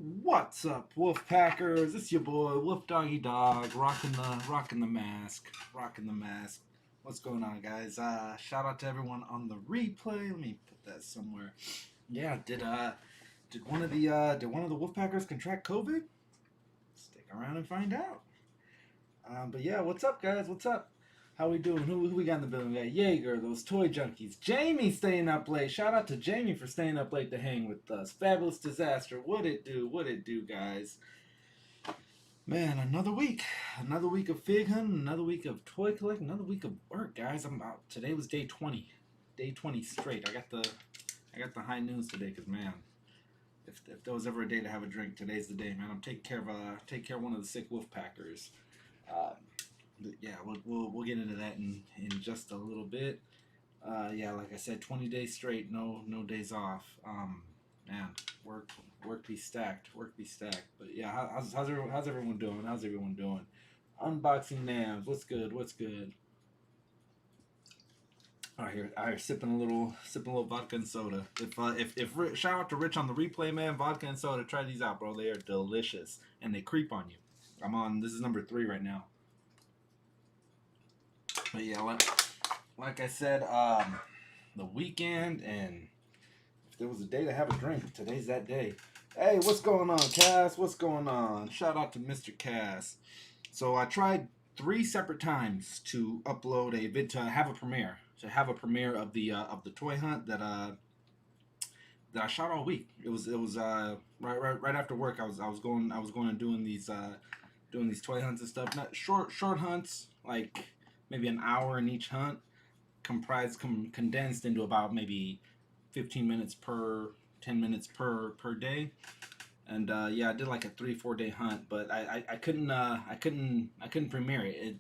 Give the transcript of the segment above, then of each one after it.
What's up, Wolf Packers? It's your boy Wolf Doggy Dog, rocking the mask. What's going on, guys? Shout out to everyone on the replay. Let me put that somewhere. Yeah, did one of the Wolf Packers contract COVID? Stick around and find out. But yeah, what's up, guys? What's up? How we doing? Who we got in the building? We got Jaeger, those toy junkies. Jamie staying up late. Shout out to Jamie for staying up late to hang with us. Fabulous Disaster. What it do? What it do, guys? Man, another week. Another week of fig hunting, another week of toy collecting, another week of work, guys. I'm out. Today was day 20. Day 20 straight. I got the high news today, cause man, if there was ever a day to have a drink, today's the day, man. I'm taking care of one of the sick wolf packers. Yeah, we'll get into that in just a little bit. Yeah, like I said, 20 days straight, no days off. Man, work be stacked, But yeah, how's everyone doing? How's everyone doing? Unboxing Nams, what's good? What's good? I hear sipping a little vodka and soda. If shout out to Rich on the replay, man, vodka and soda. Try these out, bro. They are delicious and they creep on you. This is number 3 right now. But yeah, like I said, the weekend, and if there was a day to have a drink, today's that day. Hey, what's going on, Cass? What's going on? Shout out to Mr. Cass. So I tried 3 separate times to upload a vid to have a premiere of the toy hunt that I shot all week. It was right after work. I was going and doing these toy hunts and stuff. Not short hunts, like maybe an hour in each hunt, condensed into about maybe 15 minutes per 10 minutes per day. And yeah, I did like a 3-4 day hunt, but I couldn't premiere it.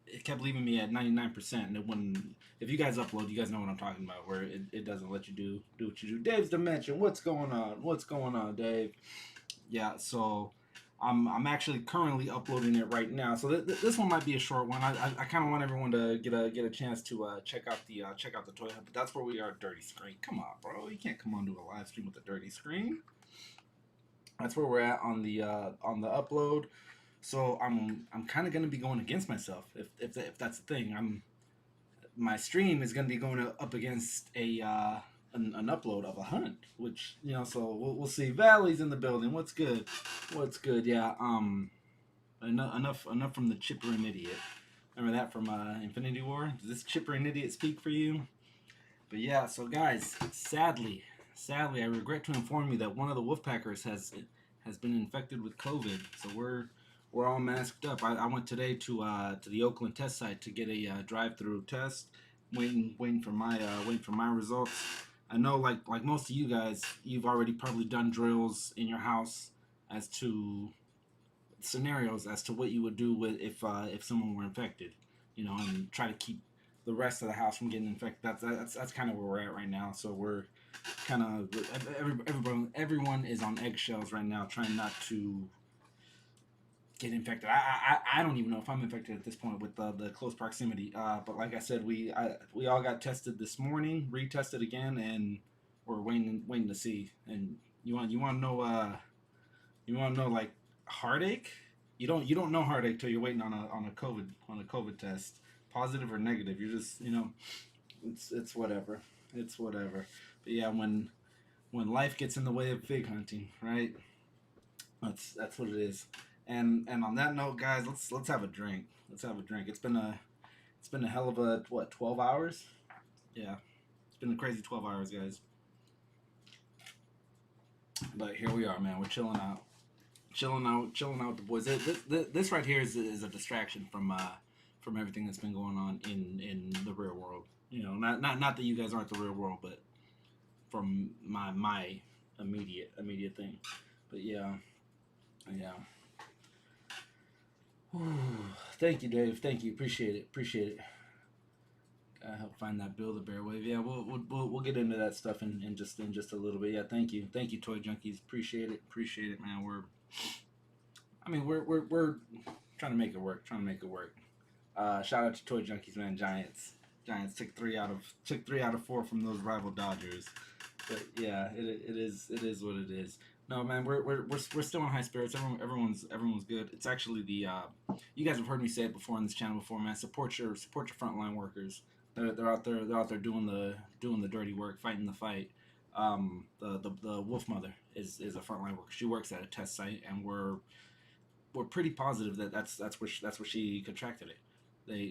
It kept leaving me at 99%, and it wouldn't. If you guys upload, you guys know what I'm talking about, where it doesn't let you do what you do. Dave's Dimension, what's going on, Dave? Yeah, so I'm actually currently uploading it right now. So this one might be a short one. I kind of want everyone to get a chance to check out the toy hunt. But that's where we are. Dirty screen. Come on, bro. You can't come on to a live stream with a dirty screen. That's where we're at on the upload. So I'm kind of gonna be going against myself if that's the thing. My stream is gonna be going up against an upload of a hunt, which so we'll see. Valley's in the building. What's good? Yeah. Enough from the Chipper and Idiot. Remember that from Infinity War? Does this Chipper and Idiot speak for you? But yeah, so guys, sadly, I regret to inform you that one of the Wolfpackers has been infected with COVID. So we're all masked up. I went today to the Oakland test site to get a drive-through test. Waiting for my results. I know, like most of you guys, you've already probably done drills in your house as to scenarios as to what you would do with if someone were infected, and try to keep the rest of the house from getting infected. That's kind of where we're at right now. So we're kind of everyone is on eggshells right now, trying not to get infected. I don't even know if I'm infected at this point with the close proximity. But like I said, we all got tested this morning, retested again, and we're waiting to see. And you want to know like heartache? You don't know heartache till you're waiting on a COVID test, positive or negative. You're just it's whatever. It's whatever. But yeah, when life gets in the way of fig hunting, right? That's what it is. And on that note, guys, let's have a drink. Let's have a drink. It's been a hell of a 12 hours? Yeah. It's been a crazy 12 hours, guys. But here we are, man. We're chilling out with the boys. This right here is a distraction from everything that's been going on in the real world. Not that you guys aren't the real world, but from my immediate thing. But yeah. Thank you, Dave. Thank you. Appreciate it. Gotta help find that Bill the Bear wave. Yeah, we'll get into that stuff in just a little bit. Yeah, thank you, Toy Junkies. Appreciate it, man. We're trying to make it work. Shout out to Toy Junkies, man. Giants took 3 out of 4 from those rival Dodgers. But yeah, it is what it is. No, man, we're still in high spirits. Everyone's good. It's actually the you guys have heard me say it before on this channel before, man. Support your frontline workers. They're out there doing the dirty work, fighting the fight. The Wolf Mother is a frontline worker. She works at a test site, and we're pretty positive that that's where she contracted it.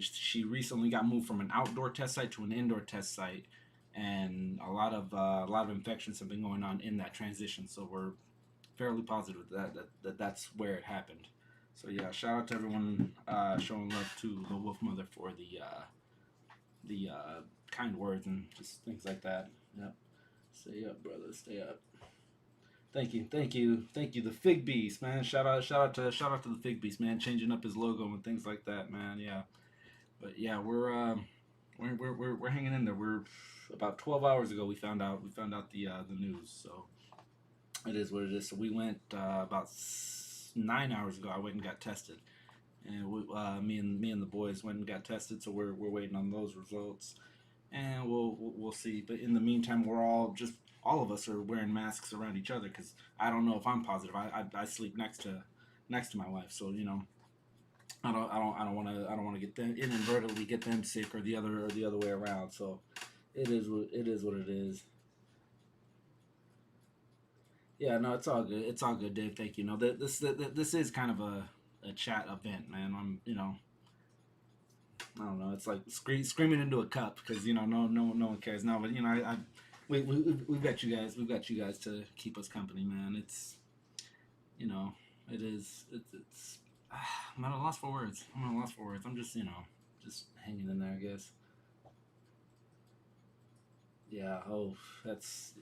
She recently got moved from an outdoor test site to an indoor test site, and a lot of infections have been going on in that transition. So we're fairly positive that's where it happened. So yeah, shout out to everyone showing love to the Wolf Mother for the kind words and just things like that. Yep. Stay up, brother. Stay up. Thank you. The Fig Beast, man. Shout out to the Fig Beast, man. Changing up his logo and things like that, man. Yeah, but yeah, we're hanging in there. We're about 12 hours ago. We found out the news. So it is what it is. So we went about 9 hours ago. I went and got tested, and me and the boys went and got tested. So we're waiting on those results, and we'll see. But in the meantime, all of us are wearing masks around each other because I don't know if I'm positive. I sleep next to my wife, so I don't want to get them inadvertently get them sick or the other way around. So it is what it is. Yeah, no, it's all good. It's all good, Dave. Thank you. No, this is kind of a chat event, man. I don't know. It's like screaming into a cup because no one cares. No, but we've got you guys. We've got you guys to keep us company, man. You know, it is. It's. I'm at a loss for words. I'm just hanging in there, I guess. Yeah. Oh, that's.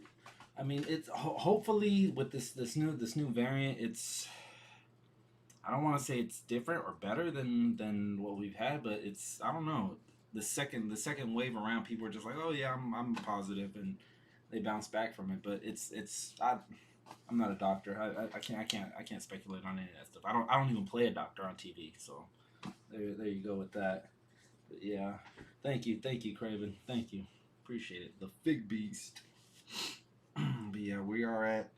I mean, it's hopefully with this new variant, it's. I don't want to say it's different or better than what we've had, but it's. I don't know. The second wave around, people are just like, oh yeah, I'm positive, and they bounce back from it. But I'm not a doctor. I can't speculate on any of that stuff. I don't even play a doctor on TV. So there you go with that. But yeah, thank you, Craven. Thank you, appreciate it. The Fig Beast. But yeah, we are at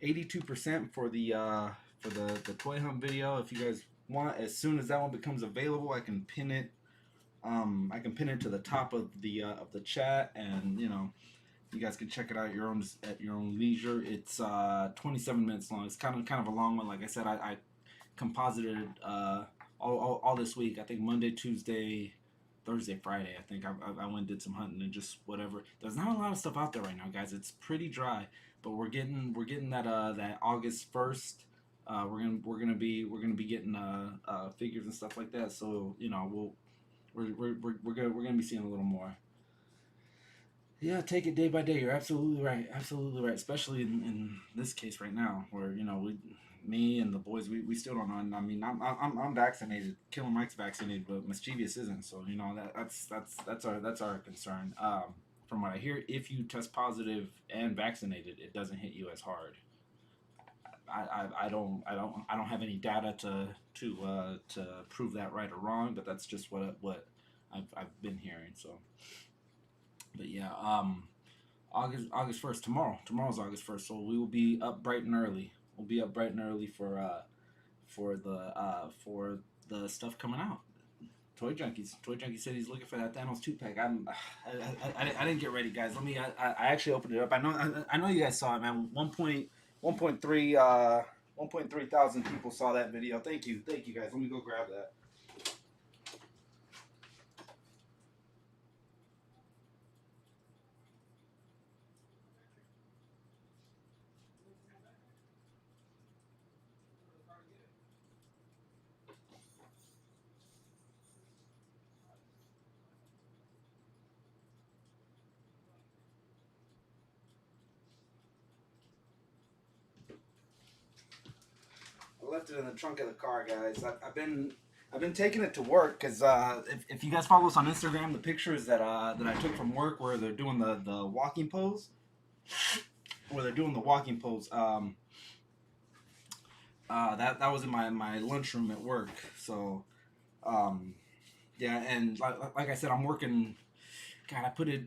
82% for the toy hunt video. If you guys want, as soon as that one becomes available, I can pin it. I can pin it to the top of the chat, and you guys can check it out at your own leisure. It's 27 minutes long. It's kind of a long one. Like I said, I composited all this week. I think Monday, Tuesday, Thursday, Friday. I think I went and did some hunting and just whatever. There's not a lot of stuff out there right now, guys. It's pretty dry, but we're getting that August 1st. We're gonna be getting figures and stuff like that. So we're gonna be seeing a little more. Yeah, take it day by day. You're absolutely right. Absolutely right. Especially in this case right now, where me and the boys, we still don't know. And I mean, I'm vaccinated. Killer Mike's vaccinated, but Mischievous isn't. So that's our concern. From what I hear, if you test positive and vaccinated, it doesn't hit you as hard. I don't have any data to prove that right or wrong, but that's just what I've been hearing. So, but yeah, August 1st, tomorrow's August 1st, so we will be up bright and early. We'll be up bright and early for the stuff coming out. Toy Junkie said he's looking for that Thanos 2 pack. I didn't get ready, guys. I actually opened it up. I know you guys saw it, man. 1.3 thousand people saw that video. Thank you guys. Let me go grab that. I left it in the trunk of the car, guys. I've been taking it to work because if you guys follow us on Instagram, the pictures that I took from work where they're doing the walking pose, that was in my lunchroom at work. So um, yeah, and like I said, I'm working. God, I put it.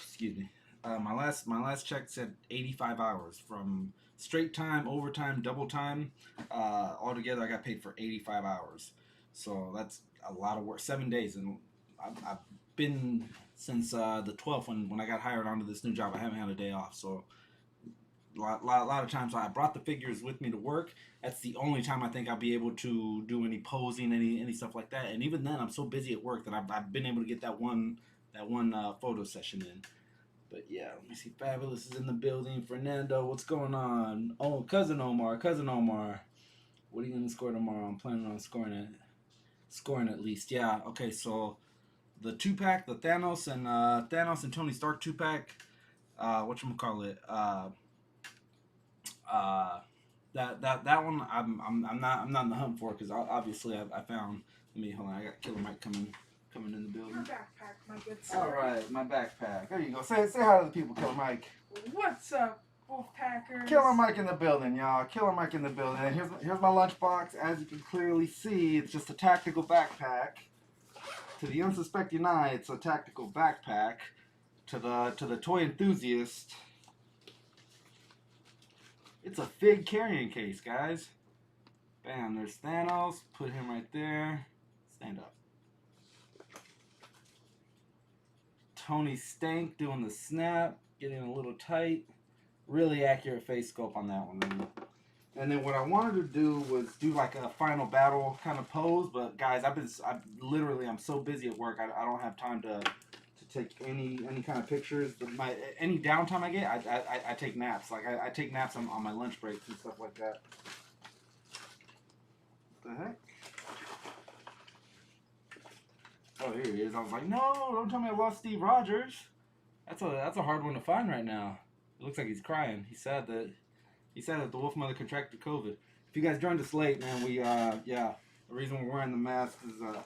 Excuse me. My last check said 85 hours from straight time, overtime, double time. Altogether, I got paid for 85 hours. So that's a lot of work. 7 days, and I've been since the 12th when I got hired onto this new job. I haven't had a day off. So lot of times I brought the figures with me to work. That's the only time I think I'll be able to do any posing, any stuff like that. And even then, I'm so busy at work that I've been able to get that one photo session in. But yeah, let me see. Fabulous is in the building. Fernando, what's going on? Oh, cousin Omar, cousin Omar. What are you gonna score tomorrow? I'm planning on scoring at least. Yeah. Okay. So the 2-pack, the Thanos and Tony Stark 2-pack. Whatchamacallit? Uh, that one I'm not in the hunt for because obviously I found. Let me hold on. I got Killer Mike coming in the building. Your backpack, my good sir. All right, my backpack. There you go. Say hi to the people, Killer Mike. What's up, Wolfpackers? Killer Mike in the building, y'all. Killer Mike in the building. And here's my lunchbox. As you can clearly see, it's just a tactical backpack. To the unsuspecting eye, it's a tactical backpack. To the toy enthusiast, it's a fig carrying case, guys. Bam, there's Thanos. Put him right there. Stand up. Tony Stank doing the snap, getting a little tight. Really accurate face sculpt on that one. And then what I wanted to do was do like a final battle kind of pose, but guys, I'm so busy at work, I don't have time to take any kind of pictures. Any downtime I get, I take naps. Like I take naps on my lunch breaks and stuff like that. What the heck? Oh, here he is. I was like, no, don't tell me I lost Steve Rogers. That's a hard one to find right now. It looks like he's crying. He's sad that the wolf mother contracted COVID. If you guys joined us late, man, the reason we're wearing the mask is the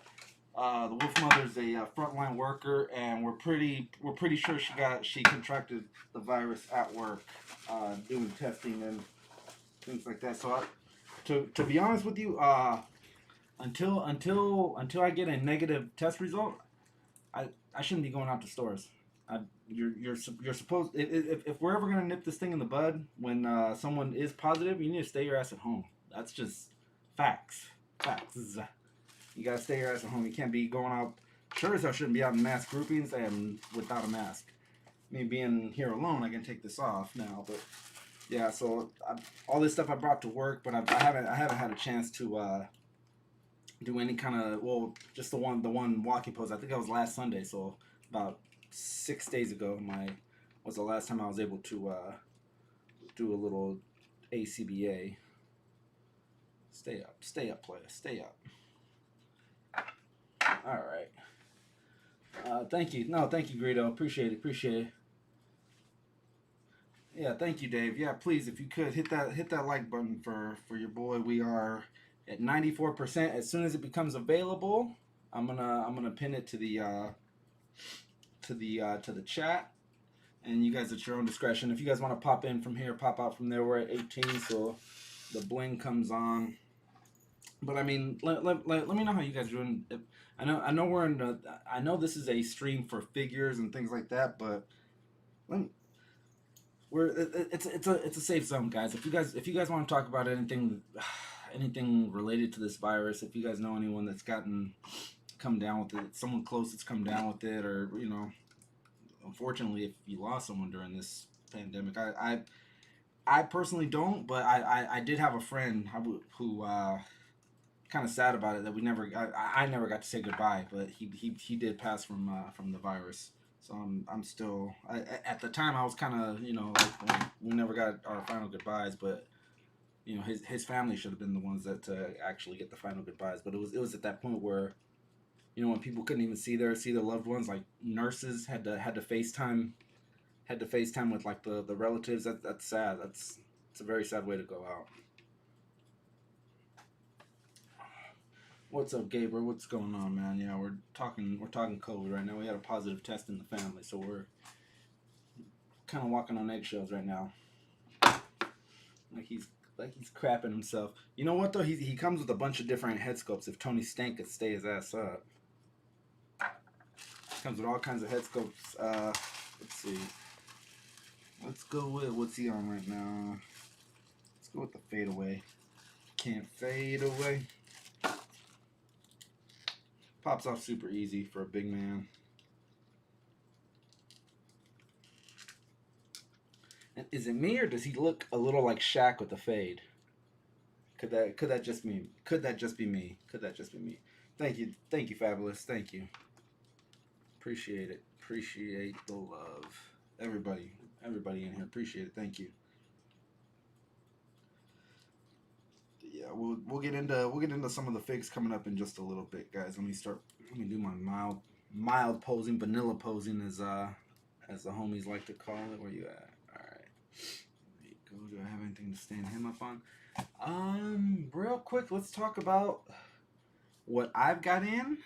wolf mother's a frontline worker, and we're pretty sure she contracted the virus at work, doing testing and things like that. So to be honest with you, until I get a negative test result, I shouldn't be going out to stores. You're supposed, if we're ever gonna nip this thing in the bud when someone is positive, you need to stay your ass at home. That's just facts. You gotta stay your ass at home. You can't be going out. Sure as hell shouldn't be out in mass groupings and without a mask. Me being here alone, I can take this off now. But yeah, so all this stuff I brought to work, but I haven't had a chance to do any kind of, just the one walking pose. I think that was last Sunday, so about 6 days ago was the last time I was able to do a little ACBA. Stay up, player, stay up. All right. Thank you, Greedo. Appreciate it. Yeah, thank you, Dave. Yeah, please, if you could hit that like button for your boy. We are at 94%. As soon as it becomes available, I'm gonna pin it to the chat, and you guys at your own discretion. If you guys want to pop in from here, pop out from there. We're at 18, so the bling comes on. But I mean, let me know how you guys are doing. I know this is a stream for figures and things like that, but it's a safe zone, guys. If you guys want to talk about anything related to this virus, if you guys know anyone that's come down with it, someone close that's come down with it, or unfortunately, if you lost someone during this pandemic, I personally don't, but I did have a friend who kind of sad about it that I never got to say goodbye, but he did pass from the virus. So I'm still, at the time I was kind of like, we never got our final goodbyes, but his family should have been the ones that actually get the final goodbyes. But it was at that point where when people couldn't even see their loved ones, like nurses had to FaceTime with like the relatives. That's sad. It's a very sad way to go out. What's up, Gabriel? What's going on, man? Yeah, we're talking COVID right now. We had a positive test in the family, so we're kind of walking on eggshells right now. Like he's crapping himself. You know what though? He comes with a bunch of different head sculpts. If Tony Stank could stay his ass up, comes with all kinds of head sculpts. Let's see. Let's go with what's he on right now. Let's go with the fade away. Can't fade away. Pops off super easy for a big man. And is it me or does he look a little like Shaq with the fade? Could that just be me? Could that just be me? Thank you, Fabulous. Thank you. Appreciate it. Appreciate the love. Everybody in here, appreciate it. Thank you. Yeah, we'll get into some of the figs coming up in just a little bit, guys. Let me do my mild posing, vanilla posing as the homies like to call it. Where you at? All right. There you go. Do I have anything to stand him up on? Real quick, let's talk about what I've got in,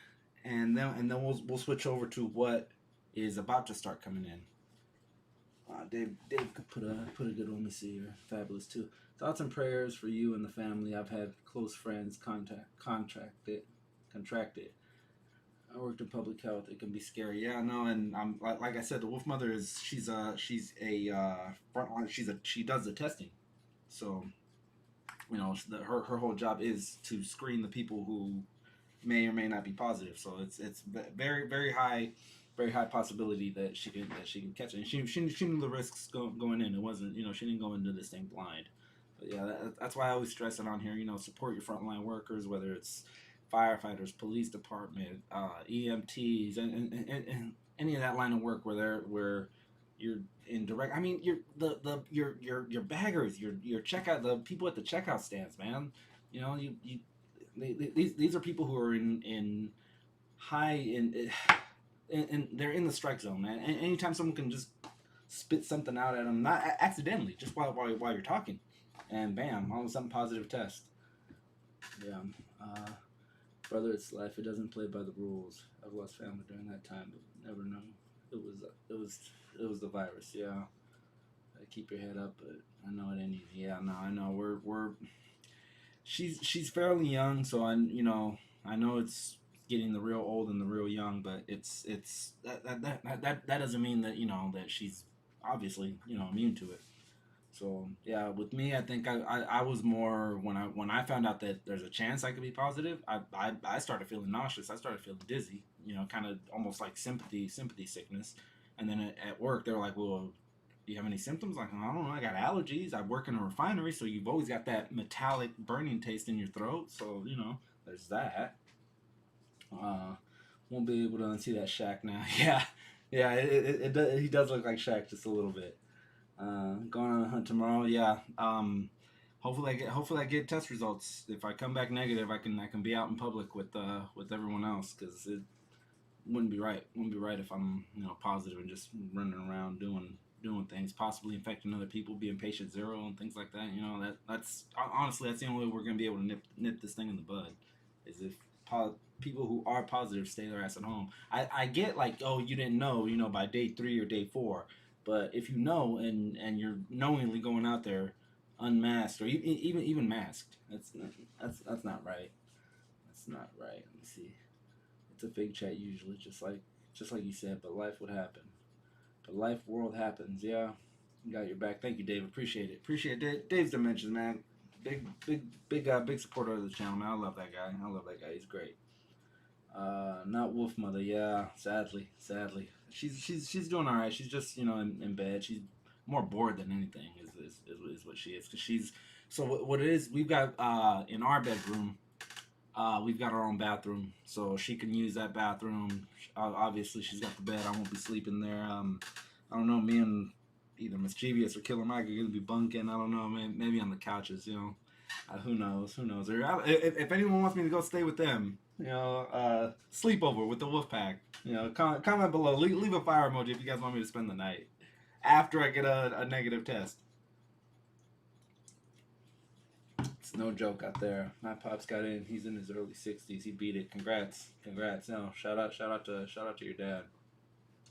and then we'll switch over to what is about to start coming in. Dave could put a good one. Let me see here. Fabulous too. Thoughts and prayers for you and the family. I've had close friends contracted. I worked in public health. It can be scary. Yeah, no, and I'm like I said, the Wolf Mother is she's a frontline. She does the testing, so you know her whole job is to screen the people who may or may not be positive. So it's very high possibility that she can catch it. And she knew the risks going in. It wasn't, you know, she didn't go into this thing blind. But yeah, that's why I always stress it on here. You know, support your frontline workers, whether it's firefighters, police department, EMTs, and any of that line of work where you're in direct. I mean, your baggers, your checkout, the people at the checkout stands, man. You know, these are people who are in high and they're in the strike zone, man. And anytime someone can just spit something out at them, not accidentally, just while you're talking, and bam, all of a sudden positive test. Yeah, brother, it's life. It doesn't play by the rules. I've lost family during that time, but never know. It was the virus. Yeah, keep your head up, but I know it ain't easy. Yeah, no, I know we're. She's fairly young, so I know it's getting the real old and the real young, but it's that doesn't mean that that she's obviously immune to it. So yeah, with me, I think I was more when I found out that there's a chance I could be positive. I started feeling nauseous. I started feeling dizzy. Kind of almost like sympathy sickness. And then at work, they were like, "Well, do you have any symptoms?" Like, I don't know. I got allergies. I work in a refinery, so you've always got that metallic burning taste in your throat. So there's that. Won't be able to unsee that Shaq now. Yeah. He does look like Shaq just a little bit. Going on a hunt tomorrow. Yeah. Hopefully I get test results. If I come back negative, I can be out in public with everyone else, because it wouldn't be right. Wouldn't be right if I'm positive and just running around doing things, possibly infecting other people, being patient zero and things like that. That's honestly that's the only way we're gonna be able to nip this thing in the bud, is if people who are positive stay their ass at home. I get like, oh, you didn't know, by day 3 or day 4, but if you know and you're knowingly going out there unmasked or even masked, that's not right. That's not right. Let me see. It's a big chat usually, just like you said, but life would happen. But life world happens. Yeah, got your back. Thank you, Dave. Appreciate it. Dave's Dimensions, man. Big supporter of the channel, man. I love that guy. He's great. Not Wolf Mother. Yeah, sadly. She's doing all right. She's just in bed. She's more bored than anything. Is what she is. Cause so what it is. We've got in our bedroom. We've got our own bathroom, so she can use that bathroom. Obviously, she's got the bed. I won't be sleeping there. I don't know. Me and either Mischievous or Killer Mike are gonna be bunking. I don't know. Maybe on the couches. Who knows? Or if anyone wants me to go stay with them, sleepover with the Wolf Pack. Comment below. Leave a fire emoji if you guys want me to spend the night after I get a negative test. It's no joke out there. My pops got in. He's in his early 60s. He beat it. Congrats. No, shout out to your dad.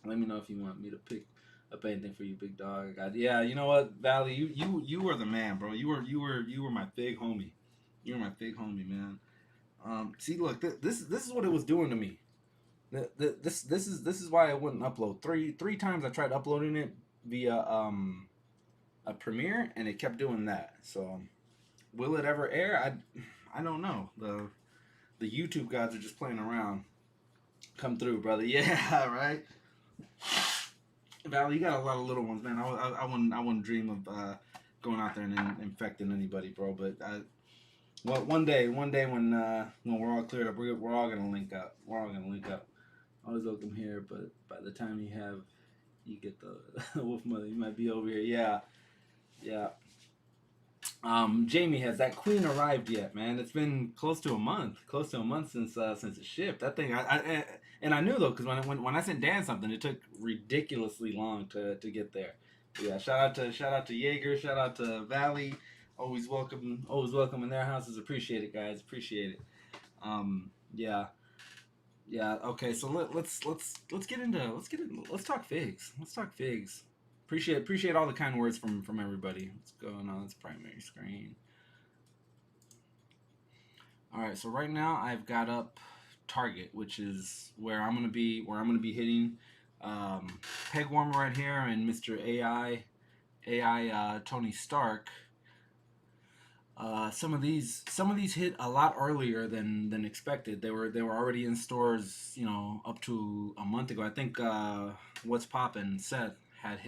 Let me know if you want me to pick up anything for you, big dog. Yeah, you know what, Valley, you were the man, bro. You were my big homie. You were my big homie, man. See, look, this is what it was doing to me. This is why I wouldn't upload. Three times I tried uploading it via a Premiere, and it kept doing that. So will it ever air? I don't know. The YouTube gods are just playing around. Come through, brother. Yeah, right. Val, you got a lot of little ones, man. I wouldn't dream of going out there and infecting anybody, bro. But well, one day when we're all cleared up, we're all gonna link up. We're all gonna link up. Always welcome here, but by the time you get the wolf mother, you might be over here. Yeah, yeah. Jamie, has that queen arrived yet, man? It's been close to a month since it shipped. That thing, and I knew though, because when I sent Dan something, it took ridiculously long to get there. But yeah, shout out to Jaeger, shout out to Valley. Always welcome in their houses. Appreciate it, guys. Appreciate it. Yeah, yeah. Okay, so let's get into let's talk figs. Let's talk figs. Appreciate all the kind words from everybody. What's going on? It's primary screen. All right, so right now I've got up target, which is where I'm gonna be hitting Peg Warmer right here and Mr. AI Tony Stark. Some of these hit a lot earlier than expected. They were already in stores, up to a month ago. I think What's Poppin' Seth had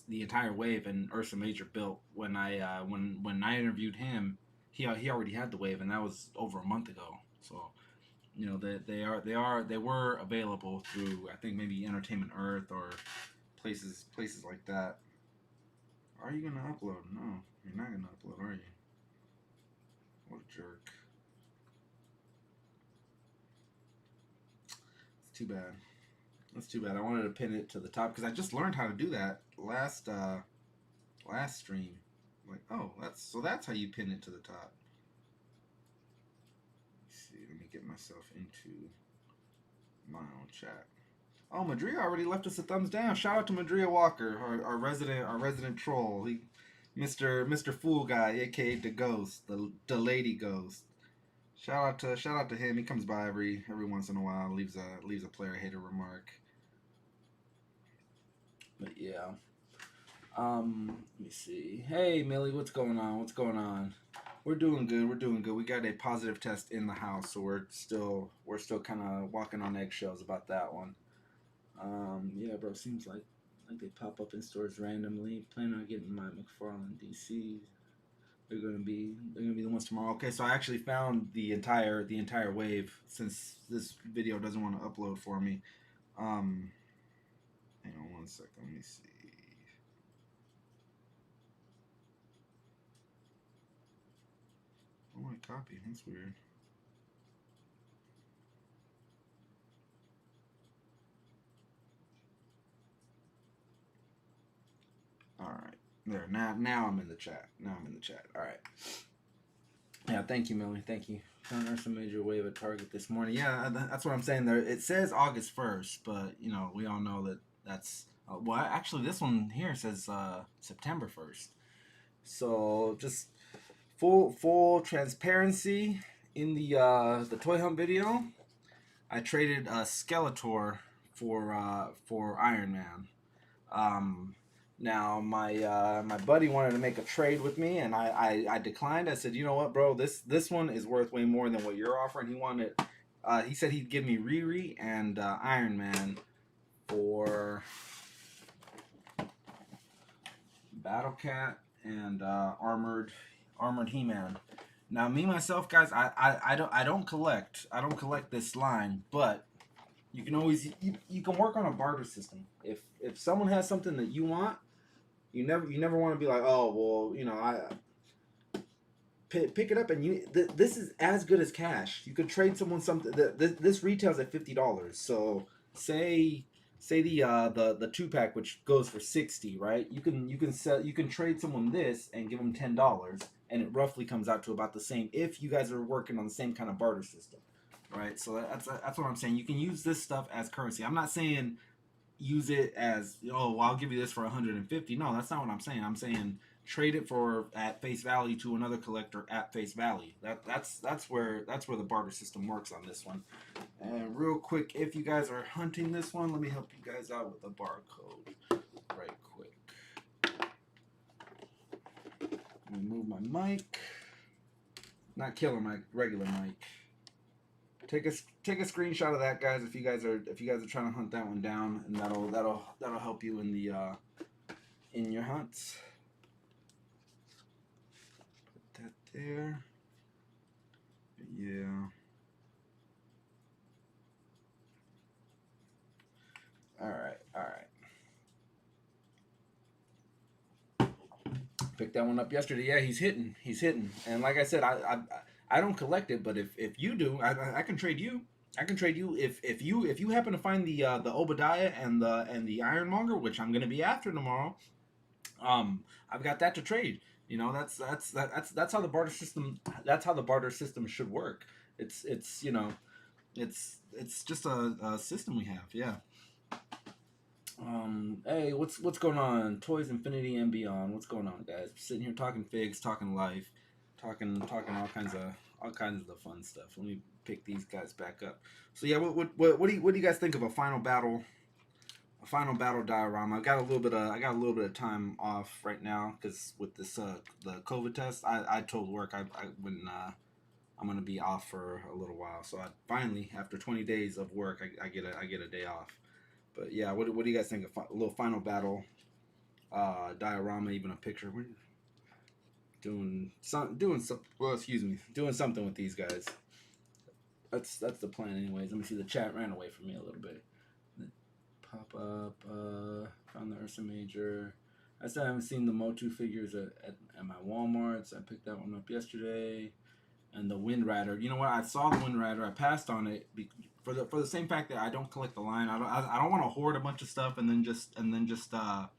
the entire wave, and Ursa Major built when I interviewed him. He already had the wave, and that was over a month ago. So they were available through, I think, maybe Entertainment Earth or places like that. Are you gonna upload? No, you're not gonna upload, are you? What a jerk. It's too bad. That's too bad. I wanted to pin it to the top because I just learned how to do that last stream. Like, oh, that's how you pin it to the top. Let's see, let me get myself into my own chat. Oh, Madria already left us a thumbs down. Shout out to Madria Walker, our resident troll. Mr. Fool Guy, aka the Ghost, the Lady Ghost. Shout out to him. He comes by every once in a while, leaves a player hater remark. But yeah. Let me see. Hey Millie, what's going on? We're doing good. We got a positive test in the house, so we're still kind of walking on eggshells about that one. Yeah, bro, seems like they pop up in stores randomly. Planning on getting my McFarlane DC. They're gonna be the ones tomorrow. Okay, so I actually found the entire wave, since this video doesn't want to upload for me. Hang on one second. Let me see. Oh, my copy. That's weird. All right. There. Now I'm in the chat. All right. Yeah, thank you, Millie. Thank you. Found Ursa Major wave at Target this morning. Yeah, that's what I'm saying there. It says August 1st, but, we all know that's... well, actually, this one here says September 1st. So, just full transparency, in the Toy Hunt video, I traded Skeletor for Iron Man. Now my buddy wanted to make a trade with me, and I declined. I said, you know what, bro, this one is worth way more than what you're offering. He said he'd give me Riri and Iron Man for Battle Cat and armored He-Man. Now, me myself, guys, I don't collect this line, but you can always you can work on a barter system. If someone has something that you want, you never want to be like, oh, well, I pick it up, and this is as good as cash. You could trade someone something. This retails at $50. So say the 2-pack, which goes for $60, right? You can trade someone this and give them $10, and it roughly comes out to about the same if you guys are working on the same kind of barter system, right? So that's what I'm saying. You can use this stuff as currency. I'm not saying use it as, oh, well, I'll give you this for 150. No, that's not what I'm saying. I'm saying trade it for at face value to another collector at face value. That's where the barter system works on this one. And real quick, if you guys are hunting this one, let me help you guys out with the barcode right quick. Let me move my mic. not killer mic, regular mic. Take a screenshot of that, guys. If you guys are trying to hunt that one down, and that'll help you in the in your hunts. Put that there. Yeah. All right. Picked that one up yesterday. Yeah, he's hitting. And like I said, I don't collect it, but if you do, I can trade you. I can trade you if you happen to find the Obadiah and the Iron Monger, which I'm gonna be after tomorrow. I've got that to trade. You know, that's how the barter system. That's how the barter system should work. It's you know, it's just a system we have. Yeah. Hey, what's going on? Toys Infinity and Beyond. What's going on, guys? Sitting here talking figs, talking life, talking all kinds of the fun stuff. Let me pick these guys back up. So yeah, what do you guys think of a final battle? A final battle diorama. I got a little bit of time off right now because with this the COVID test, I told work I wouldn't. I'm gonna be off for a little while. So I finally, after 20 days of work, I get a day off. But yeah, what do you guys think of a little final battle diorama, even a picture? We're doing something with these guys. That's the plan, anyways. Let me see. The chat ran away from me a little bit. Pop up. Found the Ursa Major. I still haven't seen the Motu figures at my Walmarts. I picked that one up yesterday. And the Wind Rider. You know what? I saw the Wind Rider. I passed on it for the same fact that I don't collect the line. I don't want to hoard a bunch of stuff and then just have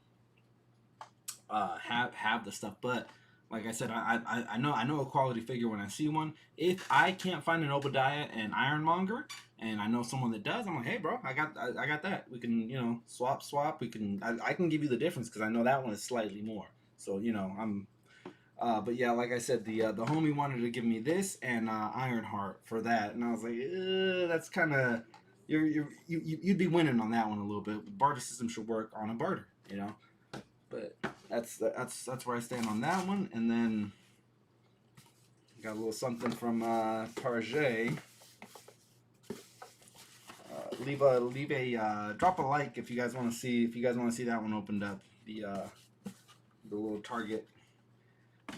the stuff. But like I said, I know a quality figure when I see one. If I can't find an Obadiah and Ironmonger, and I know someone that does, I'm like, hey bro, I got that. We can swap. We can I can give you the difference because I know that one is slightly more. So I'm. But yeah, like I said, the homie wanted to give me this and Ironheart for that, and I was like, that's kind of you'd be winning on that one a little bit. The barter system should work on a barter, But that's where I stand on that one, and then got a little something from Target. Leave a drop a like if you guys want to see that one opened up, the little Target.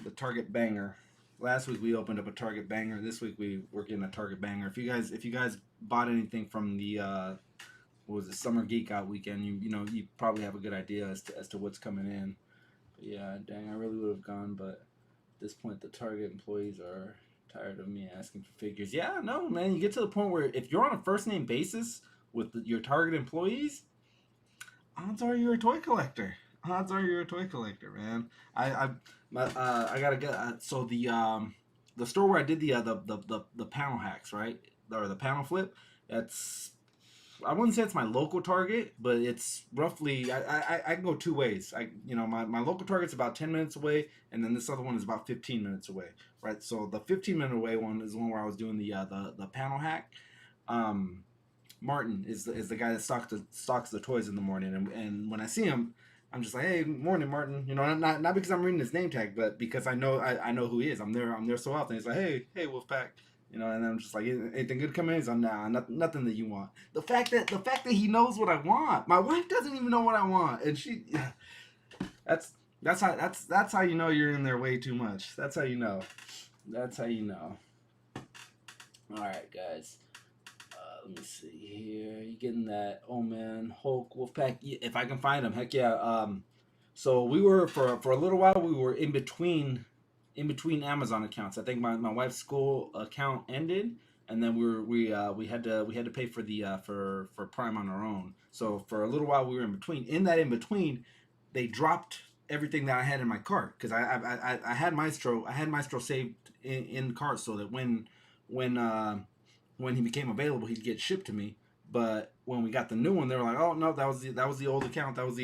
The Target banger. Last week we opened up a Target banger. This week we're getting a Target banger. If you guys bought anything from the what was it, Summer Geek Out weekend, you probably have a good idea as to what's coming in. But yeah, dang, I really would have gone, but at this point the Target employees are tired of me asking for figures. Yeah, no, man, you get to the point where if you're on a first name basis with your Target employees, odds are you're a toy collector. Man. I gotta get so the store where I did the panel hacks, right, or the panel flip. That's, I wouldn't say it's my local Target, but it's roughly I can go two ways. My local Target's about 10 minutes away, and then this other one is about 15 minutes away, right? So the 15-minute away one is the one where I was doing the panel hack. Martin is the guy that stocks the toys in the morning, and when I see him, I'm just like, hey, morning, Martin. Not because I'm reading his name tag, but because I know who he is. I'm there so often. He's like, hey, Wolfpack. And I'm just like, anything good coming in? He's like, nah, nothing that you want. The fact that he knows what I want. My wife doesn't even know what I want, and that's how you know you're in there way too much. That's how you know. All right, guys. Let me see here. You getting that? Oh man, Hulk, Wolfpack. If I can find him, heck yeah. So we were for a little while. We were in between Amazon accounts. I think my wife's school account ended, and then we had to pay for the for Prime on our own. So for a little while we were in between. In that in between, they dropped everything that I had in my cart because I had Maestro saved in cart so that when he became available, he'd get shipped to me. But when we got the new one, they were like, "Oh no, that was the old account. That was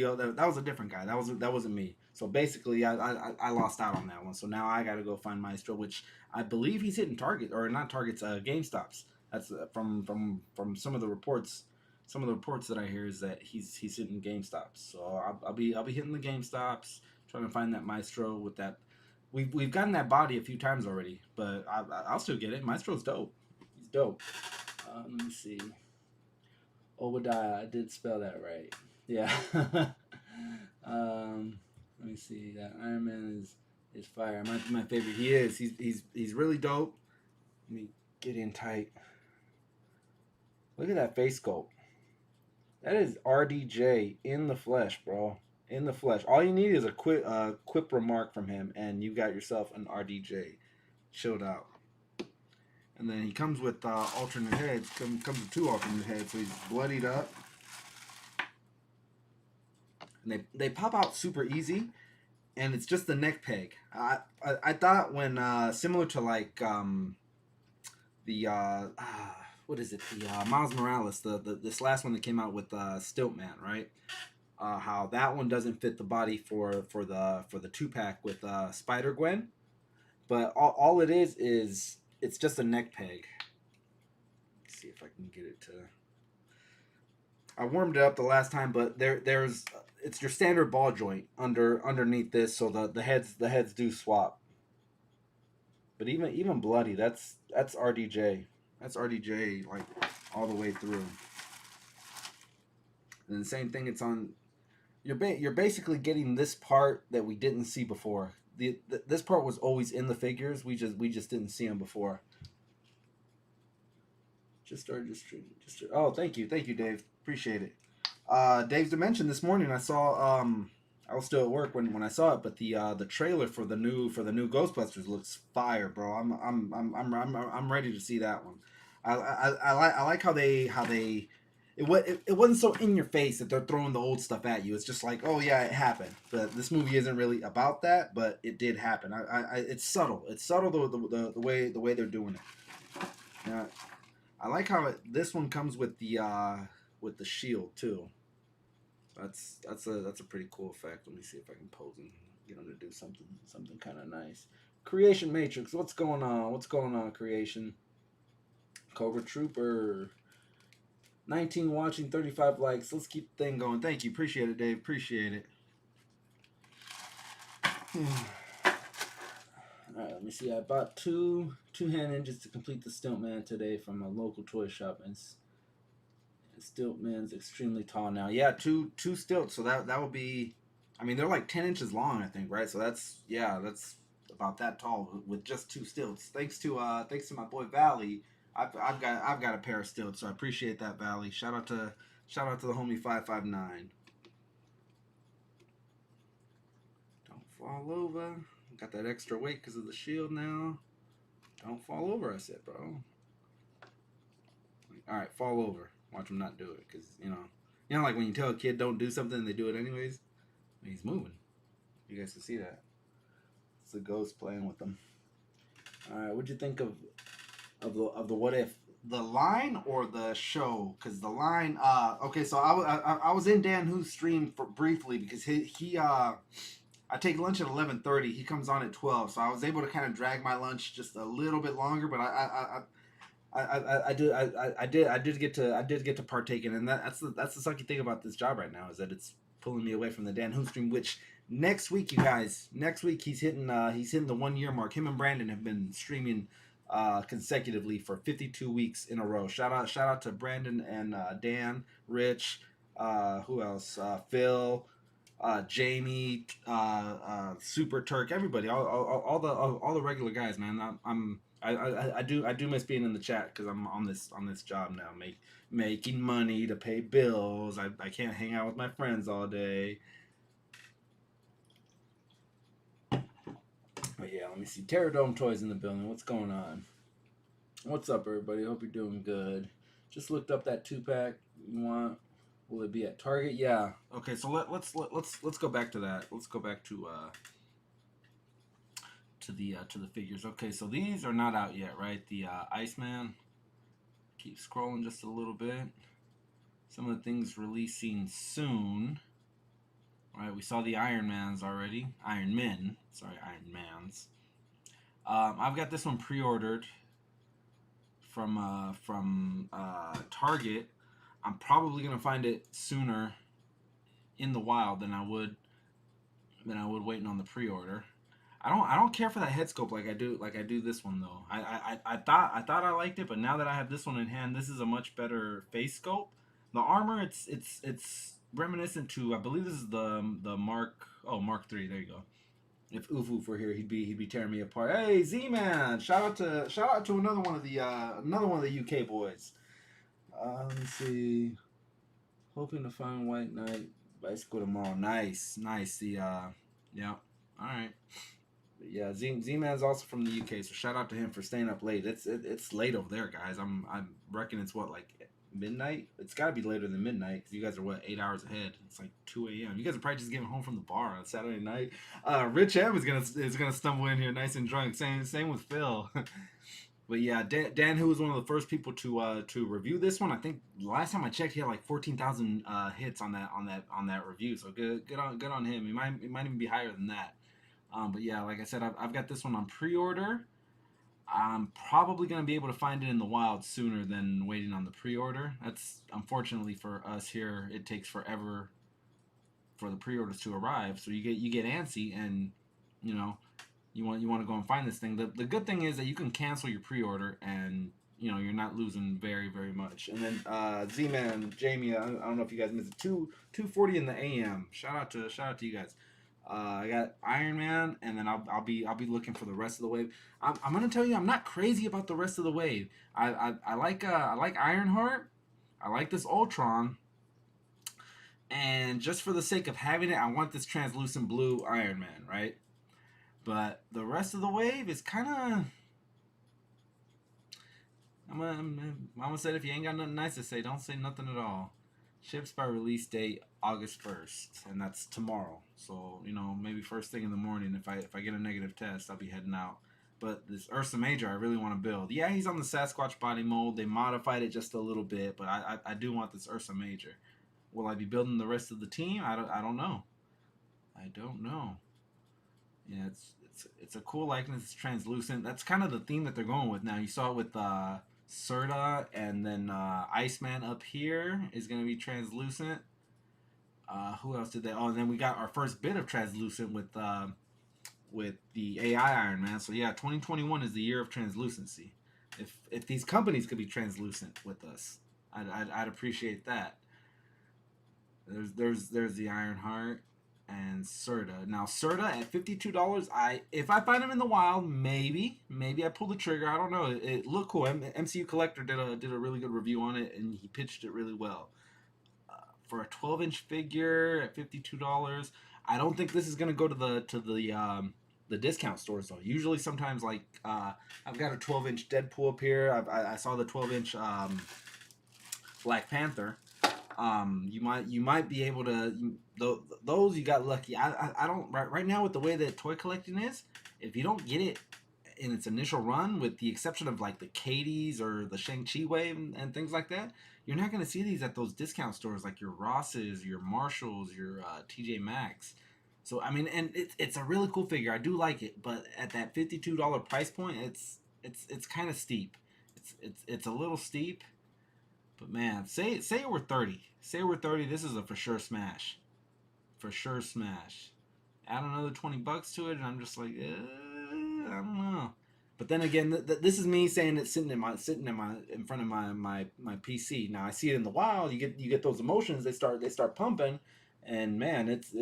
a different guy. That wasn't me." So basically, I lost out on that one. So now I got to go find Maestro, which I believe he's hitting Target or not Targets, GameStops. That's from some of the reports. Some of the reports that I hear is that he's hitting GameStops. So I'll be hitting the GameStops, trying to find that Maestro with that we've gotten that body a few times already, but I'll still get it. Maestro's dope. He's dope. Let me see. Obadiah, I did spell that right. Yeah. Let me see. That Iron Man is fire. My favorite. He is. He's really dope. Let me get in tight. Look at that face sculpt. That is RDJ in the flesh, bro. In the flesh. All you need is a quip remark from him, and you got yourself an RDJ. Chilled out. And then he comes with alternate heads. Comes with 2 alternate heads, so he's bloodied up. And they pop out super easy, and it's just the neck peg. I thought when similar to like the what is it, the Miles Morales, the this last one that came out with Stiltman, right? How that one doesn't fit the body for the 2-pack with Spider Gwen, but all it is it's just a neck peg. Let's see if I can get it to. I warmed it up the last time, but there's it's your standard ball joint underneath this, so the heads do swap. But even bloody, that's RDJ. That's RDJ like all the way through. And the same thing, it's on. You're basically getting this part that we didn't see before. This part was always in the figures. We just didn't see them before. Just started streaming. Oh, thank you, Dave. Appreciate it. Dave's Dimension this morning. I saw. I was still at work when I saw it, but the trailer for the new Ghostbusters looks fire, bro. I'm ready to see that one. I like how they it wasn't so in your face that they're throwing the old stuff at you. It's just like, oh yeah, it happened. But this movie isn't really about that, but it did happen. It's subtle. It's subtle the way they're doing it. Yeah, I like how this one comes with the shield too. That's a pretty cool effect. Let me see if I can pose and get him to do something kind of nice. Creation Matrix, what's going on? What's going on, Creation? Cobra Trooper. 19 watching, 35 likes. Let's keep the thing going. Thank you. Appreciate it, Dave. Appreciate it. Alright, let me see. I bought two hand hinges to complete the Stiltman today from a local toy shop. And Stiltman's extremely tall now. Yeah, two stilts. So that would be, I mean, they're like 10 inches long, I think, right? So that's about that tall with just 2 stilts. Thanks to my boy Valley. I've got a pair of stilts, so I appreciate that, Valley. Shout out to the homie 559. Don't fall over. Got that extra weight because of the shield now. Don't fall over, I said, bro. All right, fall over. Watch him not do it, because you know, like when you tell a kid don't do something, they do it anyways. He's moving. You guys can see that. It's the ghost playing with them. All right, what'd you think of the what if, the line or the show? Because the line, okay, so I was in Dan Who's stream for briefly because he I take lunch at 11:30. He comes on at 12, so I was able to kind of drag my lunch just a little bit longer. But I did get to partake in, and that's the sucky thing about this job right now, is that it's pulling me away from the Dan Who stream. Which next week, you guys, he's hitting the 1 year mark. Him and Brandon have been streaming consecutively for 52 weeks in a row. Shout out to Brandon and Dan, Rich, who else? Phil, Jamie, Super Turk, everybody, all the regular guys, man. I do miss being in the chat because I'm on this job now, making money to pay bills. I can't hang out with my friends all day. But yeah, let me see. Terradome Toys in the building. What's going on? What's up, everybody? Hope you're doing good. Just looked up that 2-pack you want. Will it be at Target? Yeah. Okay, so let's go back to that. Let's go back to the figures. Okay, so these are not out yet, right? The Iceman. Keep scrolling just a little bit. Some of the things releasing soon. All right, we saw the Iron Mans already. Iron Men. Sorry, Iron Mans. I've got this one pre-ordered from Target. I'm probably gonna find it sooner in the wild than I would waiting on the pre-order. I don't care for that head sculpt like I do this one though. I thought I liked it, but now that I have this one in hand, this is a much better face sculpt. The armor, it's reminiscent to, I believe this is the Mark 3. There you go. If Oof Oof were here, he'd be tearing me apart. Hey Z Man, shout out to another one of the UK boys. Let me see. Hoping to find White Knight bicycle tomorrow. Nice. Yeah. All right. Yeah, Z Man's also from the UK, so shout out to him for staying up late. It's late over there, guys. I'm reckon it's what, like midnight. It's got to be later than midnight because you guys are what, 8 hours ahead. It's like 2 a.m. You guys are probably just getting home from the bar on Saturday night. Rich M is gonna stumble in here nice and drunk. Same with Phil. But yeah, Dan, who was one of the first people to review this one, I think last time I checked, he had like 14,000 hits on that review. So good on him. It might even be higher than that. But yeah, like I said, I've got this one on pre-order. I'm probably gonna be able to find it in the wild sooner than waiting on the pre-order. That's unfortunately for us here. It takes forever for the pre-orders to arrive. So you get antsy, and you know you want to go and find this thing. The good thing is that you can cancel your pre-order, and you're not losing very very much. And then Z-Man, Jamie, I don't know if you guys missed it. 2:40 in the AM. Shout out to you guys. I got Iron Man, and then I'll be looking for the rest of the wave. I'm gonna tell you, I'm not crazy about the rest of the wave. I like Ironheart. I like this Ultron, and just for the sake of having it, I want this translucent blue Iron Man, right? But the rest of the wave is kind of. Mama said if you ain't got nothing nice to say, don't say nothing at all. Ships by release date August 1st, and that's tomorrow. So maybe first thing in the morning, if I get a negative test, I'll be heading out. But this Ursa Major, I really want to build. Yeah, he's on the Sasquatch body mold. They modified it just a little bit, but I do want this Ursa Major. Will I be building the rest of the team? I don't know. I don't know. Yeah, it's a cool likeness. It's translucent. That's kind of the theme that they're going with now. You saw it with Serta, and then Iceman up here is going to be translucent. Who else did that? Oh, and then we got our first bit of translucent with the AI Iron Man. So yeah, 2021 is the year of translucency. If these companies could be translucent with us, I'd appreciate that. There's the Ironheart and Serta. Now Serta at $52. If I find him in the wild, maybe I pull the trigger. I don't know. It looked cool. MCU Collector did a really good review on it, and he pitched it really well. For a 12-inch figure at $52, I don't think this is gonna go to the discount stores though. Usually, sometimes like I've got a 12-inch Deadpool up here. I saw the 12-inch Black Panther. You might be able to those you got lucky. I don't right now with the way that toy collecting is. If you don't get it in its initial run, with the exception of like the Katie's or the Shang-Chi wave and things like that, you're not going to see these at those discount stores like your Ross's, your Marshalls, your TJ Maxx. So I mean, and it's a really cool figure. I do like it, but at that $52 price point, it's kind of steep. It's a little steep. But man, say it were 30. Say it were 30. This is a for sure smash. For sure smash. Add another $20 to it, and I'm just like, I don't know. But then again, this is me saying it sitting in front of my PC. Now I see it in the wild. You get those emotions. They start pumping, and man, it's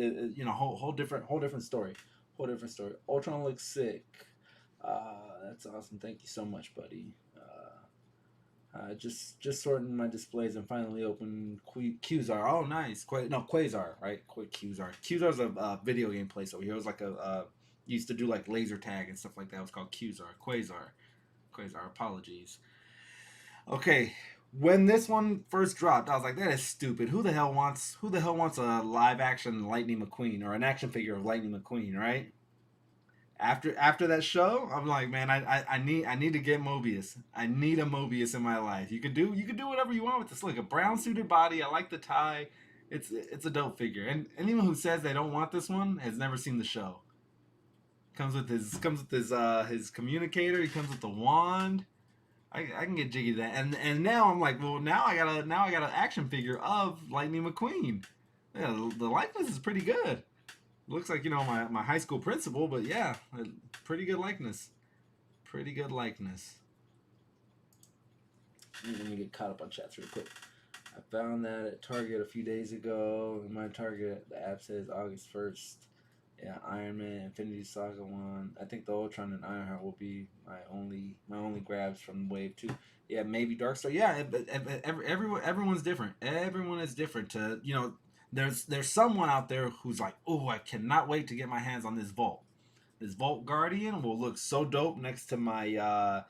whole different story. Whole different story. Ultron looks sick. That's awesome. Thank you so much, buddy. Just sorting my displays and finally open Qzar. Oh, nice. Quasar, right? Qzar. Qzar's a video game place over here. It was like used to do like laser tag and stuff like that. It was called Qzar. Quasar. Apologies. Okay. When this one first dropped, I was like, that is stupid. Who the hell wants a live action Lightning McQueen or an action figure of Lightning McQueen, right? After that show, I'm like, man, I need to get Mobius. I need a Mobius in my life. You could do whatever you want with this. Look, a brown suited body. I like the tie. It's a dope figure. And anyone who says they don't want this one has never seen the show. Comes with his communicator. He comes with the wand. I can get jiggy with that. And now I'm like, well, now I got an action figure of Lightning McQueen. Yeah, the likeness is pretty good. looks like, you know, my high school principal, but yeah, pretty good likeness. Pretty good likeness. Let me get caught up on chats real quick. I found that at Target a few days ago. My Target, the app says August 1st. Yeah, Iron Man, Infinity Saga 1. I think the Ultron and Ironheart will be my only grabs from Wave 2. Yeah, maybe Darkstar. Yeah, everyone's different. Everyone is different. You know, there's someone out there who's like, oh, I cannot wait to get my hands on this Vault. This Vault Guardian will look so dope next to my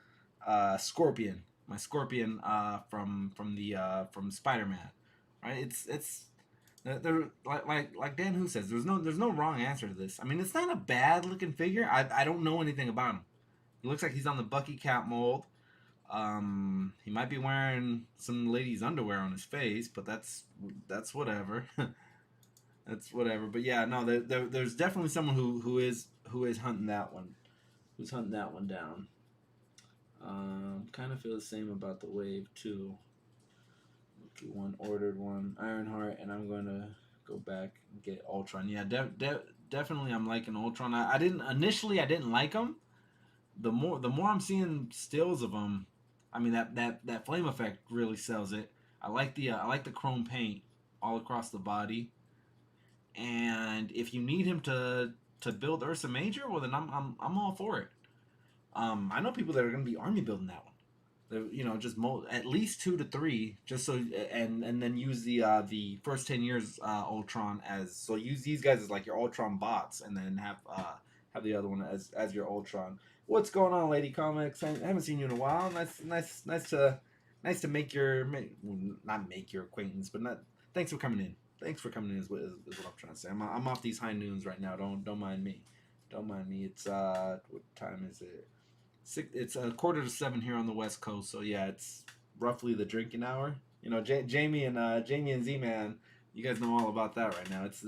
Scorpion. My Scorpion from Spider-Man. Right? It's there, like Dan Who says, there's no wrong answer to this. I mean, it's not a bad looking figure. I don't know anything about him. He looks like he's on the Bucky Cap mold. He might be wearing some lady's underwear on his face, but that's whatever. That's whatever. But yeah, no, there's definitely someone who is hunting that one. Who's hunting that one down. Kind of feel the same about the Wave too. Okay, one ordered one Ironheart, and I'm gonna go back and get Ultron. Yeah, definitely I'm liking Ultron. I didn't like him. The more I'm seeing stills of him, I mean that flame effect really sells it. I like the chrome paint all across the body. And if you need him to build Ursa Major, well then I'm all for it. I know people that are going to be army building that one. You know, just at least 2 to 3, just so, and then use the first 10 years Ultron as, so use these guys as like your Ultron bots, and then have the other one as your Ultron. What's going on, Lady Comics? I haven't seen you in a while. Nice to make your, well, not make your acquaintance, but not. Thanks for coming in. Thanks for coming in is what I'm trying to say. I'm off these high noons right now. Don't mind me. Don't mind me. It's what time is it? It's a 6:45 here on the West Coast, so yeah, it's roughly the drinking hour. You know, Jamie and Z-Man, you guys know all about that right now. It's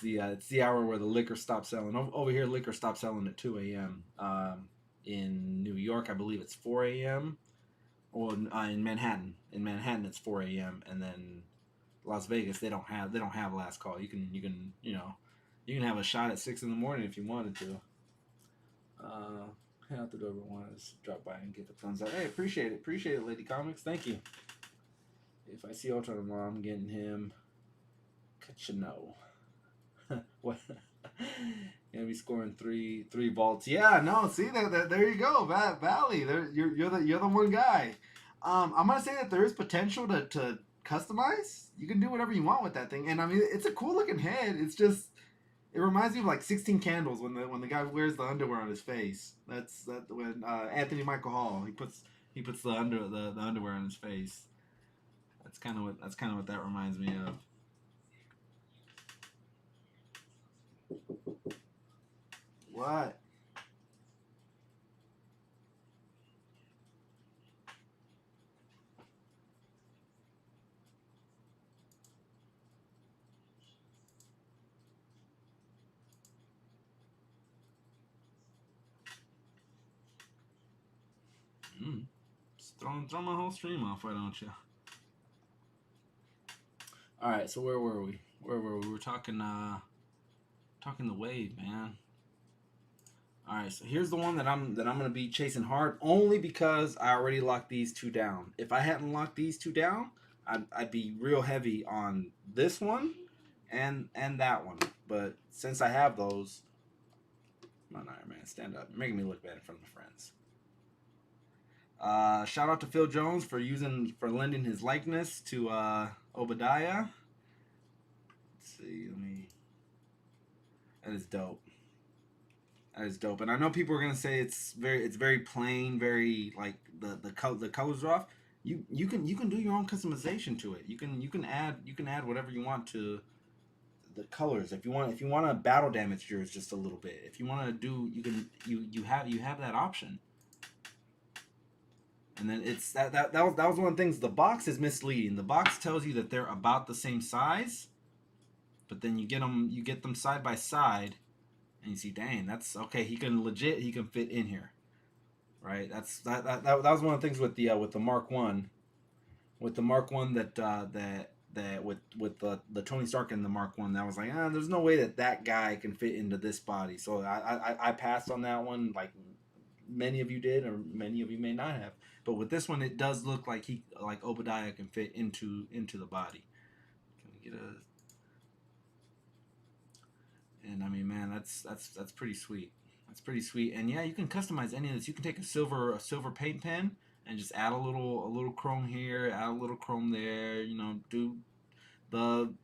the hour where the liquor stops selling. Over here, liquor stops selling at 2 a.m. In New York, I believe it's 4 a.m. Or in Manhattan, it's 4 a.m. And then Las Vegas, they don't have last call. You can you know, you can have a shot at 6 in the morning if you wanted to. Head out the door, but wanted to drop by and get the thumbs up. Hey, appreciate it, Lady Comics. Thank you. If I see Ultron tomorrow, I'm getting him. Kachino. What? Gonna be scoring three vaults. Yeah, no. See there you go, Valley. You're the one guy. I'm gonna say that there is potential to customize. You can do whatever you want with that thing, and I mean it's a cool looking head. It's just. It reminds me of like 16 Candles when the guy wears the underwear on his face. That's when Anthony Michael Hall he puts the underwear on his face. That's kind of what that reminds me of. What? Just throw my whole stream off, why don't you? All right, so where were we? We were talking the Wave, man. All right, so here's the one that I'm gonna be chasing hard, only because I already locked these two down. If I hadn't locked these two down, I'd be real heavy on this one and that one. But since I have those, come on, Iron Man, stand up. You're making me look bad in front of my friends. Shout out to Phil Jones for lending his likeness to Obadiah. Let's see, that is dope. That is dope. And I know people are gonna say it's very plain, very like the colors are off. You can do your own customization to it. You can add whatever you want to the colors. If you want to battle damage yours just a little bit. If you want to do, you have that option. And then it's that was one of the things. The box is misleading. The box tells you that they're about the same size, but then you get them side by side, and you see, dang, that's okay. He can fit in here, right? That was one of the things with the Mark 1, that that with the Tony Stark in the Mark One, that was like, there's no way that guy can fit into this body. So I passed on that one, like many of you did, or many of you may not have. But with this one, it does look like like Obadiah can fit into the body. Can we get a? And I mean, man, that's pretty sweet. That's pretty sweet. And yeah, you can customize any of this. You can take a silver paint pen and just add a little chrome here, add a little chrome there. You know, do the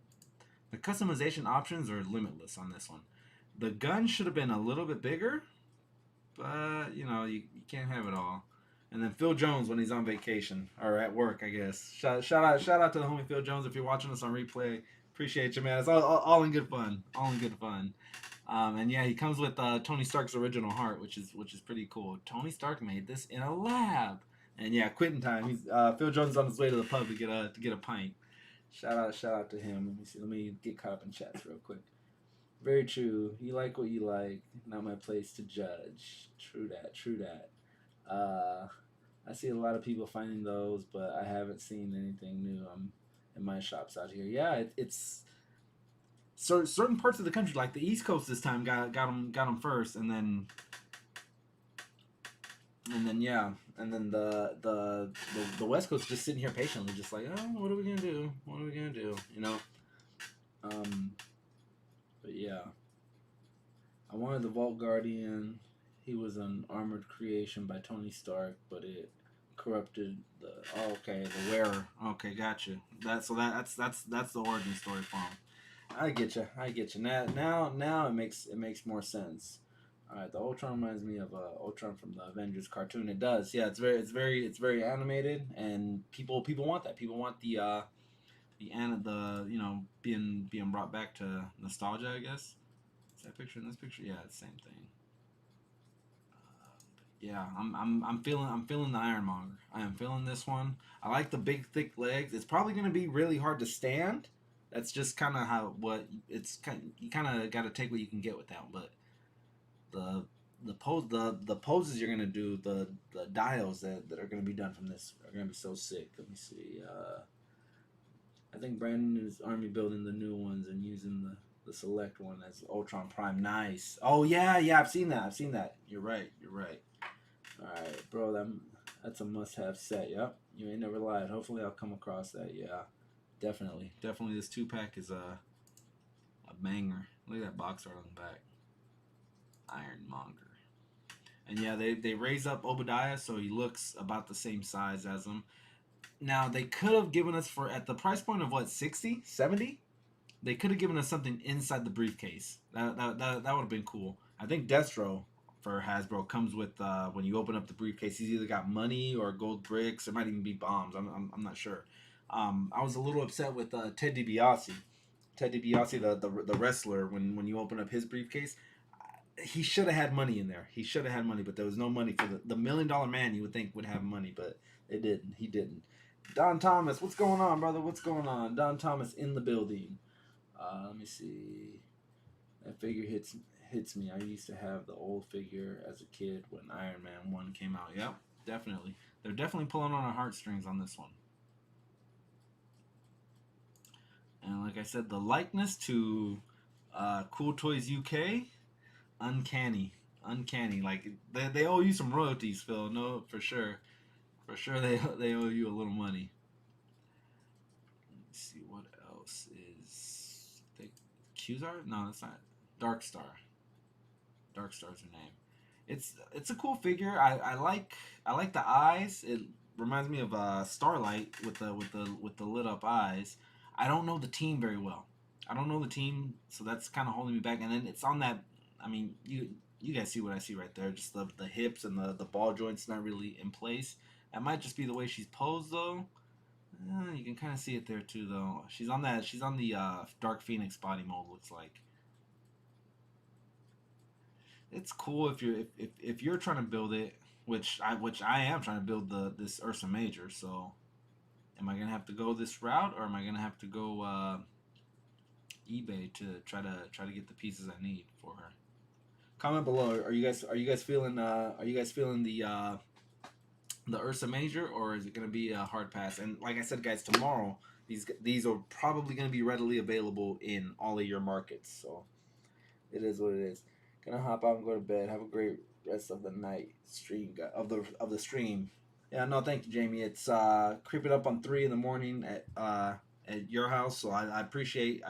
customization options are limitless on this one. The gun should have been a little bit bigger, but you know, you can't have it all. And then Phil Jones when he's on vacation or at work, I guess. Shout out to the homie Phil Jones if you're watching us on replay. Appreciate you, man. It's all in good fun. All in good fun. And yeah, he comes with Tony Stark's original heart, which is pretty cool. Tony Stark made this in a lab. And yeah, quitting time. He's Phil Jones is on his way to the pub to get a pint. Shout out to him. Let me see. Let me get caught up in chats real quick. Very true. You like what you like. Not my place to judge. True that. True that. I see a lot of people finding those, but I haven't seen anything new in my shops out here. Yeah, it's certain parts of the country, like the East Coast, this time got them first, and then yeah, and then the West Coast just sitting here patiently, just like, oh, what are we gonna do? What are we gonna do? You know. But yeah, I wanted the Vault Guardian. He was an armored creation by Tony Stark, but it corrupted the. Oh, okay, the wearer. Okay, gotcha. That's the origin story for him. I get you. Now it makes more sense. All right, the Ultron reminds me of Ultron from the Avengers cartoon. It does. Yeah, it's very animated, and people want that. People want the you know, being brought back to nostalgia, I guess. Is that picture in this picture? Yeah, it's the same thing. Yeah, I'm feeling the Ironmonger. I am feeling this one. I like the big thick legs. It's probably going to be really hard to stand. That's just kind of you kind of got to take what you can get with that. But the poses you're going to do, the dials that are going to be done from this are going to be so sick. Let me see. I think Brandon is army building the new ones and using the select one as Ultron Prime. Nice. Oh yeah, I've seen that. You're right. Alright, bro, that's a must-have set. Yep, you ain't never lied. Hopefully I'll come across that. Yeah, definitely. This 2-pack is a banger. Look at that box art on the back. Ironmonger. And yeah, they raise up Obadiah so he looks about the same size as him. Now, they could have given us, at the price point of what, 60, 70? They could have given us something inside the briefcase. That would have been cool. I think Destro for Hasbro comes with when you open up the briefcase, he's either got money or gold bricks. It might even be bombs. I'm not sure. I was a little upset with Ted DiBiase. Ted DiBiase, the wrestler, when you open up his briefcase, he should have had money in there. He should have had money, but there was no money for the $1 million man. You would think would have money, but it didn't. He didn't. Don Thomas, what's going on, brother? What's going on? Don Thomas in the building. Let me see. That figure hits me. I used to have the old figure as a kid when Iron Man 1 came out. Yep, definitely. They're definitely pulling on our heartstrings on this one. And like I said, the likeness to Cool Toys UK, uncanny. Like they owe you some royalties, Phil. No, for sure. For sure they owe you a little money. Let's see what else is. Qzar? No, that's not. Dark Star. Dark Star's her name. It's a cool figure. I like the eyes. It reminds me of Starlight with the lit up eyes. I don't know the team very well. So that's kind of holding me back. And then it's on that. I mean, you guys see what I see right there. Just the hips and the ball joints not really in place. That might just be the way she's posed though. You can kind of see it there too though. She's on the Dark Phoenix body mold. Looks like. It's cool if you're trying to build it, which I am trying to build this Ursa Major. So, am I gonna have to go this route, or am I gonna have to go eBay to try to get the pieces I need for her? Comment below. Are you guys feeling the the Ursa Major, or is it going to be a hard pass? And like I said, guys, tomorrow these are probably going to be readily available in all of your markets. So it is what it is. Gonna hop out and go to bed. Have a great rest of the night stream of the stream. Yeah, no, thank you, Jamie. It's creeping up on 3 in the morning at your house, so I appreciate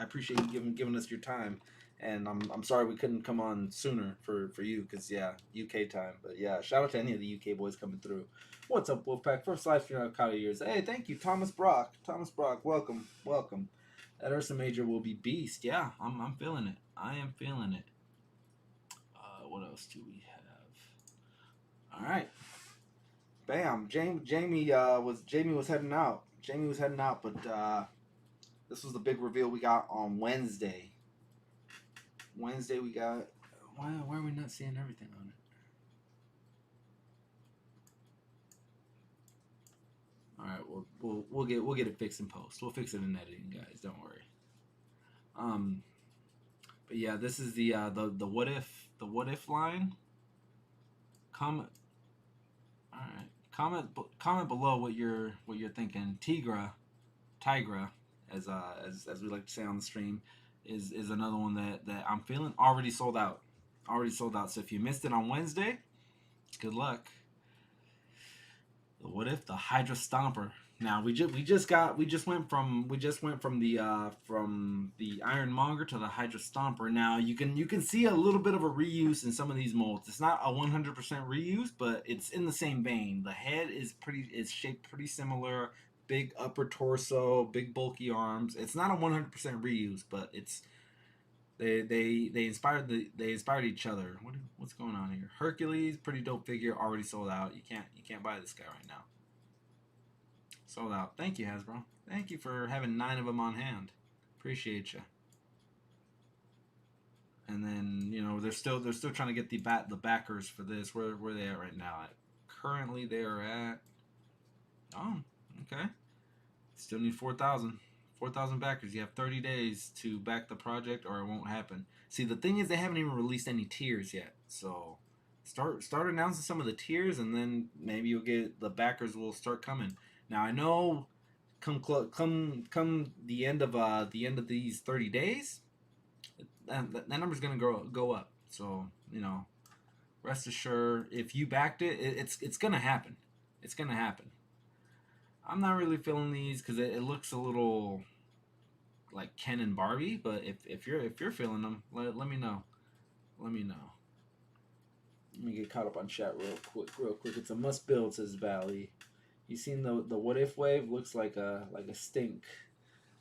you giving us your time. And I'm sorry we couldn't come on sooner for you, because yeah, UK time. But yeah, shout out to any of the UK boys coming through. What's up, Wolfpack? First live stream I've caught of yours. Hey, thank you, Thomas Brock. Thomas Brock, welcome. That Ursa Major will be beast. Yeah, I'm feeling it. I am feeling it. What else do we have? All right, bam. Jamie was heading out. Jamie was heading out, but this was the big reveal we got on Wednesday. Wednesday we got. Why are we not seeing everything on it? All right, we'll get it fixed in post. We'll fix it in editing, guys. Don't worry. But yeah, this is the what if line. Comment. All right. Comment below what you're thinking. Tigra, as we like to say on the stream, is another one that I'm feeling. Already sold out. So if you missed it on Wednesday, good luck. What if the Hydra Stomper? Now we just went from the Iron Monger to the Hydra Stomper. Now you can see a little bit of a reuse in some of these molds. It's not a 100% reuse, but it's in the same vein. The head is shaped pretty similar. Big upper torso, big bulky arms. It's not a 100% reuse, but it's they inspired each other. What's going on here? Hercules, pretty dope figure, already sold out. You can't buy this guy right now. Sold out. Thank you, Hasbro. Thank you for having 9 of them on hand. Appreciate you. And then they're still trying to get the backers for this. Where they at right now? Currently they are at. Oh, okay. Still need 4,000. 4,000 backers. You have 30 days to back the project, or it won't happen. See, the thing is, they haven't even released any tiers yet. So start announcing some of the tiers, and then maybe you'll get the backers will start coming. Now I know, come the end of these 30 days, that number's gonna go up. So rest assured, if you backed it, it's gonna happen. It's gonna happen. I'm not really feeling these because it looks a little like Ken and Barbie. But if you're feeling them, let me know. Let me know. Let me get caught up on chat real quick. It's a must build, says Valley. You seen the what if wave? Looks like a stink.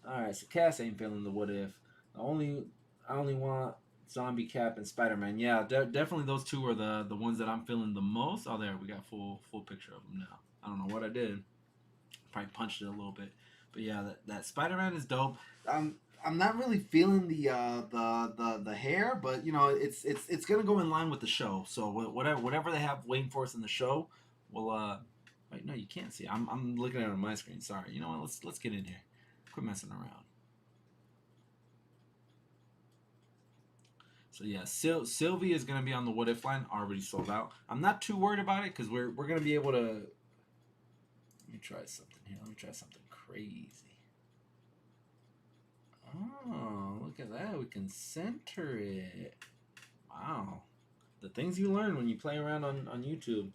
All right, so Cass ain't feeling the what if. I only want Zombie Cap and Spider-Man. Yeah, definitely those two are the ones that I'm feeling the most. Oh, there we got full picture of them now. I don't know what I did. Probably punched it a little bit, but yeah, that Spider-Man is dope. I'm not really feeling the hair, but it's gonna go in line with the show. So whatever they have waiting for us in the show, we'll wait. No, you can't see. I'm looking at it on my screen. Sorry. You know what? Let's get in here. Quit messing around. So yeah, Sylvie is gonna be on the what if line. Already sold out. I'm not too worried about it because we're gonna be able to. Let me try something here. Let me try something crazy. Oh, look at that. We can center it. Wow. The things you learn when you play around on YouTube.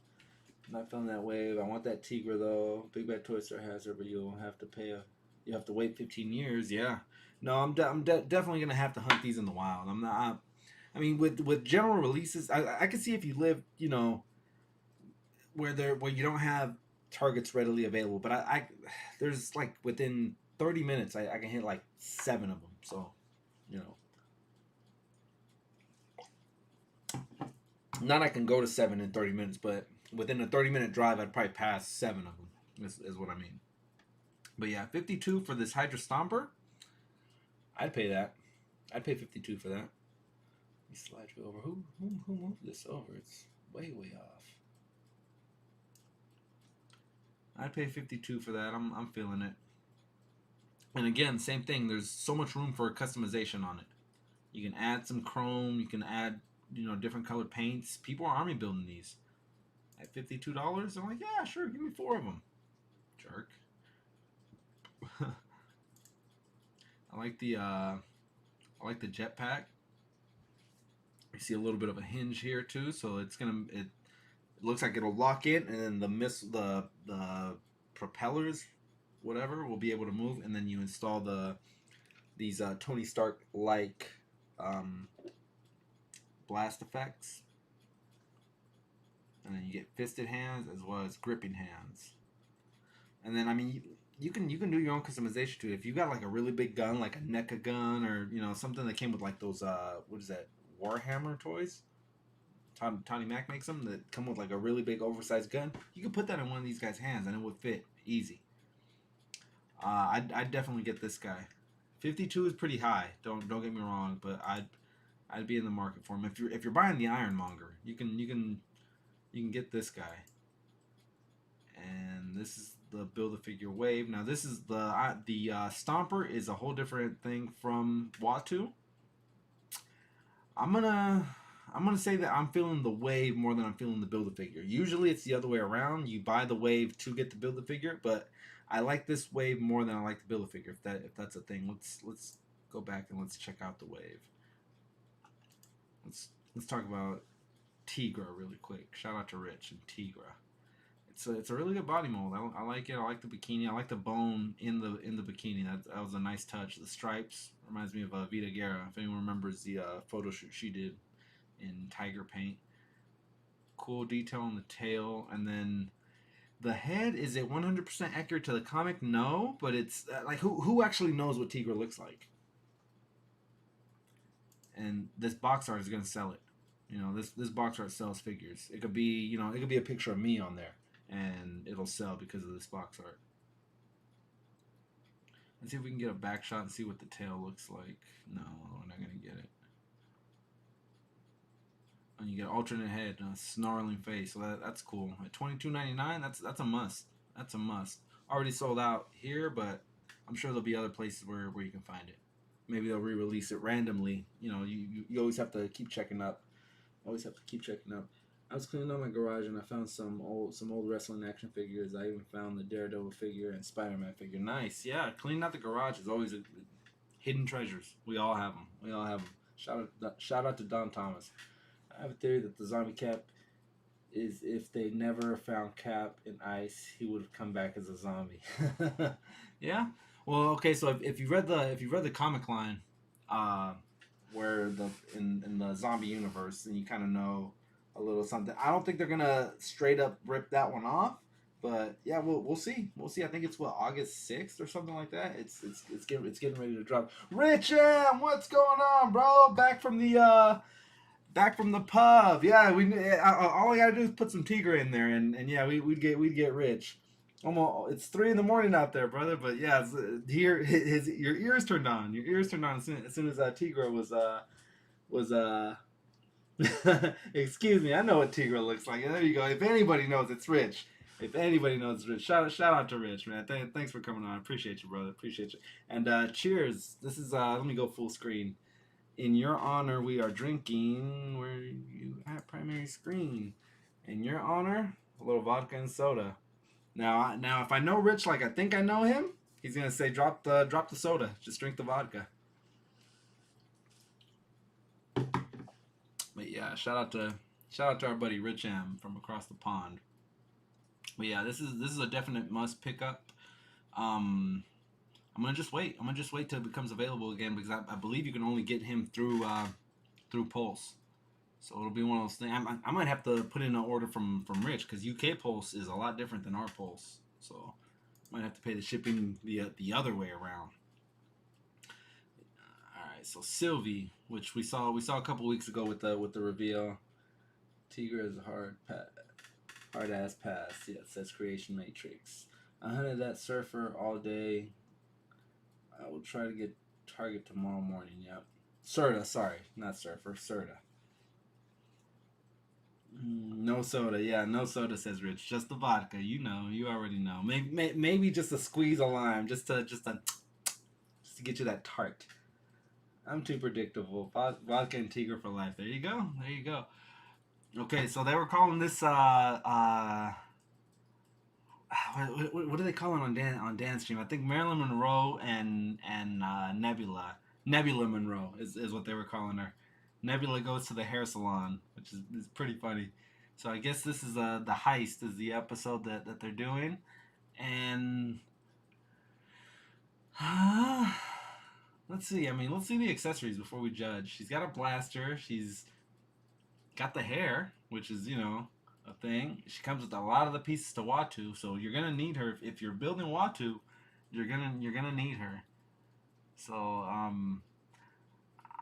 I'm not feeling that wave. I want that Tigra though. Big Bad Toy Store has her, but you'll have to you have to wait 15 years. Yeah. No, I'm definitely gonna have to hunt these in the wild. I'm not. I mean, with general releases, I can see if you live, where you don't have targets readily available. But I there's like within 30 minutes, I can hit like 7 of them. So, not I can go to 7 in 30 minutes, but within a 30-minute drive, I'd probably pass 7 of them. Is what I mean. But yeah, 52 for this Hydra Stomper. I'd pay that. I'd pay 52 for that. Let me slide you over. Who moved this over? It's way off. I'd pay 52 for that. I'm feeling it. And again, same thing. There's so much room for customization on it. You can add some chrome. You can add, different colored paints. People are army building these. at $52. I'm like, yeah, sure, give me 4 of them. Jerk. I like the jetpack. You see a little bit of a hinge here too, so it looks like it'll lock in, and then the propellers, whatever, will be able to move, and then you install these Tony Stark like blast effects, and then you get fisted hands as well as gripping hands. And then I mean you can do your own customization too. If you got like a really big gun, like a NECA gun, or something that came with like those what is that, Warhammer toys. Tony Mac makes them that come with like a really big oversized gun. You could put that in one of these guys' hands and it would fit easy. I'd definitely get this guy. 52 is pretty high. Don't get me wrong, but I'd be in the market for him. If you're buying the Ironmonger, you can get this guy. And this is the Build-A-Figure Wave. Now this is the Stomper is a whole different thing from Watu. I'm gonna say that I'm feeling the Wave more than I'm feeling the Build-A-Figure. Usually it's the other way around. You buy the Wave to get the Build-A-Figure, but I like this Wave more than I like the Build-A-Figure. If that's a thing, let's go back and let's check out the Wave. Let's talk about Tigra really quick. Shout out to Rich and Tigra. It's a really good body mold. I like it. I like the bikini. I like the bone in the bikini. That was a nice touch. The stripes reminds me of Vita Guerra. If anyone remembers the photo shoot she did in tiger paint. Cool detail on the tail, and then the head. Is it 100% accurate to the comic? No, but it's like who actually knows what Tigra looks like? And this box art is gonna sell it. This box art sells figures. It could be a picture of me on there, and it'll sell because of this box art. Let's see if we can get a back shot and see what the tail looks like. No, we're not gonna get it. And you get alternate head and a snarling face, so that's cool. At $22.99, that's a must. That's a must. Already sold out here, but I'm sure there'll be other places where you can find it. Maybe they'll re-release it randomly. You always have to keep checking up. I was cleaning out my garage and I found some old wrestling action figures. I even found the Daredevil figure and Spider-Man figure. Nice, yeah. Cleaning out the garage is always hidden treasures. We all have them. Shout out to Don Thomas. I have a theory that the zombie Cap is, if they never found Cap in ice, he would have come back as a zombie. Yeah. Well, okay. So if you read the comic line, where in the zombie universe, then you kind of know a little something. I don't think they're gonna straight up rip that one off, but yeah, we'll see. I think it's August 6th or something like that. It's getting ready to drop. Rich M, what's going on, bro? Back from the pub. Yeah, all I gotta do is put some Tigra in there, and yeah, we'd get rich. Almost, it's 3 a.m. out there, brother. But yeah, your ears turned on. Your ears turned on as soon as Tigra was excuse me, I know what Tigra looks like. There you go. If anybody knows, it's Rich. Shout out to Rich, man. Thanks for coming on. I appreciate you, brother. Appreciate you. And cheers. This is let me go full screen. In your honor, we are drinking. Where are you at? Primary screen. In your honor, a little vodka and soda. Now, if I know Rich like I think I know him, he's gonna say drop the soda. Just drink the vodka. But yeah, shout out to our buddy Rich M from across the pond. But yeah, this is a definite must pick up. I'm gonna just wait. Till it becomes available again, because I believe you can only get him through Pulse. So it'll be one of those things. I might have to put in an order from Rich, because UK Pulse is a lot different than our Pulse. So I might have to pay the shipping the other way around. All right, so Sylvie, which we saw a couple weeks ago with the reveal. Tigra is a hard ass pass. Yeah, it says Creation Matrix. I hunted that surfer all day. I will try to get Target tomorrow morning. Yep. Serta, sorry, not surfer. Serta. No soda. Yeah, no soda, says Rich. Just the vodka. You already know. Maybe just a squeeze of lime, just to get you that tart. I'm too predictable. Vodka and Tigra for life. There you go. Okay, so they were calling this what do they call it on Dan's stream? I think Marilyn Monroe and Nebula Monroe is what they were calling her. Nebula goes to the hair salon, which is pretty funny. So I guess this is the heist is the episode that they're doing, and let's see. I mean, let's see the accessories before we judge. She's got a blaster. She's got the hair, which is a thing. She comes with a lot of the pieces to Watu, so you're gonna need her if you're building Watu. You're gonna need her. So I'm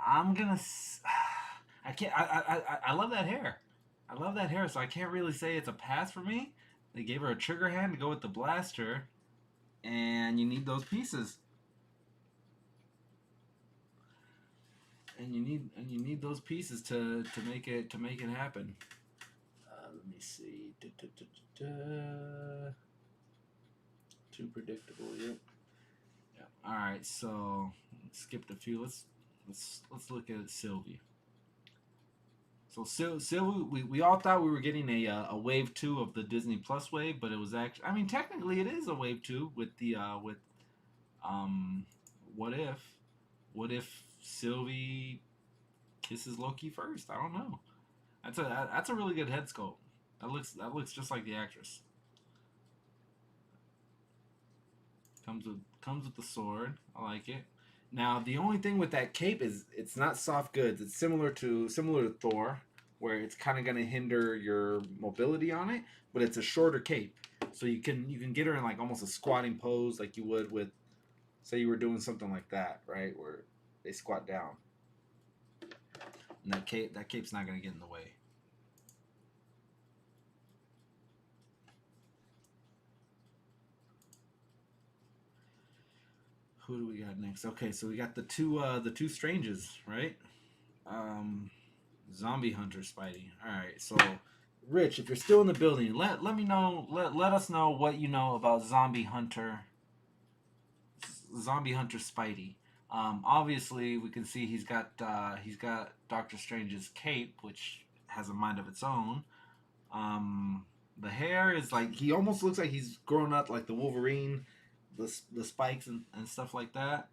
gonna. I can't. I love that hair. I love that hair. So I can't really say it's a pass for me. They gave her a trigger hand to go with the blaster, and you need those pieces. And you need those pieces to make it happen. Let me see. Too predictable. Yep. Yeah. All right. So skipped a few. Let's look at Sylvie. So Sylvie, we all thought we were getting a wave 2 of the Disney Plus wave, but it was actually. I mean, technically, it is a wave 2 with the um, what if Sylvie kisses Loki first? I don't know. That's a really good head sculpt. That looks just like the actress. Comes with the sword. I like it. Now the only thing with that cape is it's not soft goods. It's similar to Thor, where it's kind of gonna hinder your mobility on it, but it's a shorter cape, so you can get her in like almost a squatting pose like you would with, say you were doing something like that, right, where they squat down. And that cape's not gonna get in the way. Who do we got next? Okay, so we got the two strangers, right? Um, Zombie Hunter Spidey. All right, so Rich, if you're still in the building, let me know. Let us know what you know about Zombie Hunter Spidey. Obviously, we can see he's got Doctor Strange's cape, which has a mind of its own. The hair is like he almost looks like he's grown up like the Wolverine, the spikes and stuff like that.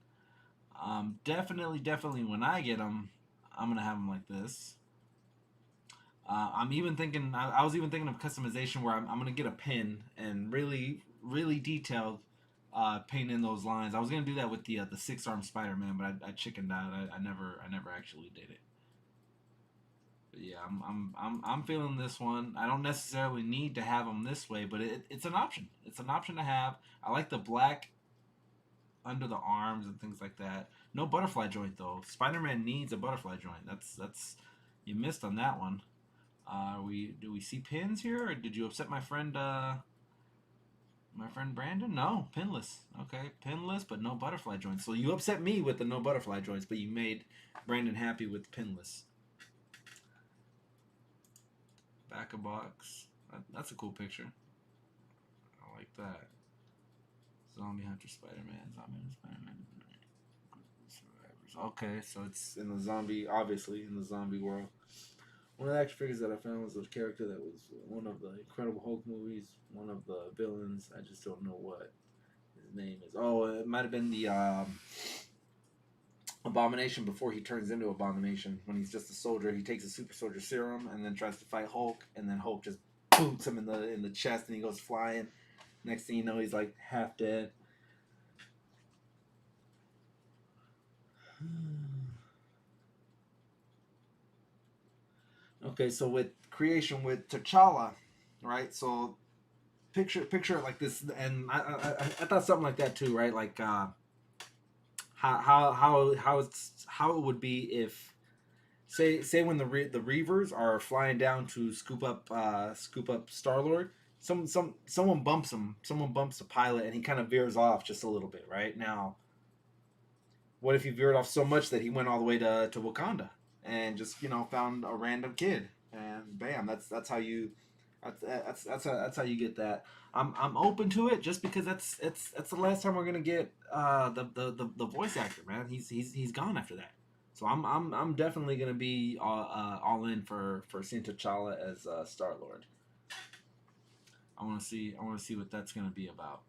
Definitely when I get him, I'm gonna have him like this. I'm even thinking. I was even thinking of customization where I'm gonna get a pin and really detailed paint in those lines. I was gonna do that with the 6 arm Spider-Man, but I chickened out. I never actually did it. But yeah, I'm feeling this one. I don't necessarily need to have them this way, but it's an option. It's an option to have. I like the black under the arms and things like that. No butterfly joint though. Spider-Man needs a butterfly joint. That's you missed on that one. We do we see pins here, or did you upset my friend Brandon? No, pinless. Okay, pinless, but no butterfly joints. So you upset me with the no butterfly joints, but you made Brandon happy with pinless. Back of box. That's a cool picture. I like that. Zombie Hunter Spider-Man. Zombie Hunter Spider-Man. Survivors. Okay, so it's in the zombie, obviously in the zombie world. One of the action figures that I found was a character that was one of the Incredible Hulk movies, one of the villains. I just don't know what his name is. Oh, it might have been the Abomination before he turns into Abomination. When he's just a soldier, he takes a super soldier serum and then tries to fight Hulk, and then Hulk just boots him in the chest, and he goes flying. Next thing you know, he's like half dead. Okay, so with creation with T'Challa, right? So picture it like this, and I thought something like that too, right? Like how it would be if say when the Reavers are flying down to scoop up Star-Lord. Someone bumps him. Someone bumps the pilot, and he kind of veers off just a little bit. Right now, what if he veered off so much that he went all the way to Wakanda and just found a random kid, and bam, that's how you that's how you get that. I'm open to it just because that's the last time we're gonna get the voice actor, man. He's gone after that. So I'm definitely gonna be all in for seeing T'Challa as Star Lord. I want to see what that's gonna be about.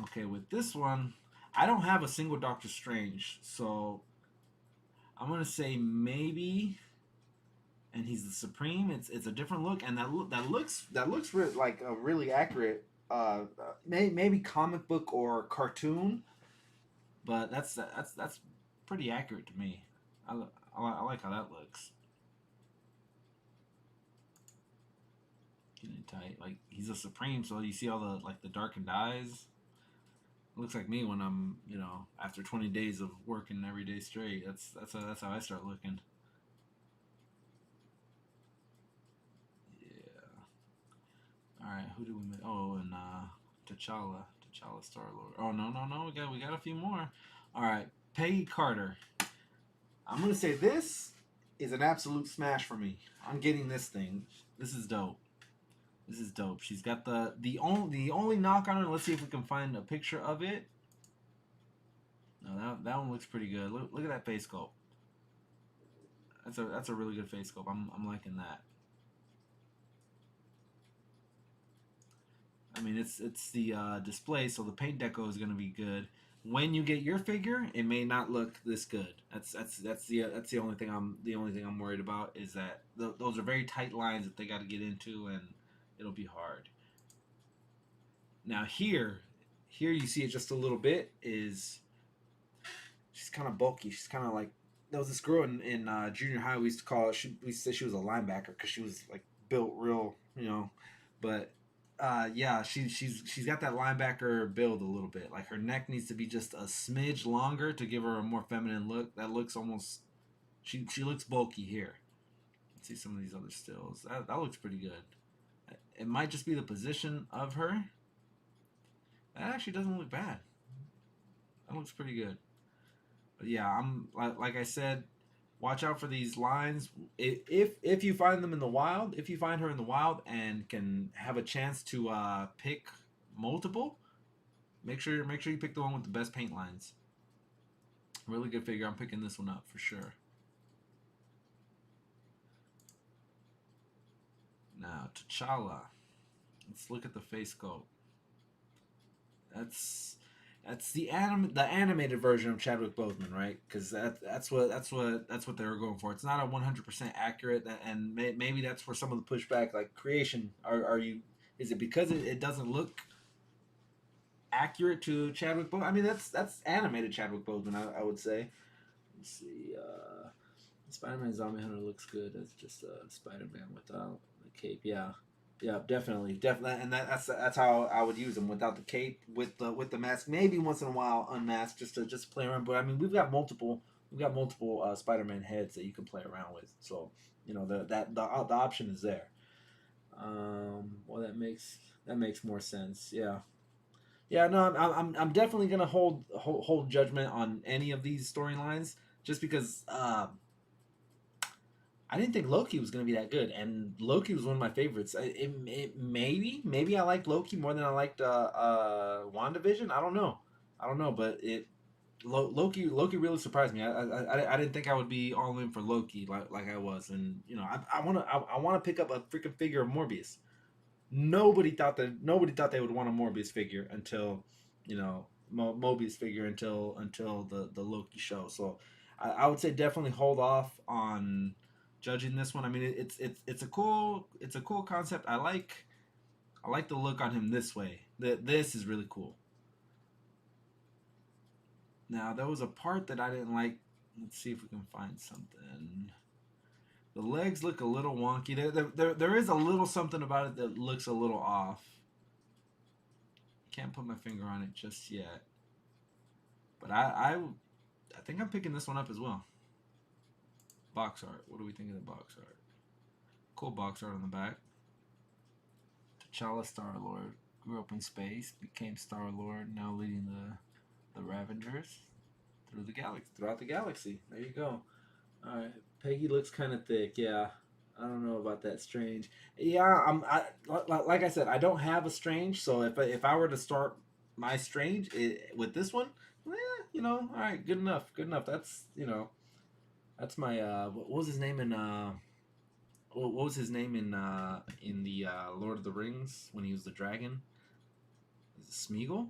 Okay, with this one, I don't have a single Doctor Strange, so I'm gonna say maybe, and he's the Supreme. It's a different look, and that looks like a really accurate, maybe comic book or cartoon, but that's pretty accurate to me. I like how that looks. Getting tight, like he's a Supreme, so you see all the like the darkened eyes. It looks like me when I'm, after 20 days of working every day straight. That's how I start looking. Yeah. All right. Who do we? Oh, and T'Challa, Star Lord. Oh no. We got a few more. All right. Peggy Carter. I'm gonna say this is an absolute smash for me. I'm getting this thing. This is dope. This is dope. She's got the only knock on her. Let's see if we can find a picture of it. No, that one looks pretty good. Look at that face sculpt. That's a really good face sculpt. I'm liking that. I mean, it's the display, so the paint deco is gonna be good. When you get your figure, it may not look this good. That's the only thing I'm worried about is that those are very tight lines that they got to get into, and it'll be hard. Now here you see it just a little bit. Is she's kind of bulky. She's kind of like there was this girl in junior high we used to call it. We used to say she was a linebacker because she was like built real. But yeah, she's got that linebacker build a little bit. Like her neck needs to be just a smidge longer to give her a more feminine look. That looks almost she looks bulky here. Let's see some of these other stills. That looks pretty good. It might just be the position of her. That actually doesn't look bad. That looks pretty good. But yeah, I'm like I said, watch out for these lines. If you find them in the wild, if you find her in the wild and can have a chance to pick multiple, make sure you pick the one with the best paint lines. Really good figure. I'm picking this one up for sure. Now T'Challa. Let's look at the face sculpt. That's the animated version of Chadwick Boseman, right? Because that's what they were going for. It's not a 100% accurate, and maybe that's where some of the pushback, like creation, are you? Is it because it doesn't look accurate to Chadwick Boseman? I mean, that's animated Chadwick Boseman, I would say. Let's see. Spider-Man Zombie Hunter looks good. That's just Spider-Man without the cape. Yeah. Yeah, definitely, and that's how I would use them without the cape, with the mask. Maybe once in a while unmasked, just to play around. But I mean, we've got multiple Spider-Man heads that you can play around with. So the option is there. Well, that makes more sense. Yeah, yeah. No, I'm definitely gonna hold judgment on any of these storylines, just because I didn't think Loki was going to be that good, and Loki was one of my favorites. Maybe I liked Loki more than I liked WandaVision. I don't know, but Loki really surprised me. I didn't think I would be all in for Loki like I was, and I want to pick up a freaking figure of Morbius. Nobody thought they would want a Morbius figure until Mobius figure until the Loki show. So I would say definitely hold off on judging this one. I mean, it's a cool concept. I like the look on him this way. This is really cool. Now there was a part that I didn't like. Let's see if we can find something. The legs look a little wonky. There is a little something about it that looks a little off. Can't put my finger on it just yet. But I think I'm picking this one up as well. Box art. What do we think of the box art? Cool box art on the back. T'Challa, Star Lord, grew up in space, became Star Lord, now leading the Ravengers throughout the galaxy. There you go. All right, Peggy looks kind of thick. Yeah, I don't know about that Strange. Yeah, like I said, I don't have a Strange, so if I were to start my Strange with this one, all right, good enough, good enough. That's that's my what was his name in what was his name in the Lord of the Rings when he was the dragon? Is it Smeagol?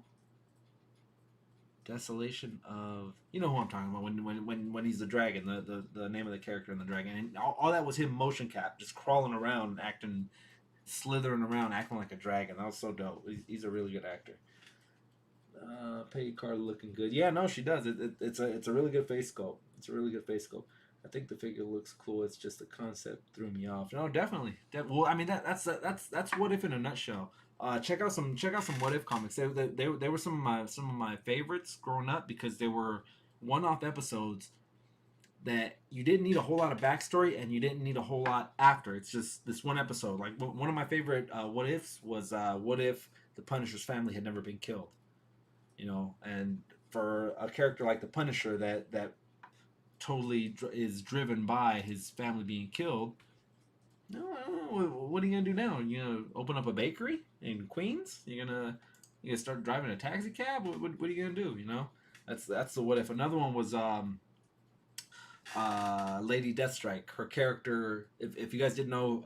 Desolation of who I'm talking about when he's the dragon, the name of the character in the dragon, and all that was him motion cap, just crawling around, acting, slithering around, acting like a dragon. That was so dope. He's a really good actor. Peggy Carter looking good. Yeah, no, she does. It's a really good face sculpt. It's a really good face sculpt. I think the figure looks cool. It's just the concept threw me off. No, definitely. Well, I mean that's What If in a nutshell. Check out some What If comics. They were some of my favorites growing up because they were one-off episodes that you didn't need a whole lot of backstory and you didn't need a whole lot after. It's just this one episode. Like one of my favorite What Ifs was What If the Punisher's family had never been killed. And for a character like the Punisher that totally is driven by his family being killed. No, what are you gonna do now? You gonna open up a bakery in Queens? You gonna start driving a taxi cab? What are you gonna do? That's the What If. Another one was Lady Deathstrike. Her character, if you guys didn't know,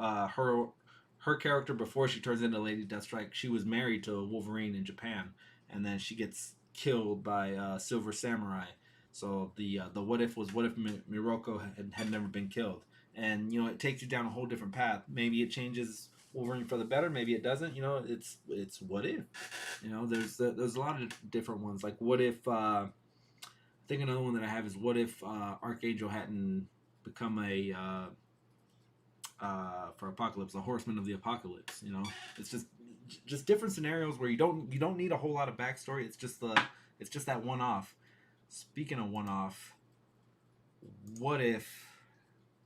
her character before she turns into Lady Deathstrike, she was married to Wolverine in Japan, and then she gets killed by Silver Samurai. So the What If was, what if Miroko had never been killed, and it takes you down a whole different path. Maybe it changes Wolverine for the better. Maybe it doesn't. It's what if. There's a lot of different ones. Like what if. I think another one that I have is what if Archangel hadn't become for Apocalypse, a horseman of the apocalypse. It's just different scenarios where you don't need a whole lot of backstory. It's just that one off. Speaking of one off, what if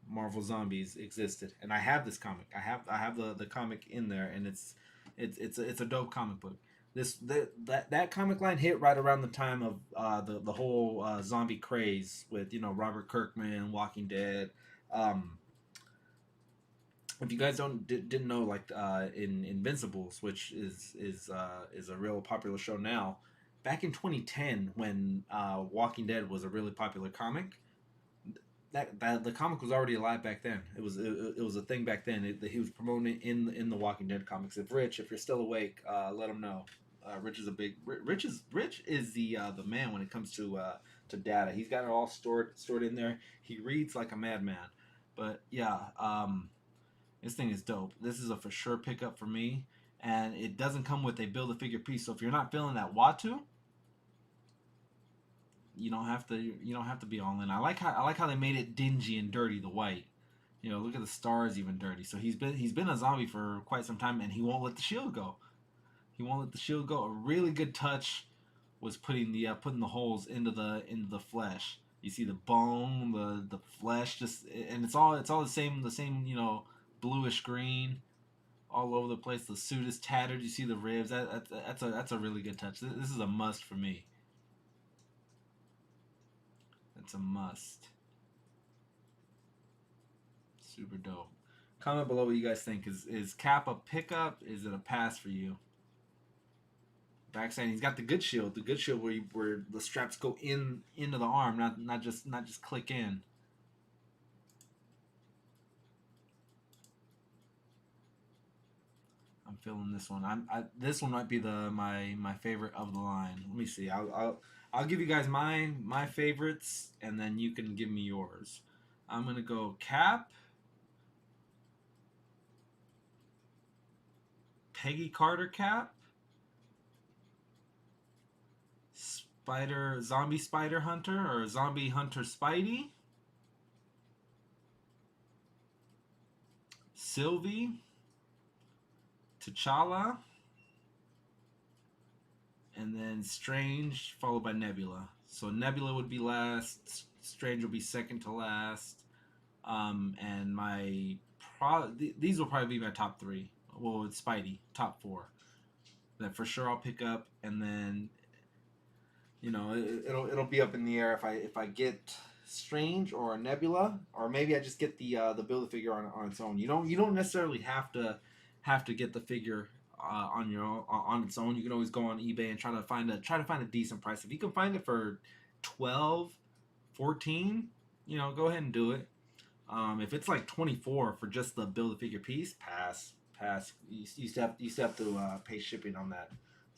Marvel Zombies existed? And I have this comic. I have the comic in there, and it's a dope comic book. That comic line hit right around the time of the whole zombie craze with Robert Kirkman, Walking Dead. Um, if you guys didn't know, like in Invincibles, which is a real popular show now, back in 2010 when Walking Dead was a really popular comic, that the comic was already alive back then. It was a thing back then. He was promoting it in the Walking Dead comics. If you're still awake, let him know. Rich is the man when it comes to data. He's got it all stored in there. He reads like a madman. But yeah, this thing is dope. This is a for sure pickup for me, and it doesn't come with a build a figure piece. So if you're not feeling that Watu, you don't have to be all in. I like how they made it dingy and dirty, the white. Look at the stars even dirty. So he's been a zombie for quite some time, and he won't let the shield go. He won't let the shield go. A really good touch was putting the holes into the flesh. You see the bone, the flesh, and it's all the same bluish green all over the place. The suit is tattered. You see the ribs. That's a really good touch. This is a must for me. It's a must. Super dope. Comment below what you guys think. Is Cap a pickup? Is it a pass for you? Backside, he's got the good shield. The good shield where the straps go into the arm, not just click in. I'm feeling this one. This one might be my favorite of the line. Let me see. I'll give you guys my favorites, and then you can give me yours. I'm gonna go Cap, Peggy Carter Cap, Zombie Spider Hunter or Zombie Hunter Spidey, Sylvie, T'Challa, and then Strange, followed by Nebula. So Nebula would be last, Strange will be second to last, and these will probably be my top three. Well, it's Spidey, top four. That for sure I'll pick up, and then it'll be up in the air if I get Strange or Nebula, or maybe I just get the build a figure on its own. You don't necessarily have to get the figure on your own, on its own. You can always go on eBay and try to find a decent price. If you can find it for 12, 14, go ahead and do it. If it's like 24 for just the build a figure piece, pass. You still have to pay shipping on that.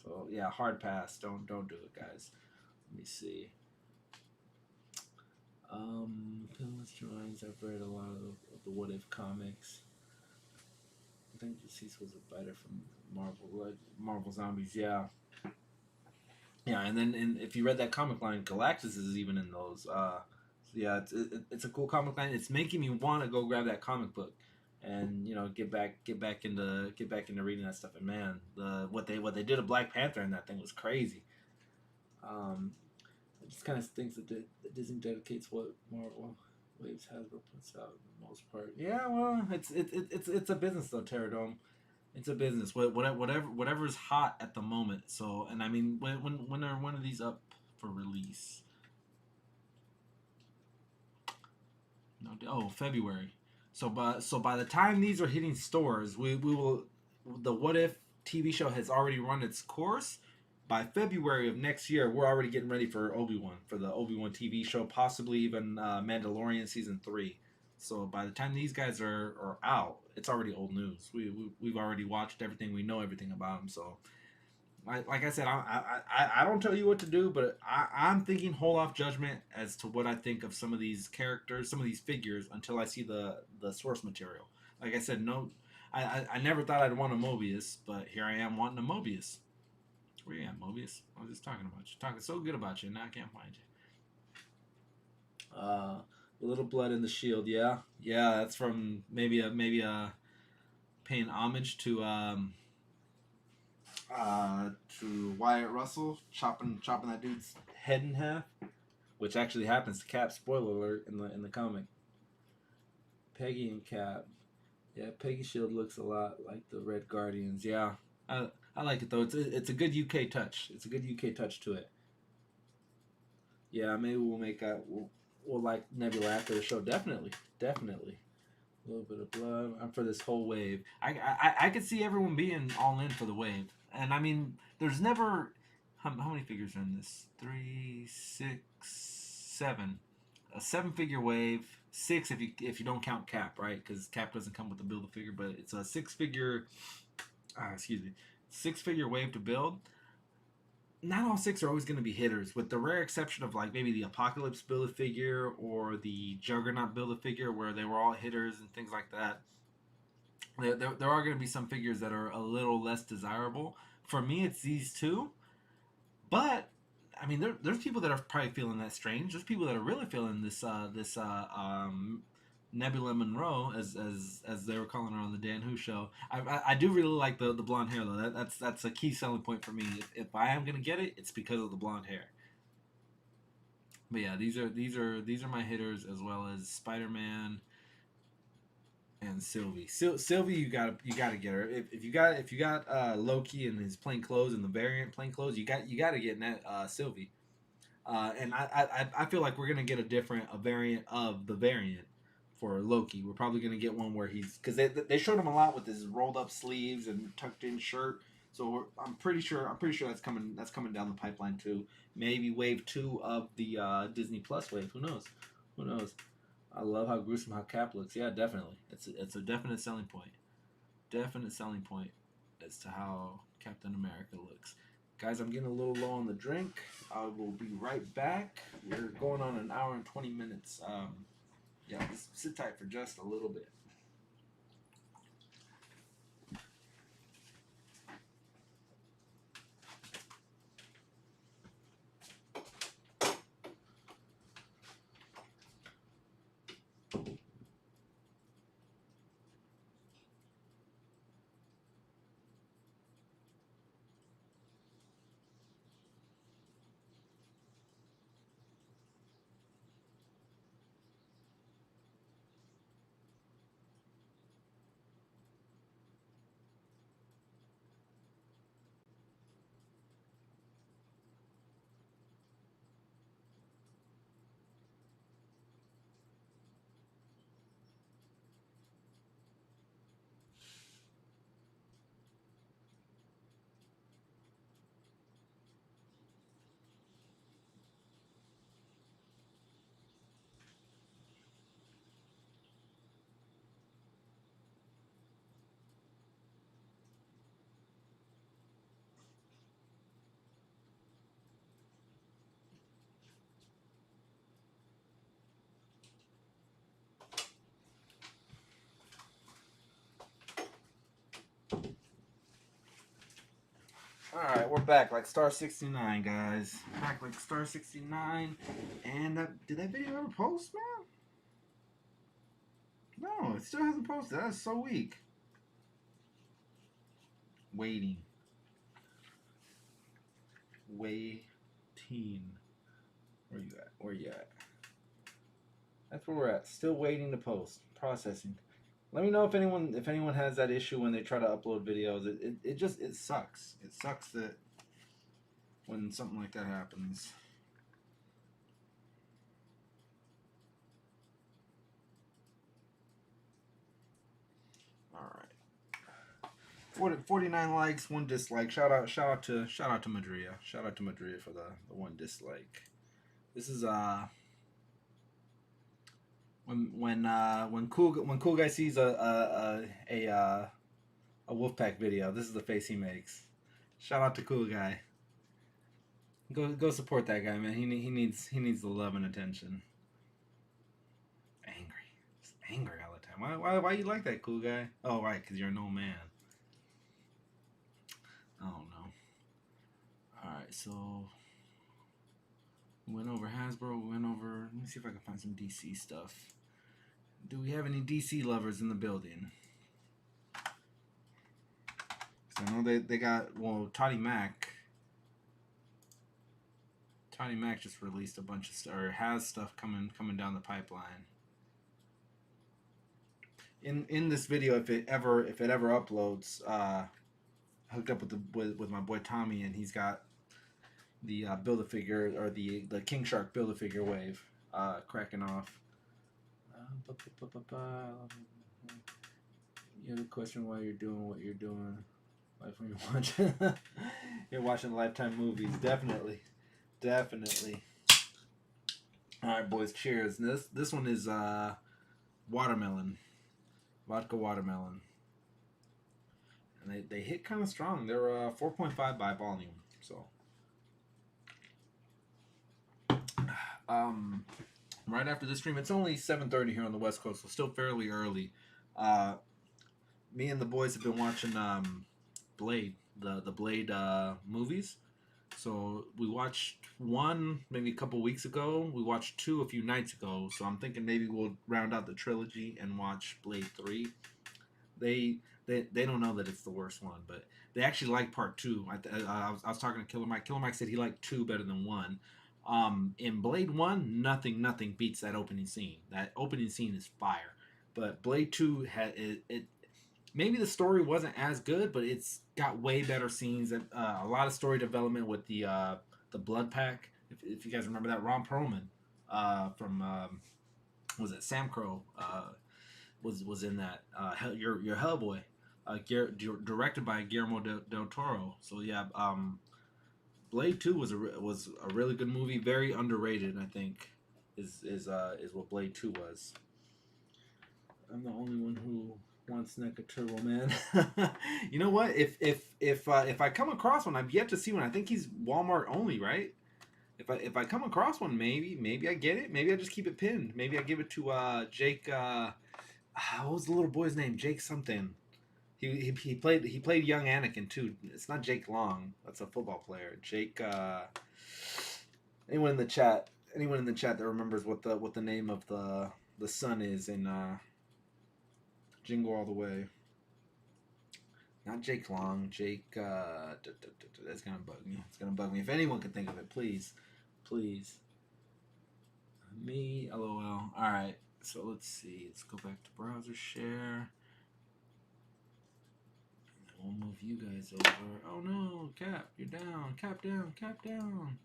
So yeah, hard pass. Don't do it, guys. Let me see. Pinless drawings. I've read a lot of the What If comics. I think Deceased was a writer from Marvel Zombies. Yeah, and then if you read that comic line, Galactus is even in those. So yeah, it's a cool comic line. It's making me want to go grab that comic book, and get back into reading that stuff. And man, what they did to Black Panther in that thing was crazy. It just kind of thinks that Disney dedicates what Marvel Waves Hasbro puts out for the most part. Yeah, well, it's a business though, Terradome. It's a business. Whatever's hot at the moment. So, and I mean, when are one of these up for release? No, February. So by the time these are hitting stores, we will. The What If TV show has already run its course. By February of next year, we're already getting ready for Obi-Wan, for the Obi-Wan TV show, possibly even Mandalorian season 3. So by the time these guys are out, it's already old news. We've already watched everything. We know everything about them. So, like I said, I don't tell you what to do, but I'm thinking hold off judgment as to what I think of some of these characters, some of these figures, until I see the source material. Like I said, no, I never thought I'd want a Mobius, but here I am wanting a Mobius. Where you at, Mobius? I was just talking about you. Talking so good about you, and now I can't find you. A little blood in the shield, yeah. That's from maybe paying homage to Wyatt Russell chopping that dude's head in half, which actually happens to Cap. Spoiler alert in the comic. Peggy and Cap. Yeah, Peggy shield looks a lot like the Red Guardians. Yeah. I like it though. It's a good UK touch. It's a good UK touch to it. Yeah, maybe we'll make we'll like Nebula after the show. Definitely. A little bit of blood. I'm for this whole wave. I could see everyone being all in for the wave. And I mean, there's never how many figures are in this? 3, 6, 7. A 7-figure wave. 6 if you don't count Cap, right? Because Cap doesn't come with the build a figure, but it's a 6-figure. Excuse me. 6-figure wave to build. Not all 6 are always going to be hitters, with the rare exception of like maybe the Apocalypse build a figure or the Juggernaut build a figure, where they were all hitters and things like that. There are going to be some figures that are a little less desirable. For me, it's these two, but I mean, there's people that are probably feeling that strange. There's people that are really feeling this Nebula Monroe, as they were calling her on the Dan Who show. I do really like the blonde hair though. That's a key selling point for me. If I am gonna get it, it's because of the blonde hair. But yeah, these are my hitters, as well as Spider-Man and Sylvie. Sylvie, you gotta get her. If you got Loki and his plain clothes and the variant plain clothes, you gotta get Sylvie. And I feel like we're gonna get a variant of the variant for Loki. We're probably gonna get one where he's, because they showed him a lot with his rolled up sleeves and tucked in shirt. So I'm pretty sure that's coming down the pipeline too. Maybe wave 2 of the Disney Plus wave. Who knows? I love how gruesome how Cap looks. Yeah, definitely. It's a definite selling point. Definite selling point as to how Captain America looks. Guys, I'm getting a little low on the drink. I will be right back. We're going on an hour and 20 minutes. Yeah, just sit tight for just a little bit. Alright, we're back like Star 69, guys. Back like Star 69. And did that video ever post, man? No, it still hasn't posted. That's so weak. Waiting. Waiting. Where you at? Where you at? That's where we're at. Still waiting to post. Processing. Let me know if anyone has that issue when they try to upload videos. It sucks. It sucks that when something like that happens. All right. 49 likes, 1 dislike. Shout out to Madria. Shout out to Madria for the 1 dislike. This is when cool guy sees a Wolfpack video, this is the face he makes. Shout out to cool guy. Go support that guy, man. He needs the love and attention. Angry, just angry all the time. Why you like that, cool guy? Oh, right, because you're an old man. I don't know. All right, so we went over Hasbro. We went over. Let me see if I can find some DC stuff. Do we have any DC lovers in the building? I know they got, well, Toddy Mac just released a bunch of stuff, or has stuff coming down the pipeline. In this video, if it ever uploads, hooked up with my boy Tommy, and he's got the Build-A-Figure, or the King Shark Build-A-Figure wave cracking off. You have a question why you're doing what you're doing. Life when you're watching Lifetime movies. Definitely. Alright, boys, cheers. This one is watermelon. Vodka watermelon. And they hit kind of strong. They're 4.5 by volume. So right after this stream, it's only 7:30 here on the West Coast, so still fairly early. Me and the boys have been watching Blade, the Blade movies. So we watched 1 maybe a couple weeks ago. We watched 2 a few nights ago. So I'm thinking maybe we'll round out the trilogy and watch Blade 3. They don't know that it's the worst one, but they actually like part 2. I was talking to Killer Mike. Killer Mike said he liked 2 better than 1. In Blade 1, nothing beats that opening scene. That opening scene is fire. But Blade 2 had it maybe the story wasn't as good, but it's got way better scenes and a lot of story development with the Blood Pack. If you guys remember that, Ron Perlman from was it Sam Crow was in that. Your Hellboy, directed by Guillermo del Toro. So yeah, Blade 2 was a really good movie, very underrated. I think is what Blade 2 was. I'm the only one who wants NECA Turbo, man. You know what? If I come across one, I've yet to see one. I think he's Walmart only, right? If I come across one, maybe I get it. Maybe I just keep it pinned. Maybe I give it to Jake. What was the little boy's name? Jake something. He played young Anakin too. It's not Jake Long. That's a football player. Jake. Anyone in the chat that remembers what the name of the son is in Jingle All the Way. Not Jake Long. Jake. That's gonna bug me. It's gonna bug me. If anyone can think of it, please. Me. LOL. All right. So let's see. Let's go back to browser share. We'll move you guys over. Oh no, Cap, you're down. Cap down.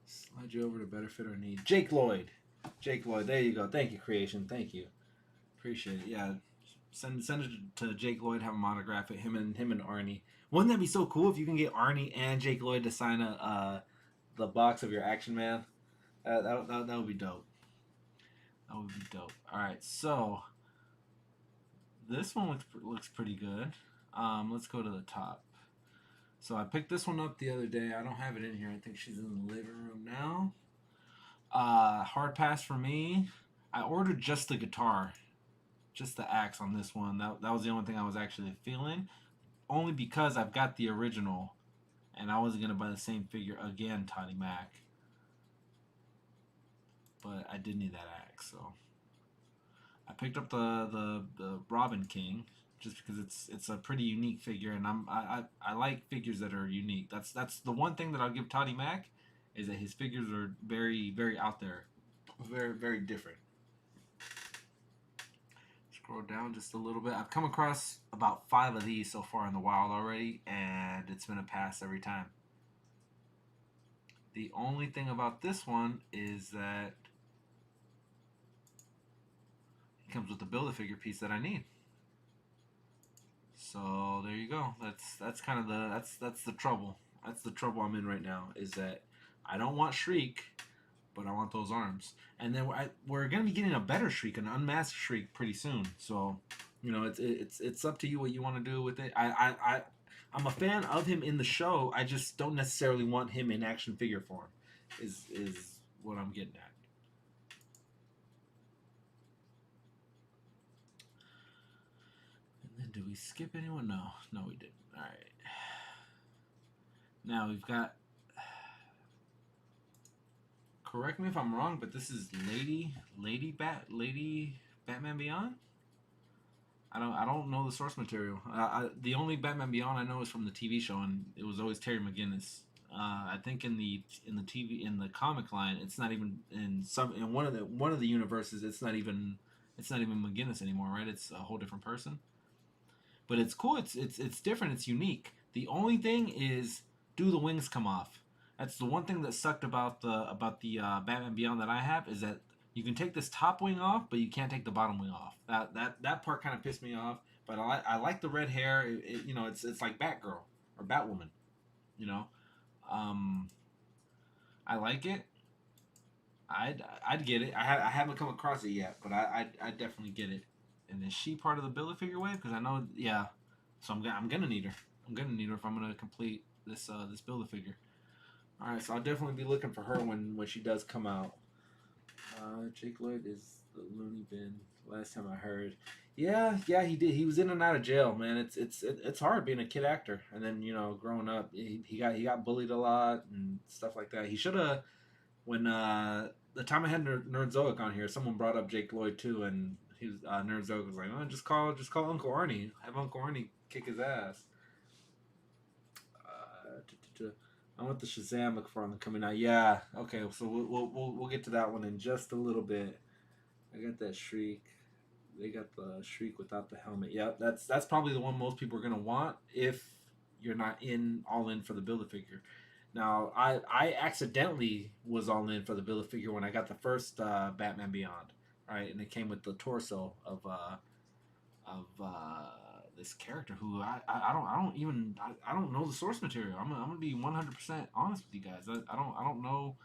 Slide you over to better fit our need. Jake Lloyd, there you go. Thank you, Creation. Thank you. Appreciate it. Yeah, send it to Jake Lloyd. Have him autograph it. Him and Arnie. Wouldn't that be so cool if you can get Arnie and Jake Lloyd to sign the box of your Action Man? That would be dope. That would be dope. All right, so this one looks pretty good. Let's go to the top. So I picked this one up the other day. I don't have it in here. I think she's in the living room now. Hard pass for me. I ordered just the guitar. the axe on this one. That was the only thing I was actually feeling. Only because I've got the original, and I wasn't gonna buy the same figure again, Toddy Mac. But I did need that axe, so I picked up the Robin King just because it's a pretty unique figure, and I like figures that are unique. That's the one thing that I'll give Toddy Mac, is that his figures are very, very out there, very, very different. Scroll down just a little bit. I've come across about 5 of these so far in the wild already, and it's been a pass every time. The only thing about this one is that it comes with the Build-A-Figure piece that I need. So there you go. That's kind of that's the trouble. That's the trouble I'm in right now, is that I don't want Shriek, but I want those arms. And then we're gonna be getting a better Shriek, an unmasked Shriek, pretty soon. So, you know, it's up to you what you want to do with it. I'm a fan of him in the show. I just don't necessarily want him in action figure form. Is what I'm getting at. And then did we skip anyone? No, we didn't. All right. Now we've got. Correct me if I'm wrong, but this is Lady Batman Beyond. I don't know the source material. The only Batman Beyond I know is from the TV show, and it was always Terry McGinnis. I think in the comic line, it's not even in one of the universes. It's not even McGinnis anymore, right? It's a whole different person. But it's cool. It's different. It's unique. The only thing is, do the wings come off? That's the one thing that sucked about the Batman Beyond that I have, is that you can take this top wing off, but you can't take the bottom wing off. That part kind of pissed me off. But I like the red hair. You know, it's like Batgirl or Batwoman. You know, I like it. I'd get it. I haven't come across it yet, but I definitely get it. And is she part of the Build-A-Figure wave? Because I know, yeah. So I'm gonna need her. I'm gonna need her if I'm gonna complete this Build-A-Figure. All right, so I'll definitely be looking for her when she does come out. Jake Lloyd is the loony bin. Last time I heard, yeah, he did. He was in and out of jail, man. It's hard being a kid actor, and then, you know, growing up, he got bullied a lot and stuff like that. He should have, when the time I had Nerdzoic on here, someone brought up Jake Lloyd too, and he was Nerdzoic was like, oh, just call Uncle Arnie, have Uncle Arnie kick his ass. I want the Shazam McFarlane coming out. Yeah, okay, so we'll get to that one in just a little bit. I got that Shriek. They got the Shriek without the helmet. Yeah, that's probably the one most people are gonna want if you're not all in for the Build-A-Figure. Now, I accidentally was all in for the Build-A-Figure when I got the first Batman Beyond, right? And it came with the torso of this character who I don't know the source material. I'm gonna be 100% honest with you guys. I don't know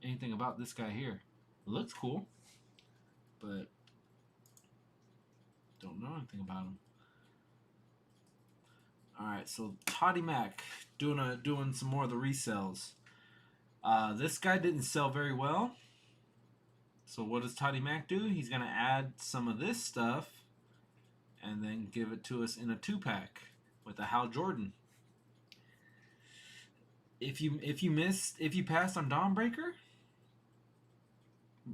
anything about this guy here. It looks cool, but don't know anything about him. All right, so Toddy Mac doing some more of the resells. This guy didn't sell very well. So what does Toddy Mac do? He's gonna add some of this stuff and then give it to us in a 2-pack with a Hal Jordan. If you passed on Dawnbreaker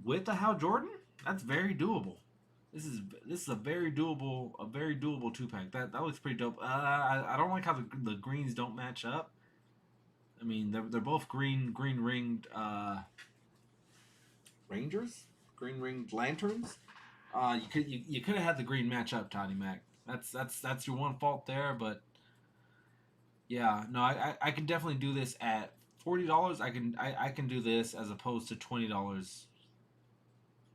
with a Hal Jordan, that's very doable. This is a very doable 2-pack. That looks pretty dope. I don't like how the greens don't match up. I mean, they're both green ringed Rangers, green ringed lanterns. You could have had the green match up, Toddy Mac. That's your one fault there, but yeah, no, I can definitely do this at $40. I can do this as opposed to $20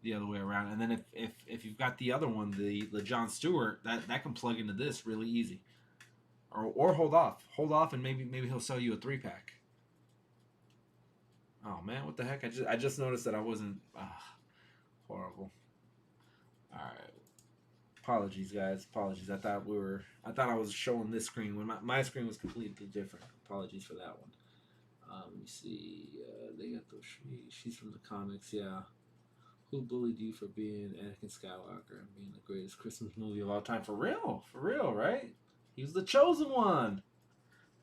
the other way around. And then if you've got the other one, the Jon Stewart, that can plug into this really easy. Or hold off, and maybe he'll sell you a 3-pack. Oh man, what the heck? I just noticed that I wasn't horrible. All right. Apologies, guys. Apologies. I thought I was showing this screen when my screen was completely different. Apologies for that one. Let me see. They got those. She's from the comics. Yeah. Who bullied you for being Anakin Skywalker and being the greatest Christmas movie of all time? For real, right? He was the chosen one.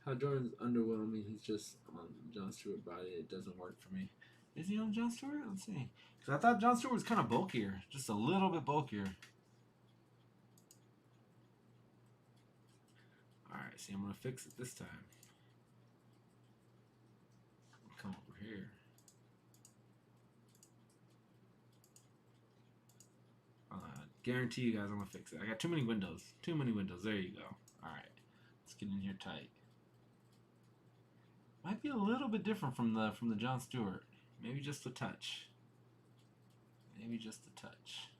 How Jordan's underwhelming. He's just on Jon Stewart body. It doesn't work for me. Is he on Jon Stewart? Let's see. Because I thought Jon Stewart was kind of bulkier, just a little bit bulkier. All right, see, I'm gonna fix it this time. Come over here. Guarantee you guys I'm gonna fix it. I got too many windows. Too many windows. There you go. Alright. Let's get in here tight. Might be a little bit different from the Jon Stewart. Maybe just a touch. Maybe just a touch.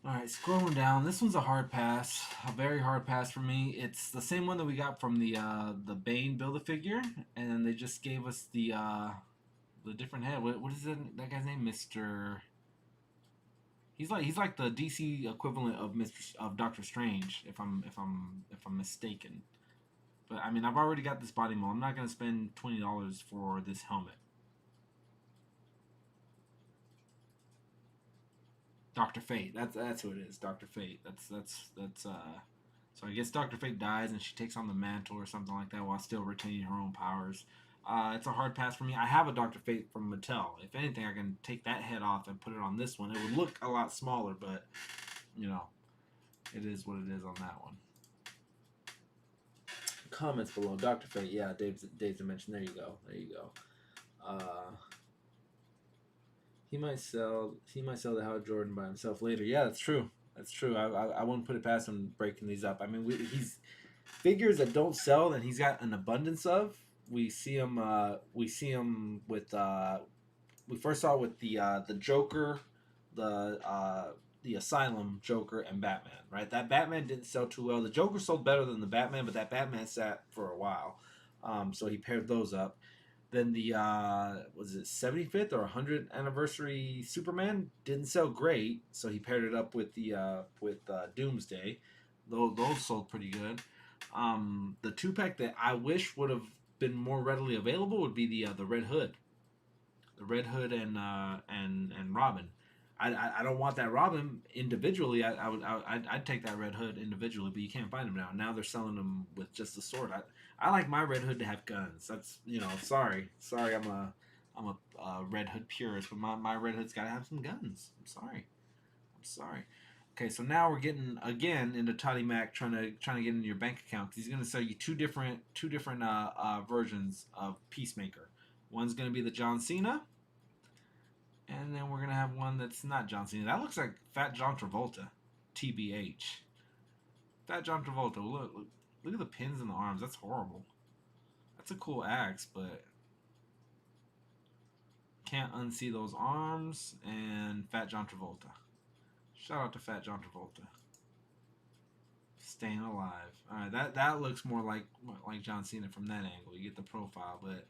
Alright, scrolling down. This one's a hard pass. A very hard pass for me. It's the same one that we got from the Bane Build-A-Figure, and they just gave us the different head. What is that guy's name? Mr. He's like the DC equivalent of Doctor Strange, if I'm mistaken. But I mean, I've already got this body mold. I'm not gonna spend $20 for this helmet. Dr. Fate. That's who it is. Dr. Fate. So I guess Dr. Fate dies and she takes on the mantle or something like that while still retaining her own powers. It's a hard pass for me. I have a Dr. Fate from Mattel. If anything, I can take that head off and put it on this one. It would look a lot smaller, but, you know, it is what it is on that one. Comments below. Dr. Fate. Yeah, Dave's mentioned. There you go. He might sell the Hal Jordan by himself later. Yeah, that's true. I wouldn't put it past him breaking these up. I mean, he's figures that don't sell and he's got an abundance of. We see him with we first saw it with the Joker, the Asylum Joker, and Batman. Right, that Batman didn't sell too well. The Joker sold better than the Batman, but that Batman sat for a while. So he paired those up. Then the was it 75th or 100th anniversary Superman didn't sell great, so he paired it up with the Doomsday. Those sold pretty good. The 2-pack that I wish would have been more readily available would be the Red Hood, and Robin. I don't want that Robin individually. I'd take that Red Hood individually, but you can't find them now. Now they're selling them with just the sword. I like my Red Hood to have guns. That's, you know, sorry. I'm a Red Hood purist, but my Red Hood's got to have some guns. I'm sorry. Okay, so now we're getting again into Toddy Mac trying to get into your bank account because he's going to sell you two different versions of Peacemaker. One's going to be the John Cena, and then we're going to have one that's not John Cena. That looks like Fat John Travolta, TBH. Fat John Travolta. Look at the pins in the arms. That's horrible. That's a cool axe, but can't unsee those arms. And Fat John Travolta. Shout out to Fat John Travolta. Staying alive. Alright, that looks more like John Cena from that angle. You get the profile, but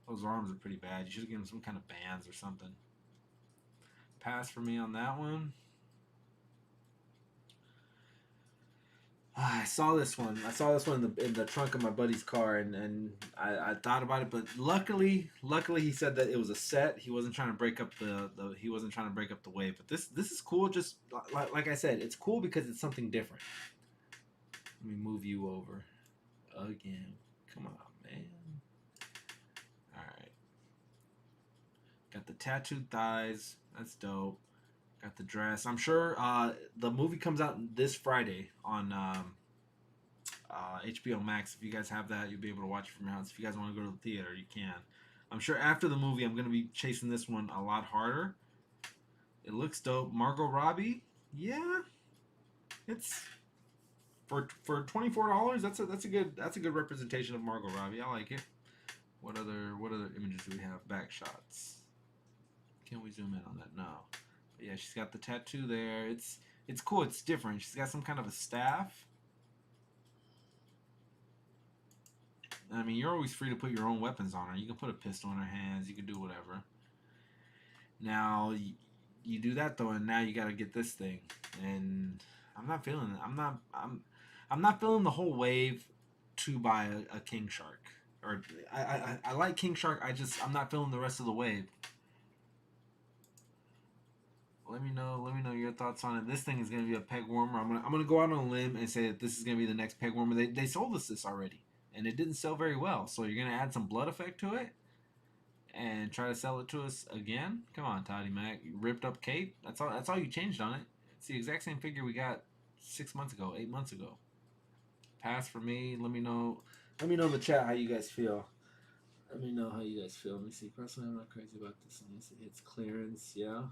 those arms are pretty bad. You should have given him some kind of bands or something. Pass for me on that one. I saw this one in the trunk of my buddy's car, and I thought about it, but luckily he said that it was a set. He wasn't trying to break up the wave. But this is cool. Just like I said, it's cool because it's something different. Let me move you over again. Come on, man. All right. Got the tattooed thighs. That's dope. Got the dress. I'm sure the movie comes out this Friday on HBO Max. If you guys have that, you'll be able to watch it from your house. If you guys want to go to the theater, you can. I'm sure after the movie, I'm going to be chasing this one a lot harder. It looks dope. Margot Robbie, yeah, it's for $24. That's a good representation of Margot Robbie. I like it. What other images do we have? Back shots. Can we zoom in on that? No. But yeah, she's got the tattoo there. It's cool. It's different. She's got some kind of a staff. I mean, you're always free to put your own weapons on her. You can put a pistol in her hands. You can do whatever. Now, you do that though, and now you got to get this thing. And I'm not feeling it. I'm not feeling the whole wave to buy a King Shark. Or I like King Shark. I'm not feeling the rest of the wave. Let me know. Let me know your thoughts on it. This thing is gonna be a peg warmer. I'm gonna go out on a limb and say that this is gonna be the next peg warmer. They sold us this already, and it didn't sell very well. So you're gonna add some blood effect to it and try to sell it to us again? Come on, Toddy Mac. You ripped up cape. That's all. That's all you changed on it. It's the exact same figure we got 6 months ago, 8 months ago. Pass for me. Let me know. Let me know in the chat how you guys feel. Let me know how you guys feel. Let me see. Personally, I'm not crazy about this unless it hits clearance. Yeah.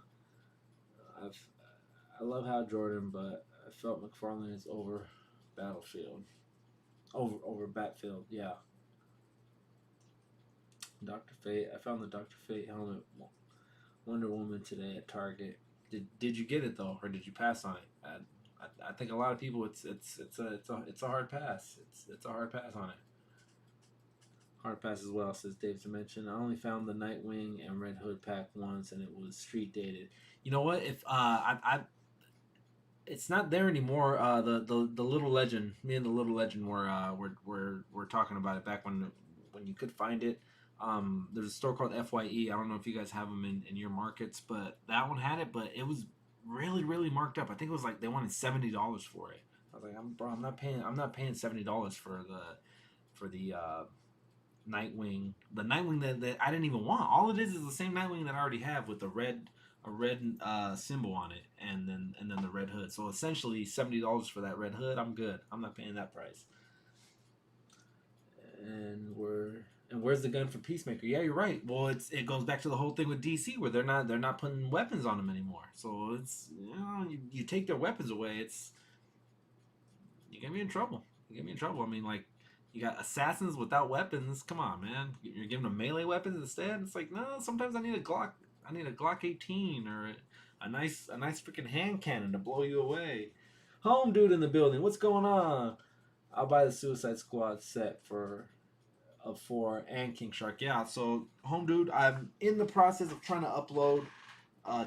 I love Hal Jordan, but I felt McFarlane is over Battlefield. Over Battlefield, yeah. Dr. Fate. I found the Dr. Fate helmet Wonder Woman today at Target. Did you get it though, or did you pass on it? I think a lot of people it's a hard pass. It's a hard pass on it. Hard pass as well, says Dave Dimension. I only found the Nightwing and Red Hood pack once, and it was street dated. You know what? If it's not there anymore. The Little Legend, me and the Little Legend were talking about it back when you could find it. There's a store called FYE. I don't know if you guys have them in your markets, but that one had it, but it was really marked up. I think it was like they wanted $70 for it. I was like, I'm not paying $70 for the Nightwing. The Nightwing that I didn't even want. All it is the same Nightwing that I already have with a red symbol on it, and then the red hood. So essentially $70 for that red hood. I'm good. I'm not paying that price. And where's the gun for Peacemaker? Yeah, you're right. Well, it goes back to the whole thing with DC where they're not putting weapons on them anymore. So it's you take their weapons away, you get me in trouble. I mean, like, you got assassins without weapons. Come on, man. You're giving them melee weapons instead. It's like, no. Sometimes I need a Glock. I need a Glock 18 or a nice freaking hand cannon to blow you away. Home dude in the building. What's going on? I'll buy the Suicide Squad set for 4 and King Shark. Yeah. So home dude, I'm in the process of trying to upload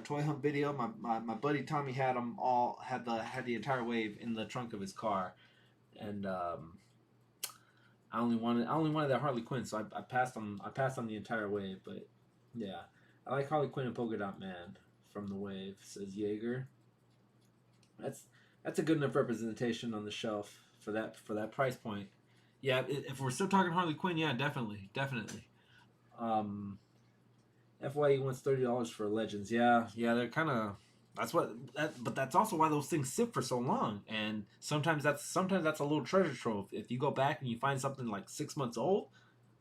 toy hunt video. My buddy Tommy had them all had the entire wave in the trunk of his car, and I only wanted that Harley Quinn, so I passed on the entire wave. But yeah, I like Harley Quinn and Polka Dot Man from the wave, says Jaeger. That's a good enough representation on the shelf for that price point. Yeah, if we're still talking Harley Quinn, yeah, definitely. FYE wants $30 for Legends. Yeah, they're kind of. But that's also why those things sit for so long. And sometimes that's a little treasure trove. If you go back and you find something like 6 months old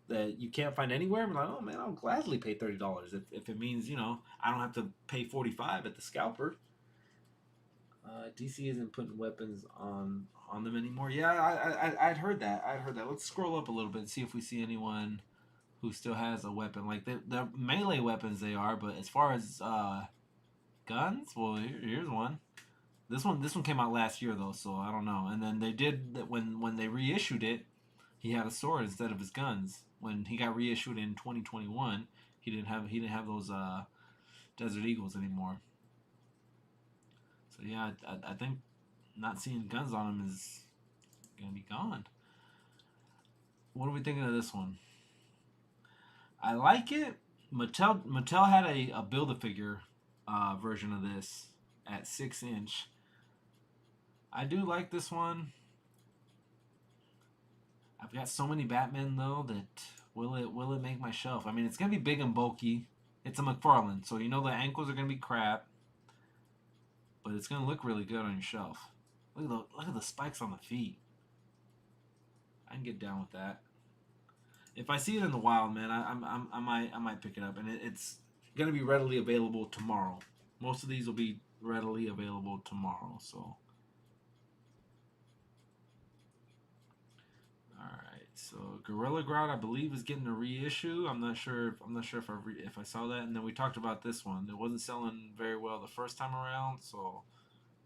that you can't find anywhere, I'm like, oh man, I'll gladly pay $30 if it means I don't have to pay $45 at the scalper. DC isn't putting weapons on them anymore. Yeah, I'd heard that. Let's scroll up a little bit and see if we see anyone who still has a weapon. Like the melee weapons they are, but as far as guns, well, here's one. This one came out last year though, so I don't know. And then they did that when they reissued it. He had a sword instead of his guns. When he got reissued in 2021, he didn't have those Desert Eagles anymore. So yeah, I think not seeing guns on him is gonna be gone. What are we thinking of this one? I like it. Mattel had a Build-A-Figure version of this at 6-inch. I do like this one. I've got so many Batmen though that will it make my shelf? I mean, it's gonna be big and bulky. It's a McFarlane, so the ankles are gonna be crap, but it's gonna look really good on your shelf. Look at the spikes on the feet. I can get down with that. If I see it in the wild, man, I might pick it up, and it's gonna be readily available tomorrow. Most of these will be readily available tomorrow. So, all right. So Gorilla Grodd, I believe, is getting a reissue. I'm not sure if I saw that. And then we talked about this one. It wasn't selling very well the first time around, so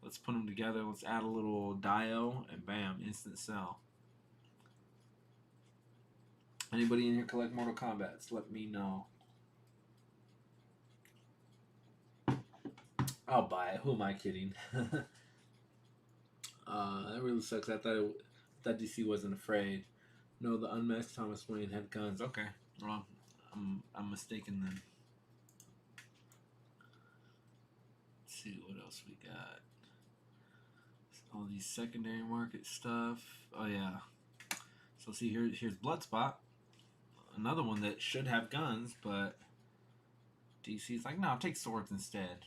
let's put them together. Let's add a little Dio, and bam, instant sell. Anybody in here collect Mortal Kombat? Let me know. I'll buy it. Who am I kidding? That really sucks. I thought DC wasn't afraid. No, the unmasked Thomas Wayne had guns. Okay, well, I'm mistaken then. Let's see what else we got. All these secondary market stuff. Oh yeah. So see here's Bloodspot. Another one that should have guns, but DC's like, no, take swords instead.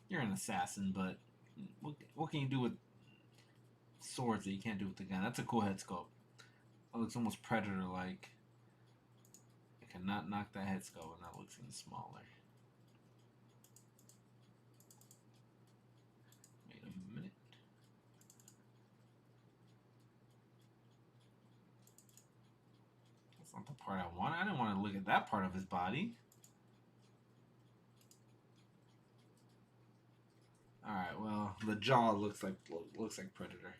You're an assassin, but what can you do with swords that you can't do with the gun? That's a cool head sculpt. Oh, looks almost Predator-like. I cannot knock that head sculpt, and that looks even smaller. Wait a minute. That's not the part I wanted. I didn't want to look at that part of his body. All right, well, the jaw looks like Predator.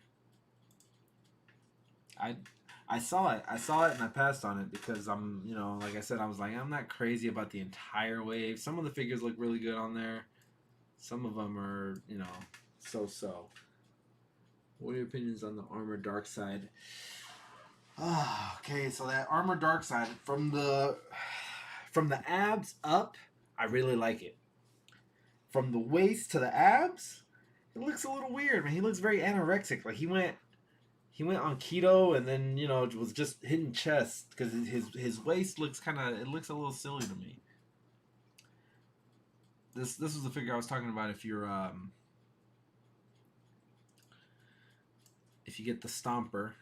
I saw it. I saw it and I passed on it because I'm, you know, like I said, I was like, I'm not crazy about the entire wave. Some of the figures look really good on there. Some of them are, you know, so-so. What are your opinions on the Armor Darkseid? Ah, okay, so that Armor Darkseid from the abs up, I really like it. From the waist to the abs, it looks a little weird, man. He looks very anorexic. Like he went on keto and then, you know, was just hitting chest because his waist looks it looks a little silly to me. This was the figure I was talking about. If you get the Stomper,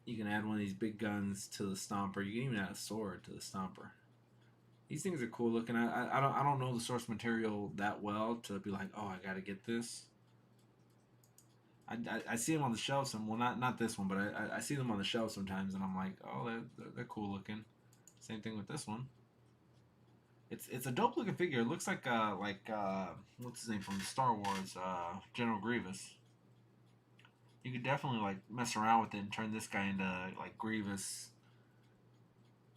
you can add one of these big guns to the Stomper. You can even add a sword to the Stomper. These things are cool looking. I don't know the source material that well to be like, oh, I gotta get this. I see them on the shelves, and well, not this one, but I see them on the shelf sometimes, and I'm like, oh, they're cool looking. Same thing with this one. It's a dope looking figure. It looks like what's his name from Star Wars, General Grievous. You could definitely like mess around with it and turn this guy into like Grievous,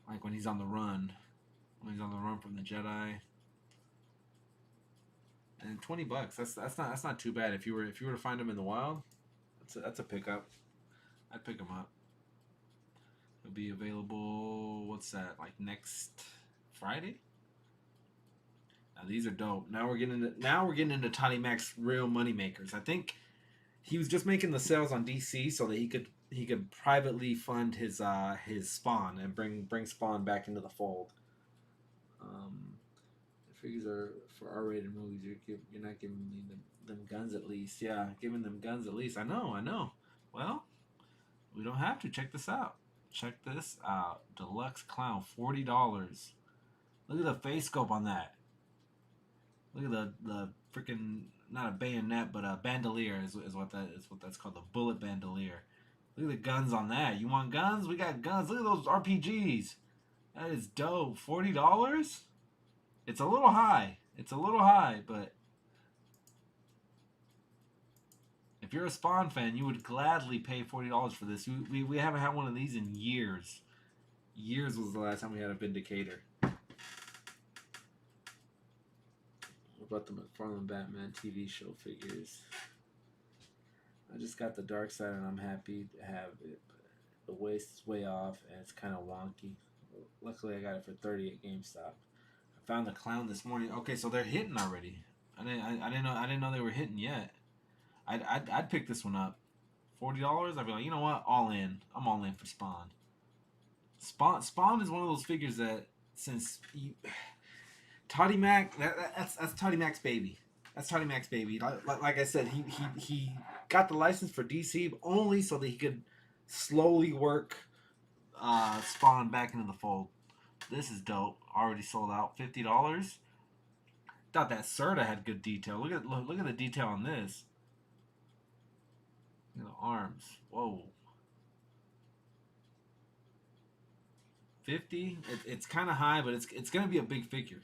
like when he's on the run, from the Jedi. And $20, that's not too bad. If you were to find them in the wild, that's a pickup. I'd pick them up. It'll be available. What's that? Like next Friday. Now these are dope. Now we're getting into Toddy Mac's real money makers. I think he was just making the sales on DC so that he could privately fund his Spawn and bring Spawn back into the fold. Figures are for R-rated movies. You're not giving me them guns at least. Yeah, giving them guns at least. I know. Well, we don't have to. Check this out. Deluxe Clown, $40. Look at the face scope on that. Look at the freaking, not a bayonet, but a bandolier is what that's called. The bullet bandolier. Look at the guns on that. You want guns? We got guns. Look at those RPGs. That is dope. $40? It's a little high, but if you're a Spawn fan, you would gladly pay $40 for this. We haven't had one of these in years. Years was the last time we had a Vindicator. What about the McFarlane Batman TV show figures? I just got the Darkseid and I'm happy to have it. But the waist is way off and it's kind of wonky. Luckily, I got it for $30 at GameStop. Found the Clown this morning. Okay, so they're hitting already. I didn't know they were hitting yet. I'd pick this one up. $40. I'd be like, you know what? All in. I'm all in for Spawn. Spawn is one of those figures that Toddy Mac, that's Toddy Mac's baby. That's Toddy Mac's baby. Like I said, he got the license for DC only so that he could slowly work Spawn back into the fold. This is dope. Already sold out. $50. Thought that Serta had good detail. Look at the detail on this. Look at the arms. Whoa. 50. It's kind of high, but it's gonna be a big figure.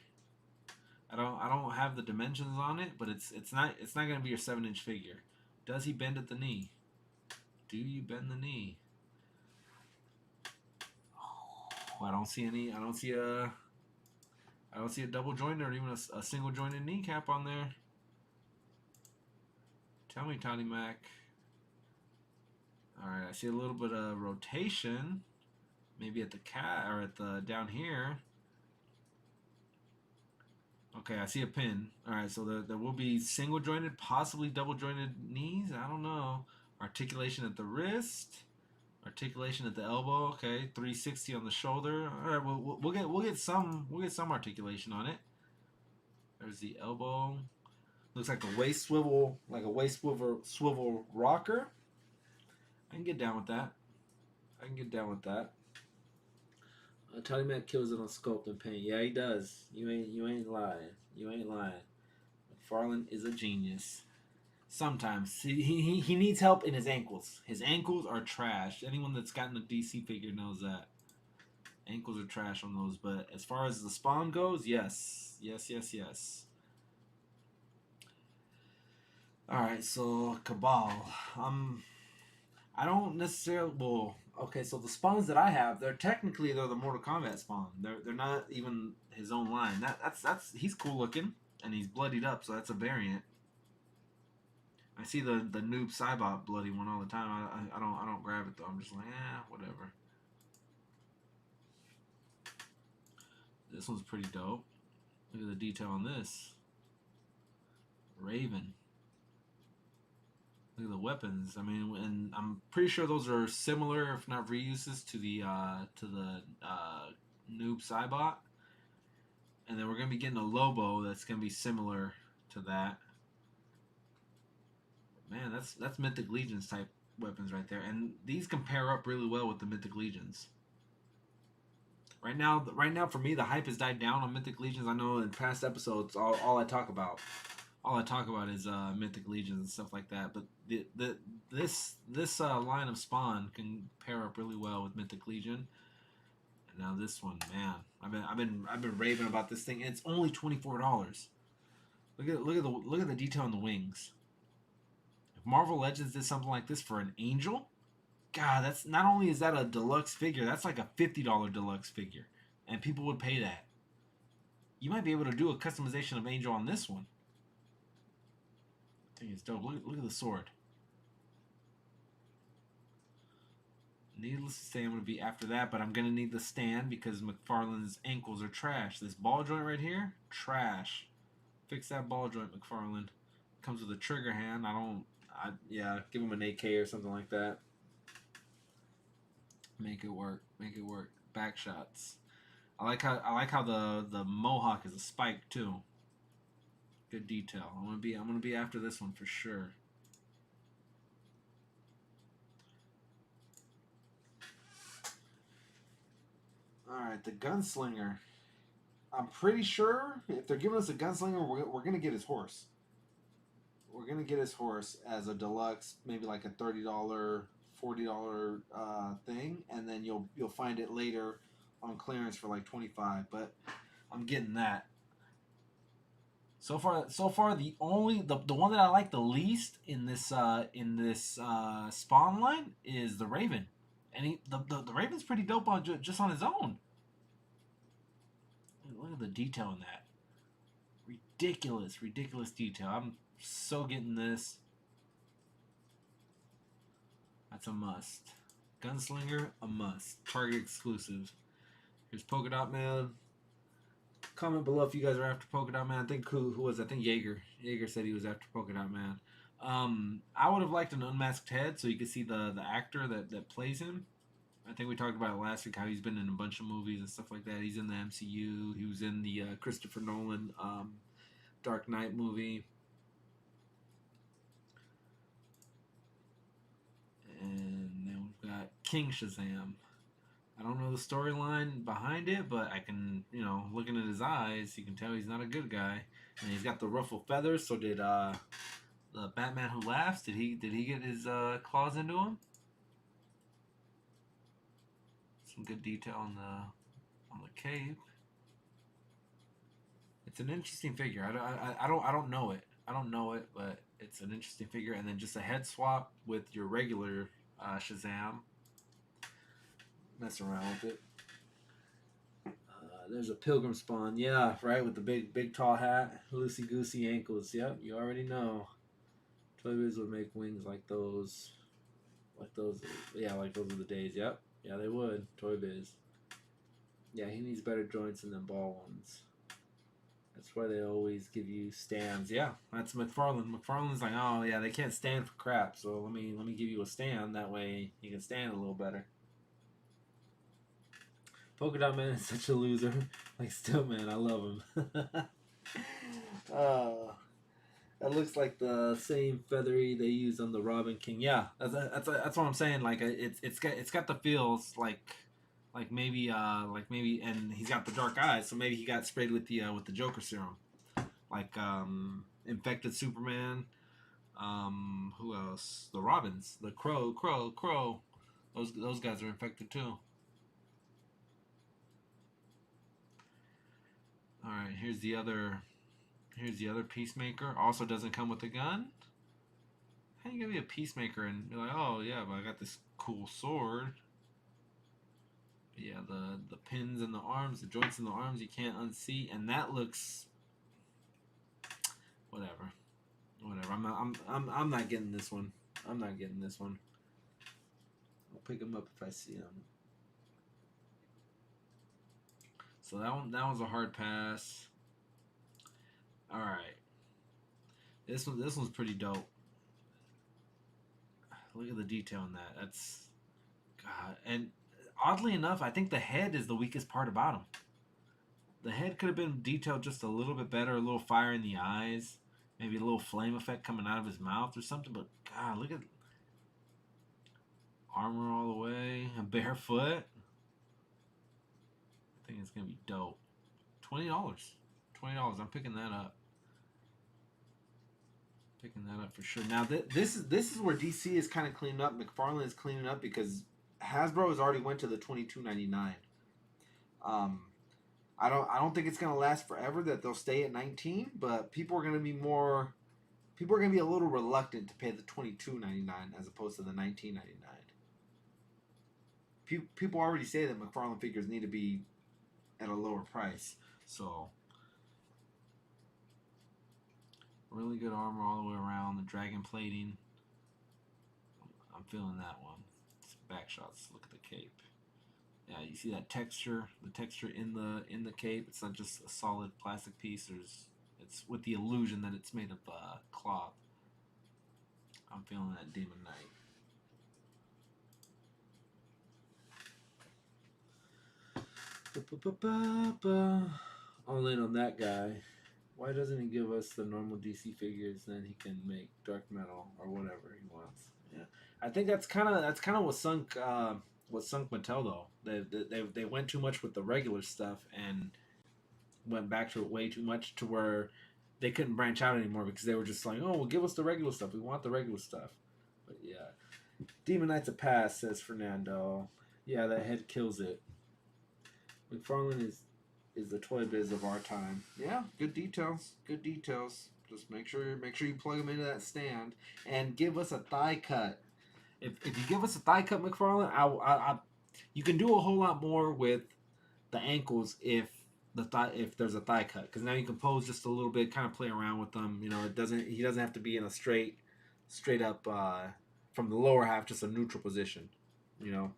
I don't have the dimensions on it, but it's not gonna be your 7-inch figure. Does he bend at the knee? Do you bend the knee? I don't see a double jointed or even a single jointed kneecap on there. Tell me, Toddy Mac. All right, I see a little bit of rotation, maybe at the cat or at the down here. Okay, I see a pin. All right, so there will be single jointed, possibly double jointed knees. I don't know. Articulation at the wrist, articulation at the elbow. Okay, 360 on the shoulder. All right, we'll get some articulation on it. There's the elbow. Looks like a waist swivel, swivel rocker. I can get down with that. Tony Mac kills it on sculpt and paint. Yeah, he does. You ain't lying. McFarlane is a genius. Sometimes he needs help in his ankles. His ankles are trash. Anyone that's gotten a DC figure knows that. Ankles are trash on those. But as far as the spawn goes, yes. All right, so Cabal. I don't necessarily. Well, okay, so the spawns that I have, they're the Mortal Kombat spawn. They're not even his own line. That's he's cool looking and he's bloodied up, so that's a variant. I see the noob Cybot bloody one all the time. I don't grab it though. I'm just like, whatever. This one's pretty dope. Look at the detail on this. Raven. Look at the weapons. I mean, and I'm pretty sure those are similar, if not reuses, to the noob Cybot. And then we're gonna be getting a Lobo that's gonna be similar to that. Man, that's Mythic Legions type weapons right there, and these compare up really well with the Mythic Legions. Right now, for me, the hype has died down on Mythic Legions. I know in past episodes, all I talk about is Mythic Legions and stuff like that. But this line of spawn can pair up really well with Mythic Legion. And now this one, man, I've been raving about this thing. And it's only $24. Look at the detail on the wings. If Marvel Legends did something like this for an Angel, God, that's not only is that a deluxe figure, that's like a $50 deluxe figure, and people would pay that. You might be able to do a customization of Angel on this one. I think it's dope. Look at the sword. Needless to say, I'm going to be after that, but I'm going to need the stand because McFarlane's ankles are trash. This ball joint right here, trash. Fix that ball joint, McFarlane. Comes with a trigger hand. Give him an AK or something like that. Make it work. Back shots. I like how the mohawk is a spike too. Good detail. I'm gonna be after this one for sure. All right, the gunslinger. I'm pretty sure if they're giving us a gunslinger, we're gonna get his horse. We're gonna get his horse as a deluxe, maybe like a $30, $40 thing, and then you'll find it later on clearance for like $25. But I'm getting that. So far, the one that I like the least in this spawn line is the Raven, and the Raven's pretty dope on just on his own. Look at the detail in that. Ridiculous detail. I'm so getting this. That's a must. Gunslinger, a must. Target exclusive. Here's Polka Dot Man. Comment below if you guys are after Polka Dot Man. I think who was? I think Jaeger. Jaeger said he was after Polka Dot Man. I would have liked an unmasked head so you could see the actor that plays him. I think we talked about it last week how he's been in a bunch of movies and stuff like that. He's in the MCU. He was in the Christopher Nolan Dark Knight movie. And then we've got King Shazam. I don't know the storyline behind it, but I can, looking at his eyes, you can tell he's not a good guy. And he's got the ruffled feathers. So did the Batman Who Laughs? Did he get his claws into him? Some good detail on the cape. It's an interesting figure. I don't know it. But it's an interesting figure. And then just a head swap with your regular Shazam. Mess around with it. There's a pilgrim spawn. Yeah, right, with the big tall hat, loosey goosey ankles. Yep, you already know. Toy Biz would make wings like those. Yeah, like those are the days. Yep. Yeah, they would. Toy Biz. Yeah, he needs better joints than them ball ones. That's why they always give you stands. Yeah, that's McFarlane. McFarlane's like, oh yeah, they can't stand for crap. So let me give you a stand. That way you can stand a little better. Polka Dot Man is such a loser. Like, still, man, I love him. uh, that looks like the same feathery they use on the Robin King. Yeah, that's what I'm saying. Like, it's got the feels like maybe and he's got the dark eyes, so maybe he got sprayed with the Joker serum. Like infected Superman. Who else? The Robins, the Crow. Those guys are infected too. All right, here's the other Peacemaker. Also doesn't come with a gun. How you gonna be a Peacemaker and be like, oh yeah, but I got this cool sword. But yeah, the pins in the arms, the joints in the arms, you can't unsee, and that looks whatever. I'm not getting this one. I'm not getting this one. I'll pick them up if I see them. So that one's a hard pass. All right, this one's pretty dope. Look at the detail in that. That's God. And oddly enough, I think the head is the weakest part about him. The head could have been detailed just a little bit better, a little fire in the eyes, maybe a little flame effect coming out of his mouth or something. But God, look at armor all the way, a barefoot. I think it's gonna be dope. $20. $20. I'm picking that up. Picking that up for sure. Now this is where DC is kind of cleaning up. McFarlane is cleaning up because Hasbro has already went to the $22.99. I don't think it's gonna last forever. That they'll stay at 19, but people are gonna be a little reluctant to pay the $22.99 as opposed to the $19.99. People already say that McFarlane figures need to be at a lower price. So really good armor all the way around. The dragon plating. I'm feeling that one. It's back shots. Look at the cape. Yeah, you see that texture. The texture in the cape. It's not just a solid plastic piece. It's with the illusion that it's made of cloth. I'm feeling that Demon Knight. All in on that guy. Why doesn't he give us the normal DC figures? Then he can make Dark Metal or whatever he wants. Yeah, I think that's kind of what sunk Mattel though. They went too much with the regular stuff and went back to it way too much to where they couldn't branch out anymore because they were just like, oh, well, give us the regular stuff. We want the regular stuff. But yeah, Demon Knight's a pass, says Fernando. Yeah, that head kills it. McFarlane is the Toy Biz of our time. Yeah, good details. Good details. Just make sure you plug them into that stand and give us a thigh cut. If you give us a thigh cut, McFarlane, you can do a whole lot more with the ankles if there's a thigh cut, because now you can pose just a little bit, kind of play around with them. You know, he doesn't have to be in a straight up from the lower half, just a neutral position. You know,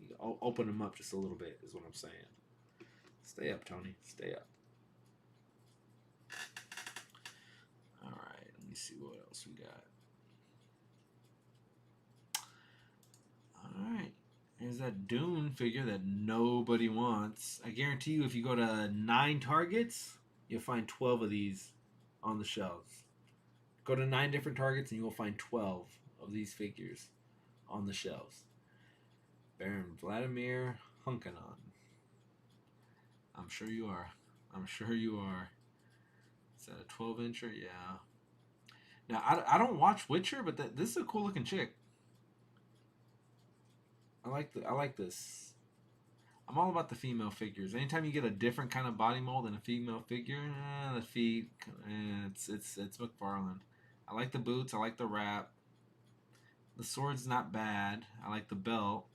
you open them up just a little bit is what I'm saying. Stay up, Tony. Stay up. All right, let me see what else we got. All right, here's that Dune figure that nobody wants. I guarantee you, if you go to 9 Targets, you'll find 12 of these on the shelves. Go to 9 different Targets and you will find 12 of these figures on the shelves. Baron Vladimir Hunkanon. I'm sure you are. I'm sure you are. Is that a 12-incher? Yeah. Now, I don't watch Witcher, but this is a cool looking chick. I like this. I'm all about the female figures. Anytime you get a different kind of body mold than a female figure, the feet, it's McFarlane. I like the boots. I like the wrap. The sword's not bad. I like the belt.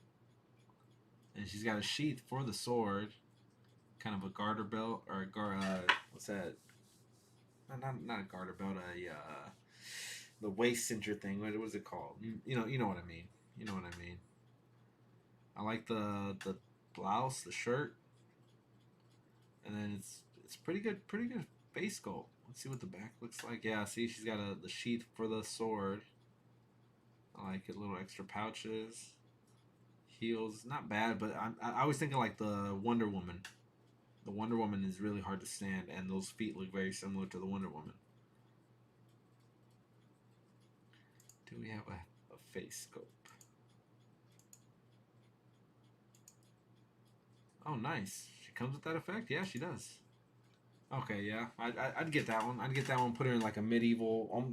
And she's got a sheath for the sword. Kind of a garter belt, or what's that? Not a garter belt. The waist cincher thing. What was it called? You know what I mean. You know what I mean. I like the blouse, the shirt, and then it's pretty good face sculpt. Let's see what the back looks like. Yeah, see, she's got the sheath for the sword. I like it. Little extra pouches. Heels, not bad, but I was thinking like the Wonder Woman. The Wonder Woman is really hard to stand, and those feet look very similar to the Wonder Woman. Do we have a face scope? Oh, nice. She comes with that effect? Yeah, she does. Okay, yeah. I'd get that one. I'd get that one, put her in like a medieval,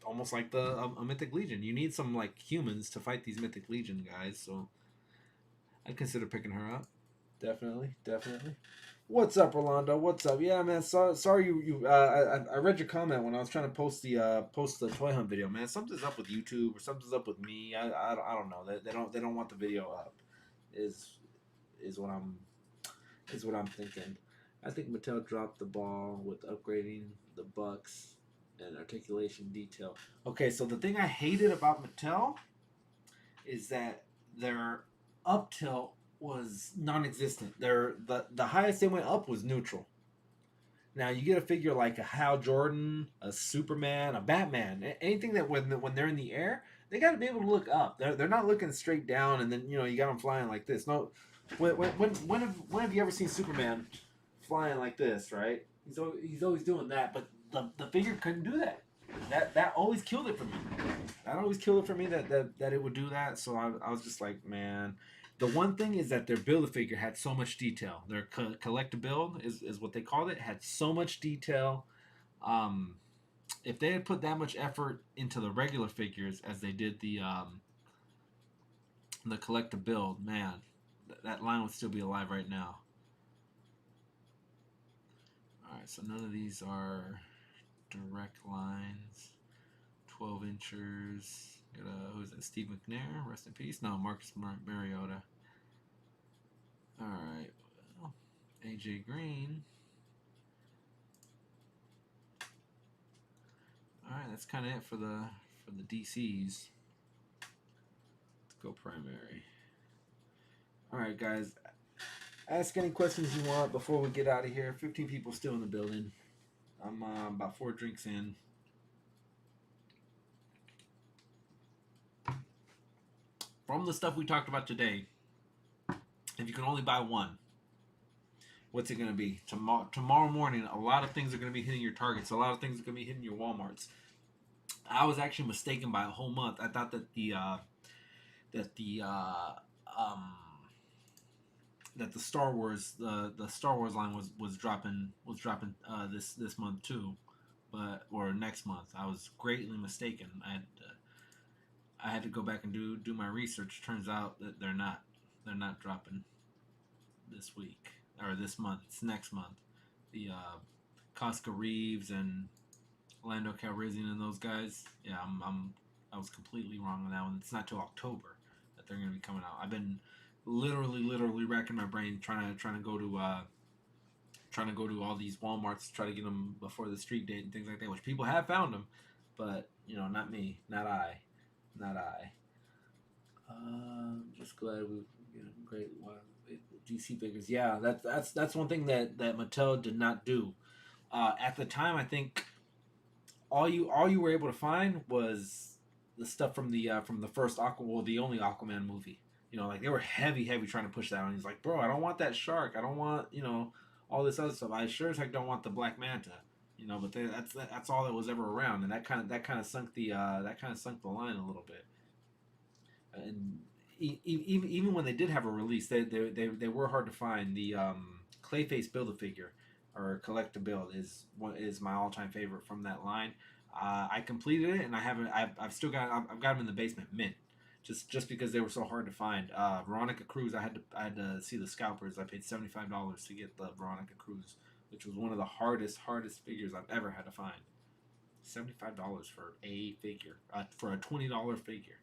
almost like a Mythic Legion. You need some like humans to fight these Mythic Legion guys, so I'd consider picking her up. Definitely, definitely. What's up, Rolando? What's up? Yeah, man. Sorry you. I read your comment when I was trying to post the toy hunt video. Man, something's up with YouTube or something's up with me. I don't know. They don't want the video up. Is what I'm thinking. I think Mattel dropped the ball with upgrading the bucks and articulation detail. Okay, so the thing I hated about Mattel is that their up tilt was non-existent. The highest they went up was neutral. Now you get a figure like a Hal Jordan, a Superman, a Batman, anything that when they're in the air, they got to be able to look up. They're not looking straight down, and then you got them flying like this. No, when have you ever seen Superman flying like this? Right? He's always doing that, but the figure couldn't do that. That always killed it for me. That always killed it for me that it would do that. So I was just like, man. The one thing is that their Build-A-Figure had so much detail. Their collect-a-build is what they called it. Had so much detail. If they had put that much effort into the regular figures as they did the collect-a-build, man, that line would still be alive right now. All right, so none of these are direct lines. 12 inchers. Got who's that? Steve McNair, rest in peace. No, Marcus Mariota. All right, well, AJ Green. All right, that's kind of it for the DCs. Let's go primary. All right, guys. Ask any questions you want before we get out of here. 15 people still in the building. I'm about 4 drinks in. From the stuff we talked about today, if you can only buy one, what's it going to be? Tomorrow morning, a lot of things are going to be hitting your Targets. A lot of things are going to be hitting your Walmarts. I was actually mistaken by a whole month. I thought that the Star Wars the Star Wars line was dropping this month too, or next month. I was greatly mistaken. I had to go back and do my research. Turns out that they're not dropping this week or this month. It's next month. The Costco Reeves and Lando Calrissian and those guys. Yeah, I was completely wrong on that one. It's not till October that they're going to be coming out. I've been literally racking my brain trying to go to all these WalMarts to try to get them before the street date and things like that. Which people have found them, but not me, not I. Just glad we great DC figures. Yeah, that's one thing that Mattel did not do. At the time, I think all you were able to find was the stuff from the first the only Aquaman movie. Like they were heavy trying to push that on. He's like, bro, I don't want that shark. I don't want all this other stuff. I sure as heck don't want the Black Manta. But that's all that was ever around, and that kind of sunk the line a little bit. And even when they did have a release, they were hard to find. The Clayface Build-A-Figure or Collect-a-Build is my all-time favorite from that line. I completed it, and I've still got them in the basement mint, just because they were so hard to find. Veronica Cruz, I had to see the scalpers. I paid $75 to get the Veronica Cruz, which was one of the hardest figures I've ever had to find. $75 for a figure, for a $20 figure.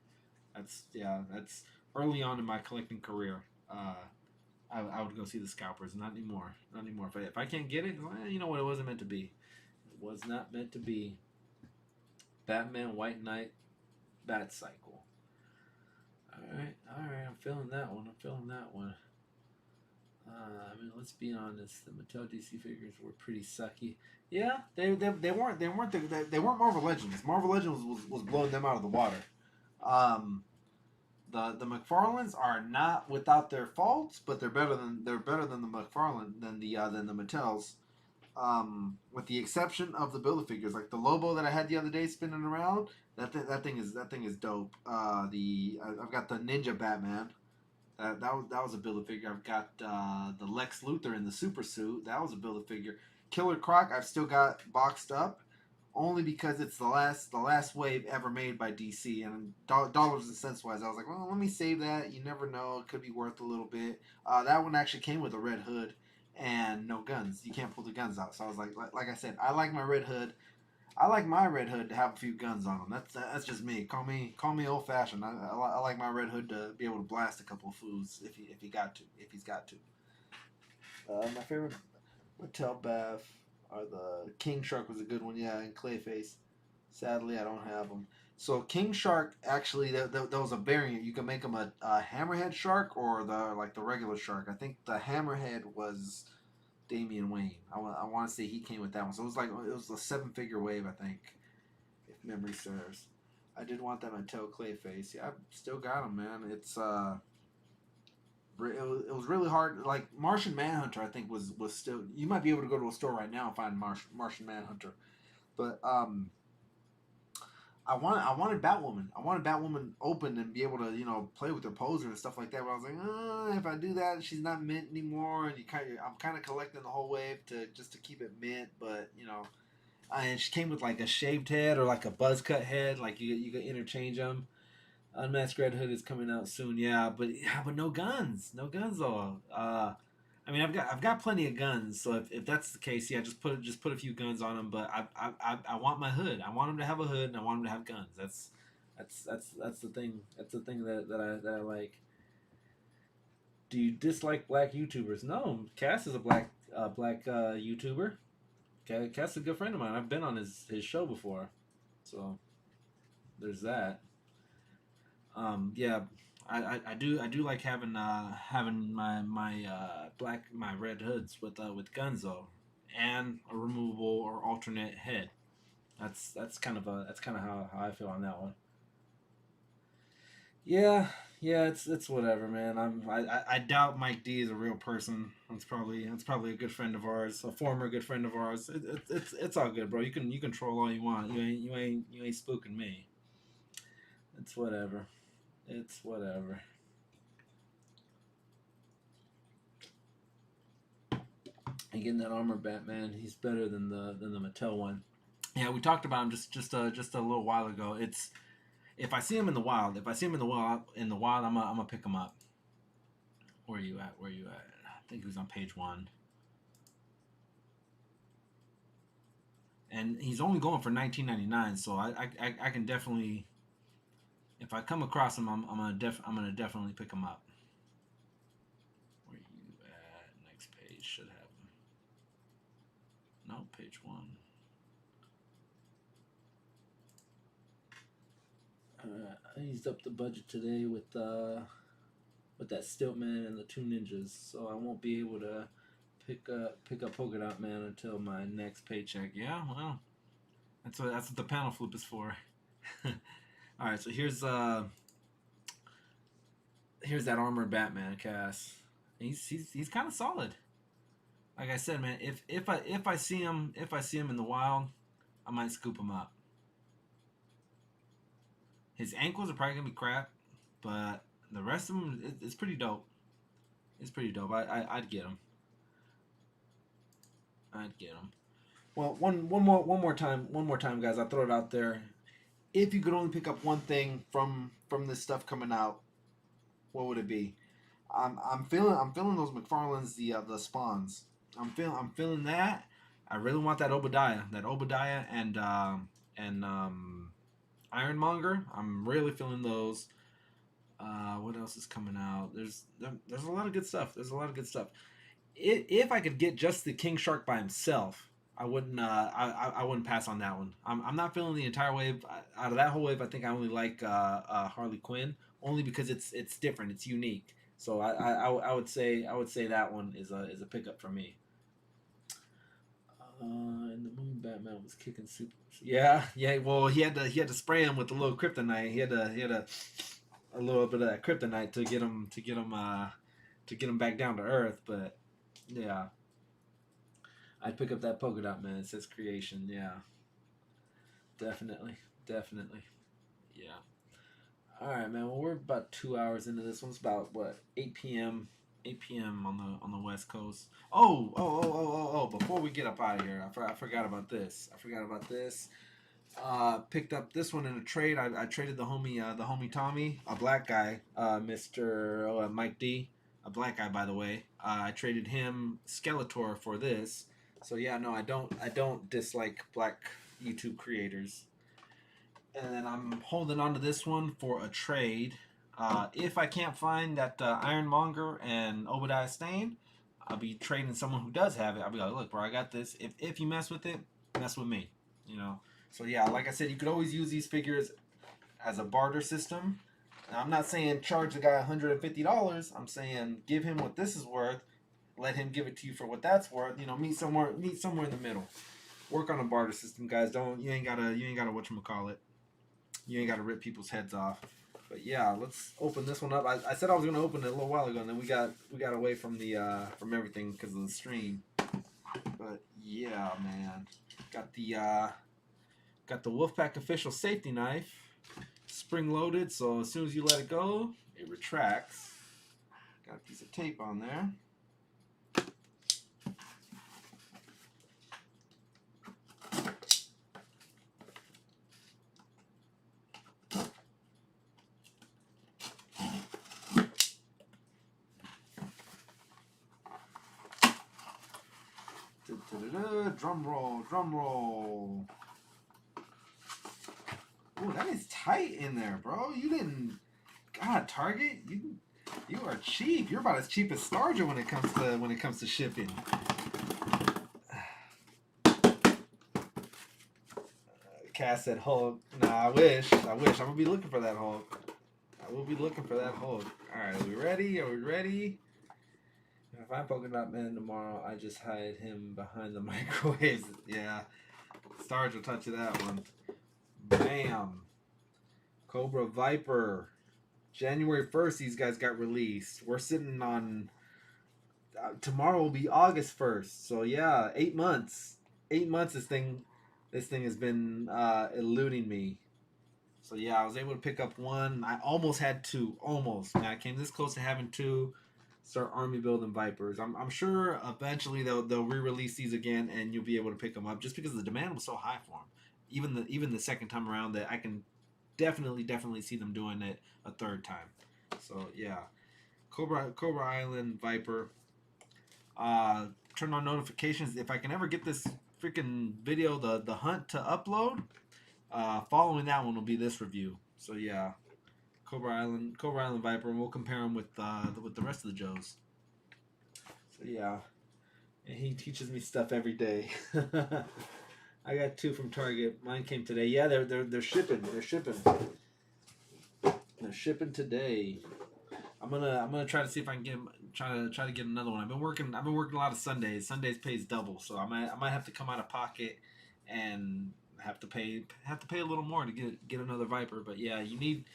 That's early on in my collecting career. I would go see the scalpers. Not anymore. If I can't get it, you know what? It wasn't meant to be. It was not meant to be. Batman White Knight, Bat Cycle. All right. I'm feeling that one. I mean, let's be honest. The Mattel DC figures were pretty sucky. Yeah, they weren't Marvel Legends. Marvel Legends was blowing them out of the water. Um, the McFarlanes are not without their faults, but they're better than the McFarlane than the Mattels. With the exception of the Build a Figures, like the Lobo that I had the other day spinning around, that thing is dope. I've got the Ninja Batman. That was a Build a Figure. I've got the Lex Luthor in the super suit. That was a Build a Figure. Killer Croc I've still got boxed up, only because it's the last wave ever made by DC, and dollars and cents wise, I was like, well, let me save that. You never know, it could be worth a little bit. That one actually came with a red hood and no guns. You can't pull the guns out. So I was like I said, I like my red hood. I like my red hood to have a few guns on them. That's just me. Call me old fashioned. I like my red hood to be able to blast a couple of fools if he's got to. My favorite Mattel Bath are the King Shark was a good one, yeah, and Clayface. Sadly, I don't have them. So King Shark actually, there was a variant. You can make them a hammerhead shark or the regular shark. I think the hammerhead was Damian Wayne. I want to say he came with that one. So it was a 7-figure wave, I think, if memory serves. I did want that Mattel Clayface. Yeah, I've still got him, man. It was really hard. Like Martian Manhunter, I think was still. You might be able to go to a store right now and find Martian Manhunter, but I wanted Batwoman. I wanted Batwoman open and be able to play with her poser and stuff like that. But I was like, if I do that, she's not mint anymore, and I'm kind of collecting the whole wave to keep it mint, but and she came with like a shaved head or like a buzz cut head, like you could interchange them. Unmasked Red Hood is coming out soon, but no guns, no guns though. I mean, I've got plenty of guns, so if that's the case, yeah, just put a few guns on them. But I want my hood. I want him to have a hood, and I want him to have guns. That's the thing. That's the thing that I like. Do you dislike black YouTubers? No, Cass is a black YouTuber. Cass is a good friend of mine. I've been on his show before, so there's that. Yeah, I do like having my red hoods with guns though, and a removable or alternate head. That's kind of how I feel on that one. Yeah, yeah, it's whatever, man. I doubt Mike D is a real person. That's probably a good friend of ours, a former good friend of ours. It's all good, bro. You can troll all you want. You ain't spooking me. It's whatever. It's whatever. And getting that armor Batman, he's better than the Mattel one. Yeah, we talked about him just a little while ago. It's if I see him in the wild, I'm gonna pick him up. Where are you at? Where are you at? I think he was on page 1, and he's only going for 19.99. So I can definitely, if I come across him, I'm gonna definitely pick him up. Where you at? Next page should have him. No, page 1. I used up the budget today with that Stiltman and the two ninjas, so I won't be able to pick up Polka Dot Man until my next paycheck. Yeah, well, that's what the panel flip is for. All right, so here's that armored Batman cast. He's kind of solid. Like I said, man, if I see him in the wild, I might scoop him up. His ankles are probably gonna be crap, but the rest of him it's pretty dope. It's pretty dope. I'd get him. I'd get him. Well, one more time, guys. I'll throw it out there. If you could only pick up one thing from this stuff coming out, what would it be? I'm feeling those McFarlane's the spawns. I'm feeling that. I really want that Obadiah and Ironmonger. I'm really feeling those. What else is coming out? There's a lot of good stuff. There's a lot of good stuff. If I could get just the King Shark by himself, I wouldn't pass on that one. I'm not feeling the entire wave. Out of that whole wave, I think I only like Harley Quinn only because it's different. It's unique. So I would say that one is a pickup for me. In the movie, Batman was kicking super. Yeah, yeah. Well, he had to spray him with a little kryptonite. He had a little bit of that kryptonite to get him back down to earth. But yeah, I'd pick up that polka dot man. It says creation. Yeah, definitely, definitely. Yeah. All right, man. Well, we're about 2 hours into this one. It's about what 8 p.m. 8 p.m. on the West Coast. Before we get up out of here, I forgot about this. I forgot about this. Picked up this one in a trade. I traded the homie Tommy, a black guy, Mr. Mike D, a black guy by the way. I traded him Skeletor for this. So yeah, no, I don't dislike black YouTube creators. And then I'm holding on to this one for a trade. If I can't find that Iron Monger and Obadiah Stane, I'll be trading someone who does have it. I'll be like, look, bro, I got this. If you mess with it, mess with me. You know. So yeah, like I said, you could always use these figures as a barter system. Now, I'm not saying charge the guy $150. I'm saying give him what this is worth. Let him give it to you for what that's worth. You know, meet somewhere in the middle. Work on a barter system, guys. You ain't gotta whatchamacallit. You ain't gotta rip people's heads off. But yeah, let's open this one up. I said I was gonna open it a little while ago, and then we got away from the from everything because of the stream. But yeah, man, got the Wolfpack official safety knife, spring loaded. So as soon as you let it go, it retracts. Got a piece of tape on there. Drum roll, drum roll. Ooh, that is tight in there, bro. You didn't. God, Target, you are cheap. You're about as cheap as Starger when it comes to shipping. Cass said Hulk. Nah, I wish. I'm gonna be looking for that Hulk. I will be looking for that Hulk. All right, are we ready? If I find Polka Dot Man tomorrow, I just hide him behind the microwaves. Yeah, Starge will touch that one. Bam. Cobra Viper. January 1st, these guys got released. We're sitting on. Tomorrow will be August 1st. So yeah, 8 months. 8 months. This thing has been eluding me. So yeah, I was able to pick up one. I almost had two. Almost. Man, I came this close to having two. Start army building Vipers. I'm sure eventually they'll re-release these again, and you'll be able to pick them up just because the demand was so high for them. Even the second time around, that I can definitely see them doing it a third time. So yeah, Cobra Island Viper. Turn on notifications if I can ever get this freaking video, the hunt to upload. Following that one will be this review. So yeah, Cobra Island Viper, and we'll compare them with the rest of the Joes. So yeah, and he teaches me stuff every day. I got two from Target. Mine came today. Yeah, they're shipping. They're shipping today. I'm gonna try to see if I can try to get another one. I've been working a lot of Sundays. Sundays pays double, so I might have to come out of pocket and have to pay a little more to get another Viper. But yeah, you need.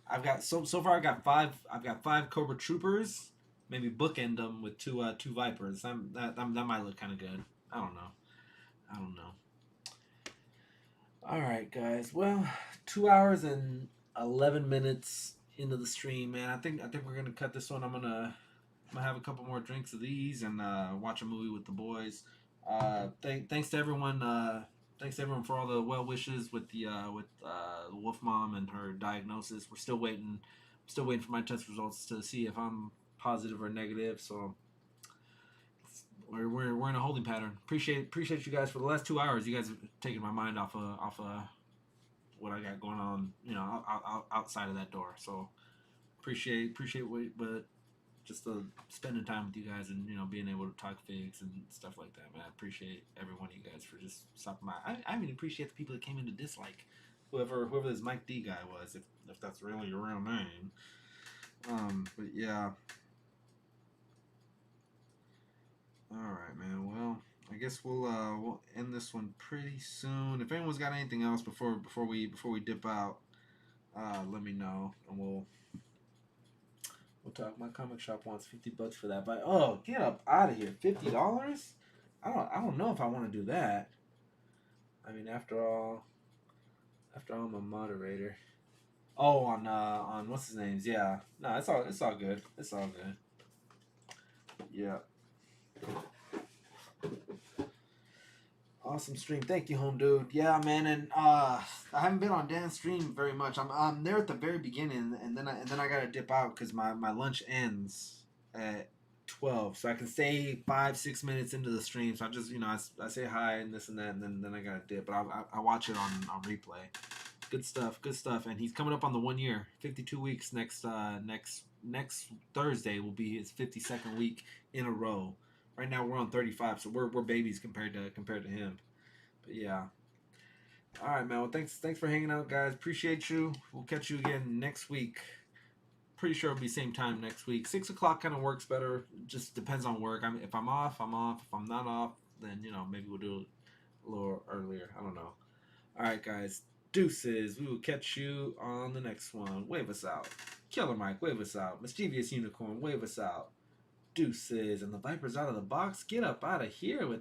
I've got so far. I've got five Cobra Troopers. Maybe bookend them with two Vipers. That might look kind of good. I don't know. All right, guys. Well, 2 hours and 11 minutes into the stream, man. I think we're gonna cut this one. I'm gonna have a couple more drinks of these and watch a movie with the boys. Thanks to everyone. Thanks to everyone for all the well wishes with the Wolf Mom and her diagnosis. We're still waiting. I'm still waiting for my test results to see if I'm positive or negative. So we're in a holding pattern. Appreciate you guys for the last 2 hours. You guys have taken my mind off what I got going on, outside of that door. So appreciate but just spending time with you guys and being able to talk figs and stuff like that, man. I appreciate every one of you guys for just stopping by. I even appreciate the people that came in to dislike whoever this Mike D guy was, if that's really your real name. But yeah, All right, man. Well, I guess we'll end this one pretty soon. If anyone's got anything else before we dip out, let me know, and we'll talk. My comic shop wants $50 for that, but oh, get up out of here! $50? I don't know if I want to do that. I mean, after all, I'm a moderator. Oh, on what's his name's? Yeah, no, it's all good. It's all good. Yeah. Awesome stream. Thank you, home dude. Yeah, man, and I haven't been on Dan's stream very much. I'm there at the very beginning, and then I gotta dip out because my lunch ends at 12, so I can stay 5-6 minutes into the stream. So I just I say hi and this and that, and then I gotta dip. But I watch it on replay. Good stuff. Good stuff. And he's coming up on the 1 year, 52 weeks next Thursday will be his 52nd week in a row. Right now we're on 35, so we're babies compared to him. But yeah. All right, man. Well, thanks for hanging out, guys. Appreciate you. We'll catch you again next week. Pretty sure it'll be same time next week. 6 o'clock kind of works better. Just depends on work. If I'm off, I'm off. If I'm not off, then maybe we'll do it a little earlier. I don't know. All right, guys. Deuces. We will catch you on the next one. Wave us out. Killer Mike, wave us out. Mischievous Unicorn, wave us out. Deuces. And the Viper's out of the box. Get up out of here with